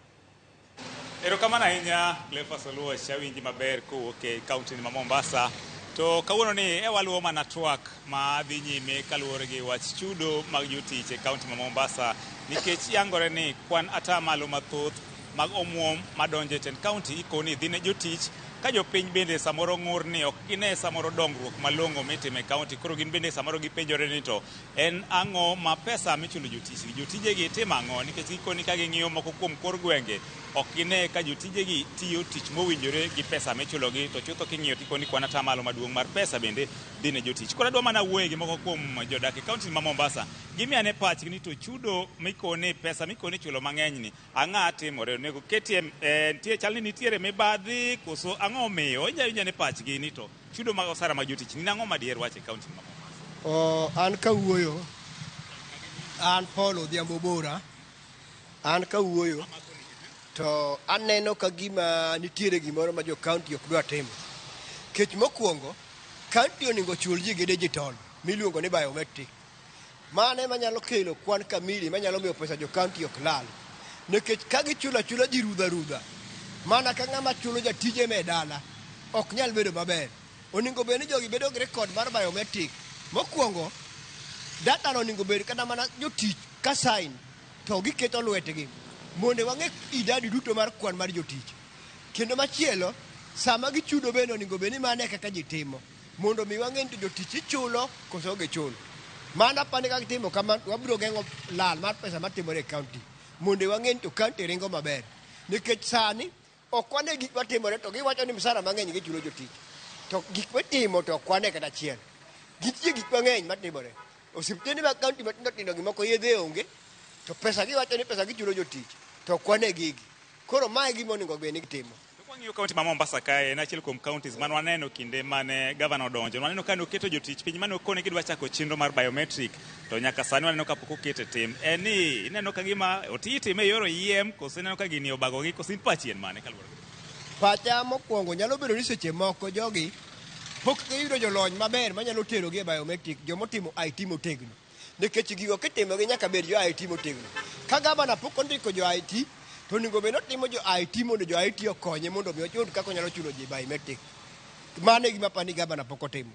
Erokamano ahinya Cleophas Oluoch awinji maber kowuok e kaunti ma Mombasa. To kawuono ni waluwo mana twak ma dhi nyime kaluwore gi wach chudo mag jotich e kaunti ma Mombasa nikech yangore ni kwan atamalo mathoth mag omuom madonjo e tend kaunti ikoni dhi ne jotich ka jopiny bende samoro ng'ur ni ok gine samoro dongruok malong'o mitimo e kaunti. Koro gin bende samoro gipenjore ni to en ang'o ma pesa michulo jotich jotijegi timo ang'o nikech ikoni ka ging'iyo moko kuom kor gwenge ok gine ka jotijegi tiyo tich mowinjore gi pesa michulogi to chutho king'iyo tikoni kwan atamalo maduong' mar pesa bende dhi ne jotich. Koro adwa mana wuoye gi moko kuom jodak e kaunti ma Mombasa gimiane pachgi ni to chudo mikoni pesa mikoni chulo mang'eny ni ang'a timore onego ketie nitie chal ni nitiere mibadhi koso ang'o miyo inyane pachgi ni to chudo mag osara mag jotich ni ang'o madier wach e kaunti ma Mombasa. An kawuoyo an Paul Odhiambo Bora an kawuoyo to aneno ka gima nitiere gimoro ma jo kaunti ok dwa timo. Kech mokwongo kaunti onego chul ji gi digital miluongo ni biometric. Mane manyalo kelo kwan kamili manyalo miyo pesa jo kaunti ok lal. Nikech ka gichula chula ji rudha mana ka ng'ama chulo jatije me dala ok nyal bedo maber. Onego bed ni jogi bedo gi rekod mar biometric. Mokwongo data no onego bed kata mana jotich ka sign to giketo lwetgi mondo wang'e idadi duto mar kwan mar jotich. Kendo machielo sama gichudo bende onego bed ni mane kaka ji timo mondo mi wang'e ni jotich ichulo koso gichulo. Mana pane ka gitimo kama wabiro geng'o lal mar pesa matimore e kaunti mondo wang'e ni to kaunti ringo maber. Nikech sani ok wane gik matimore to giwacho ni msara mang'eny gichulo jotich to gik matimo to ok wane kata achiel. Nitie gik mang'eny matimore. Osiptende mag kaunti matindo tindo gimoko yedhe onge to pesa giwacho ni pesa gichulo jotich to ok wane gigi. Koro mae gima onego bed ni gitimo. Wang'iyo kaunti ma Mombasa kae en achiel kuom counties man waneno kinde mane gavana odonjo. Waneno ka noketo jotich piny mane okone gidwa chako chenro mar biometric to nyaka sani waneno ka pok okete tim. En ni ineno ka gima otitime yoro yiem koso ineno ka gini obagogi koso in pachi en mane kaluwore. Pacha mokwongo nyalo bedo ni seche moko jogi pok giyudo jolony maber manyalo tero gi e biometric jomotimo IT motegno. Nikech gigo kitimogi nyaka bed jo IT motegno. Ka gavana pok ondiko jo IT to onego bed notimo jo IT mondo jo IT okonye mondo mi oyud kaka onyalo chulo ji biometric. Mano e gima pani gavana pok otimo.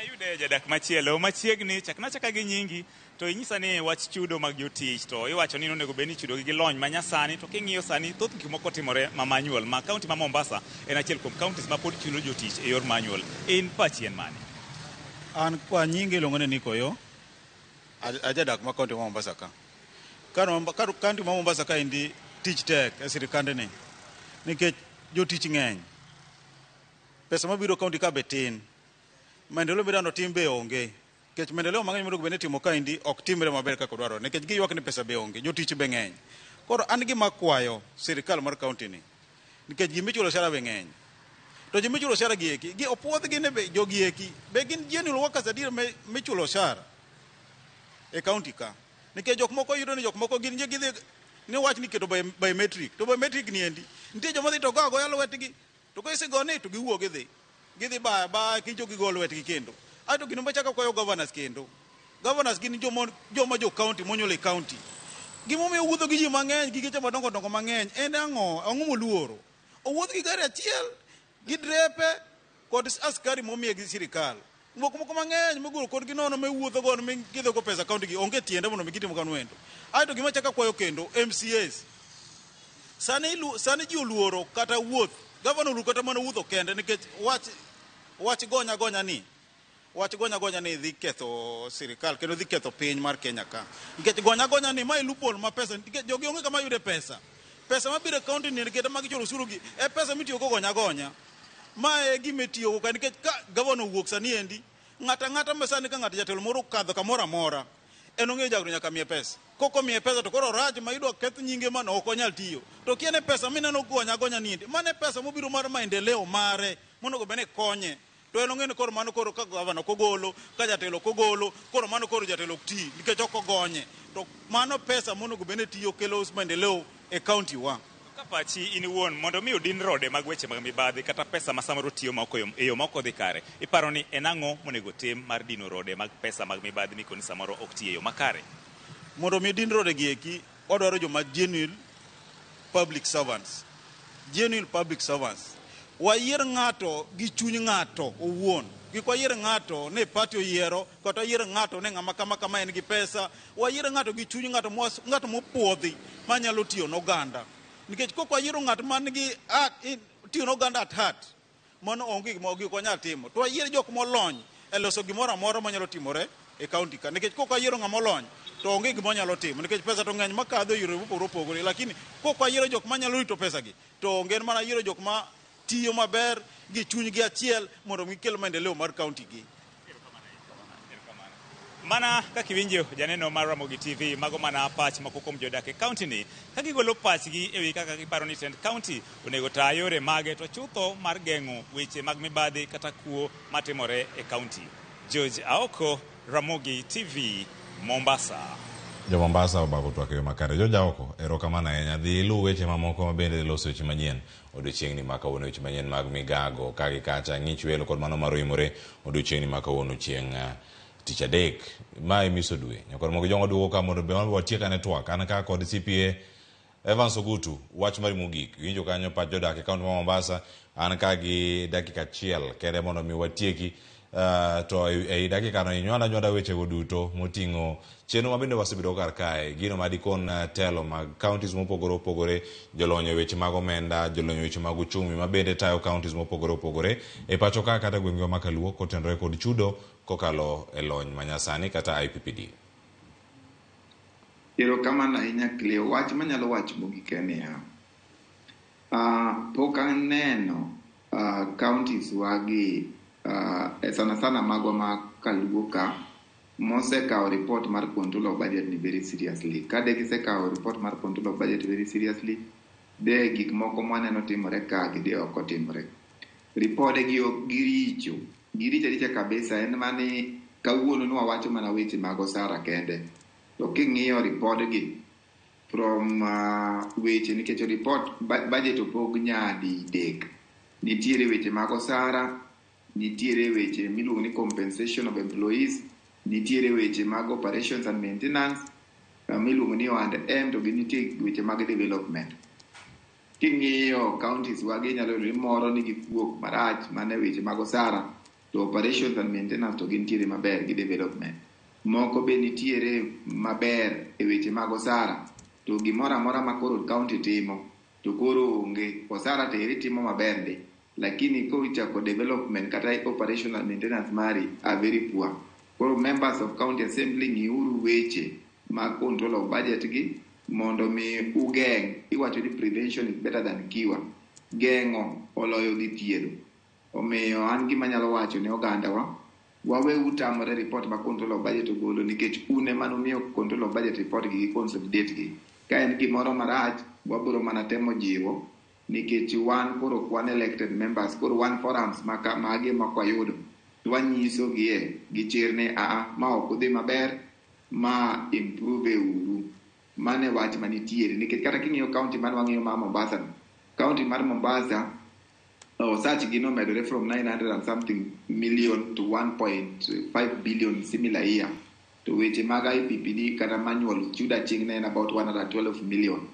Ayude jadak machielo machiegni chaka gi nyingi to inyisa ni wach chudo mag jotich to iwacho ni onego bed ni chudo gi lony manyasani to king'iyo sani thoth gik moko timore ma manual ma kaunti ma Mombasa en achiel kuom counties ma pod chulo jotich e yor manual. In pachi en mane? An kwa nyingi iluongo ni Nikoyo ajadak ma kaunti ma Mombasa ka. Kaunti ma Mombasa ka indi tich tek e sirikande ni nikech jotich ng'eny. Pesa mabiro kaunti ka betin. Maendeleo midano tim be onge. Nikech maendeleo mang'eny mondo bende timo ka indi ok timre maber kaka dwaro nikech giywak ni pesa be onge, jotich be ng'eny. Koro an gima kwayo sirikal mar kaunti ni nikech gimichulo osara be ng'eny. To gimichulo osara gi eki, gi opuodh gi ne be jogi eki be gin genuine workers adier michulo osara e kaunti ka. Nikech jok moko yudo ni jok moko gin gidhi ni wach ni keto biometric. To biometric ni endi nitie joma dhi to go agoya lwetgi to ka isigone to giwuok gidhi ba kincho gigol lwetgi kendo. Ato gino machaka kwayo governors kendo. Governors gin joma jo county monyole county. Gimomiyo wuotho gi ji mang'eny gi geche madongo mang'eny en ang'o moluoro. Owuoth gi gari achiel gi drepe kod askari momiye gi sirikal. moko mang'eny mogolo kod ginono mewuotho godo migidho go pesa kaunti gi onge tiende mondo gitimo kanu endo. Aito gima chaka kwayo kendo MCAs sani ji oluoro kata wuoth gavana oluoro kata mana wuotho kende nikech wach gonya ni dhi ketho sirikal kendo dhi ketho piny mar Kenya ka. Nikech gonya ni ma loophole ma pesa nikech jogi onge kama yude pesa mabiro e kaunti ni nikech ma gichulo osuru gi e pesa mitiyo go gonya ma e gima itiyo go nikech ka gavana owuok sani endi ng'ata ma sani ka ng'ato jatelo moro kadho kamoro amora en ong'eyo jagoro nyaka miye pesa. Koko miye pesa to koro raj ma idwa keth nyinge man ok onyal tiyo. To kiene pesa mineno gonya ni endi mane pesa mobiro mar maendeleo mare monego bene konye. To en ong'eni koro mano koro ka gavana kogolo ka jatelo kogolo koro mano koro jatelo ok ti nikech ok ogonye. To mano pesa monego bene tiyo kelo maendeleo e kaunti wa. Ka pachi in wuon mondo mi udin rode mag weche mag mibadhi kata pesa ma samoro tiyo ma e yo ma ok odhi kare. Iparo ni en ang'o monego tim mar dino rode mag pesa mag mibadhi mikoni samoro ok tiyo e yo makare? Mondo mi din rode gi eki odwaro joma genuine public servants. Wayier ng'ato gi chuny ng'ato owuon. Gik wayier ng'ato ne party oyiero kata wayier ng'ato ne ng'ama kama en gi pesa. Wayier ng'ato gi chuny ng'ato mopuodhi manyalo tiyo n'oganda. Nikech kok wayiero ng'at man gi tiyo n'oganda at heart mano onge gik wanyal timo. To wayier jok molony e loso gimoro amora manyalo timore e kaunti ka. Nikech kok wayiero ng'ama olony to onge gima onyalo timo nikech pesa to ng'eny makadho yore opogore lakini kok wayiero jok manyalo rito pesa gi to onge mana yiero jok ma tiyo maber gi chuny gi achiel mondo gikel maendeleo mar kaunti gi. Mana kaka iwinjo janeno mar Ramogi TV mago mana pach ma kuom jodak e kaunti ni ka gigolo pachgi ewi kaka giparo ni tend kaunti onego taa yore mage to chutho mar geng'o weche mag mibadhi kata kuo matimore e kaunti. George Aoko, Ramogi TV, Mombasa. Jo Mombasa obako twak yo makare. Jo Jaoko, erokamano ahinya. Dhi iluw weche mamoko mabende loso weche manyien. Odiochieng'ni ma kawuono weche manyien mag migago kagi kacha ng'ich welo kod mano maroimore odiochieng'ni ma kawuono chieng' tich adek ma imiso dwe. Nyakoro mogo jongo duogo ka mondo be watiek ane twak an ka kod CPA Evans Ogutu wach mari mogik. Winjo kanyo pa jodak e kaunti ma Mombasa an ka gi dakika achiel kende mondo mi watieki. To ei dakika no inywanda weche go duto moting'o chenro mabende wasebedo kar kae gino madikon telo mag counties mopogore opogore jolonyo weche mag omenda jolonyo weche mag uchumi mabende tayo counties mopogore opogore e pacho ka kata gwenge makaluo kotenore kod chudo kokalo e lony manyasani kata IPPD. Erokamano ahinya Cleo. Wach manyalo wacho mogik en niya, pok aneno counties wagi sana mago ma kaluo ka mosekawo report mar control of budget ni very seriously. Kade gisekawo report mar control of budget very seriously, de gik moko maneno timore ka gide ok otimore. Report gi giricho kabisa en mani kawuono nwa wacho mana weche mag osara kende. To king'iyo report gi from weche nikech report budget opog nyadi dek. Nitiere weche mag osara, nitiere weche miluongo ni compensation of employees, nitiere weche mag operations and maintenance, miluongo ni O&M, to nitie weche mag development. King'iyo counties wagi nyalo yudo moro nigi kuok marach mane weche mag osara, to operations and maintenance to gintiere maber gi development. Moko be nitiere maber e weche mag osara, to gimoro amora ma koro county timo to koro onge. Osara teri timo maber ndi, lakini koichako development kata operational maintenance mari are very poor. Koro members of county assembly ng'iuru weche mag control of budget gi mondo mi ugeng'. Iwacho ni prevention is better than cure. Geng'o oloyo dhi thiedho. Omiyo an gima nyalo wacho ne oganda wawe utamore report ma control of budget ogolo nikech une manomiyo control of budget report gi consolidate gi. Ka en gimoro marach wabiro mana temo jiwo nikech wan koro kwan elected members koro wan forums mage makwayudo wanyiso gie gi chir ni ma ok odhi maber ma improve uru. Mane wach manitiere nikech kata king'iyo county man wang'iyo ma Mombasa, county mar Mombasa search gi nomedore from 900 and something million to 1.5 billion similar year. To weche mag IPPD kata manual chuda ching ne about 112 million.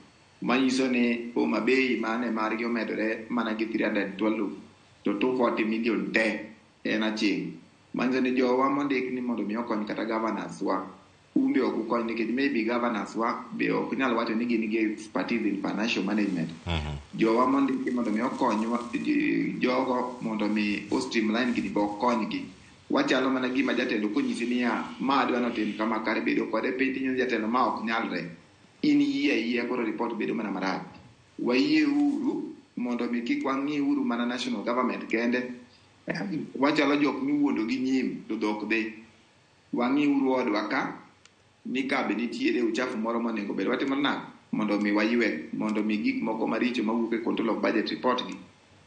Manyiso ni Homa Bay mane margi omedore mana gi 312 to 240 million te en aching. manzo ni jowa mondik ni mondo mi okony kata governors wa umbe ok ukony nikech maybe governors wa be ok nyal wacho ni gin gi expertise in financial management. Jowa mondiki mondo mi okonywa jogo mondo mi streamline gini be okonygi. Wachalo mana gima jatelo konyisi niya ma adwa notim kama kare bedo kode piny tinyo jatelo ma ok nyalre. In yie koro report bedo mana marach. Wayie uru mondo mi kik wang'i uru mana national government kende. Wachalo jok miwuondo gi nyim to dhok dhi. Wang'i uru odwa ka ni kabe nitiere uchafu moro monego bed watimo nako mondo mi waywe mondo mi gik moko maricho mawuok e control of budget report gi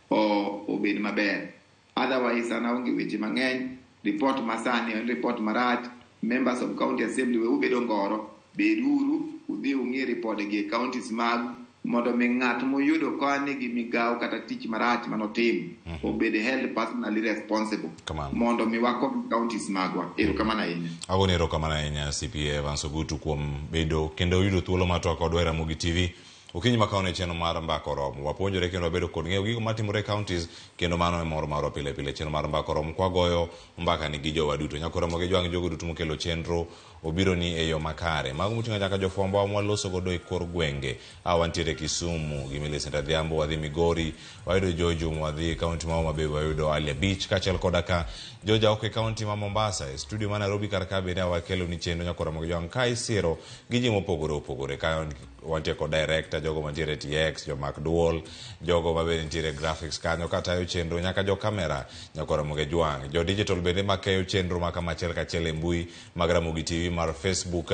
obed maber. Otherwise ana onge weche mang'eny. Report masani en report marach. Members of county assembly we ubedo ngoro beduru udhi ung'e report gi counties mag mondo mi ng'at moyudo koni gi migawo kata tich marach manotim obed held personally responsible mondo mi wakon counties magwa. Erokamano ahinya. Agone erokamano ahinya CPA Evans Ogutu kuom bedo kendo yudo thuolo mar twak kodwa e Ramogi TV. Okinyi makaone chenro mar mbaka oromo wapuonjore kendo wabedo kod ng'eyo gigo matimore counties kendo mano e mor marwa pile pile. Chenro mar mbaka oromo kwagoyo mbaka ni gi jowa duto nyako Ramogi jwang' jogo duto mokelo chenro obiro ni e yo makare mago muting'a nyaka jofwambo mwaloso godo e kor gwenge wantiere Kisumu gi Millicent Adhiambo, wadhi Migori, wayudo Jojo, wadhi kaunti ma Homa Bay, wayudo Alia Beach kaachiel koda ka Joja ok e kaunti ma Mombasa e studio ma Nairobi kar ka bende wakelo ni chenro nyako Ramogi jwang' ka isiro gi ji mopogore opogore ka wantie kod director jogo mantiere TX, jo Mark Duol, jogo mabende nitiere graphics kanyo katayo chenro nyaka jo kamera nyako Ramogi jwang', jo digital bende makeyo chenro ma kamachiel kachiel e mbui mag Ramogi TV mar Facebook,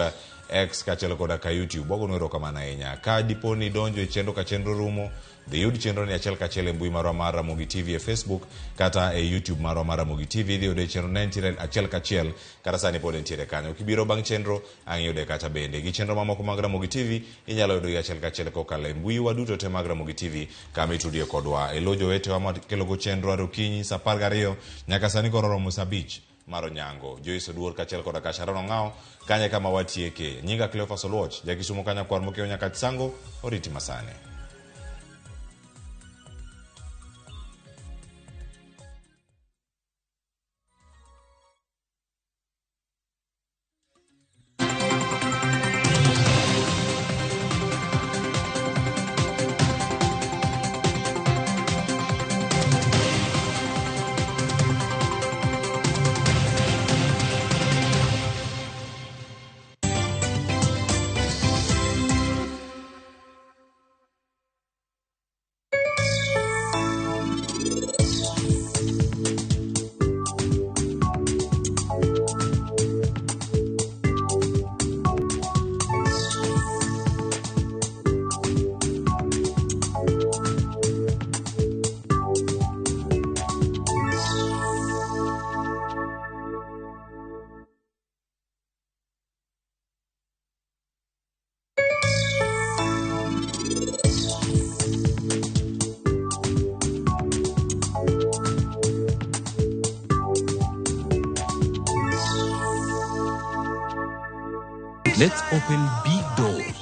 X kaachiel koda ka YouTube. Wagono erokamano ahinya. Ka dipo ni donjo e chenro ka chenro rumo dhi yud chenro ni achiel kachiel e mbui marwa mar Ramogi TV e Facebook kata e YouTube marwa mar Ramogi TV. Dhi yude chenro ne nitiere achiel kachiel kata sani pod nitiere kanyo. Kibiro bang' chenro ang' yude kata bende gi chenro mamoko mag Ramogi TV inyalo yudo gi achiel kachiel kokalo e mbui wa duto te mag Ramogi TV kama itudie kodwa e lojo wetewa makelo go chenro arokinyi sa 12 nyaka sani koro romo sa 5 maro nyango Joyce Oduor kaachiel koda ka Sharon Ong'ao kanye kama watieke. Nyinga Cleophas Oluoch jakisumo kanya kwar mokeo nyaka Tisango oriti masane. Let's open big doors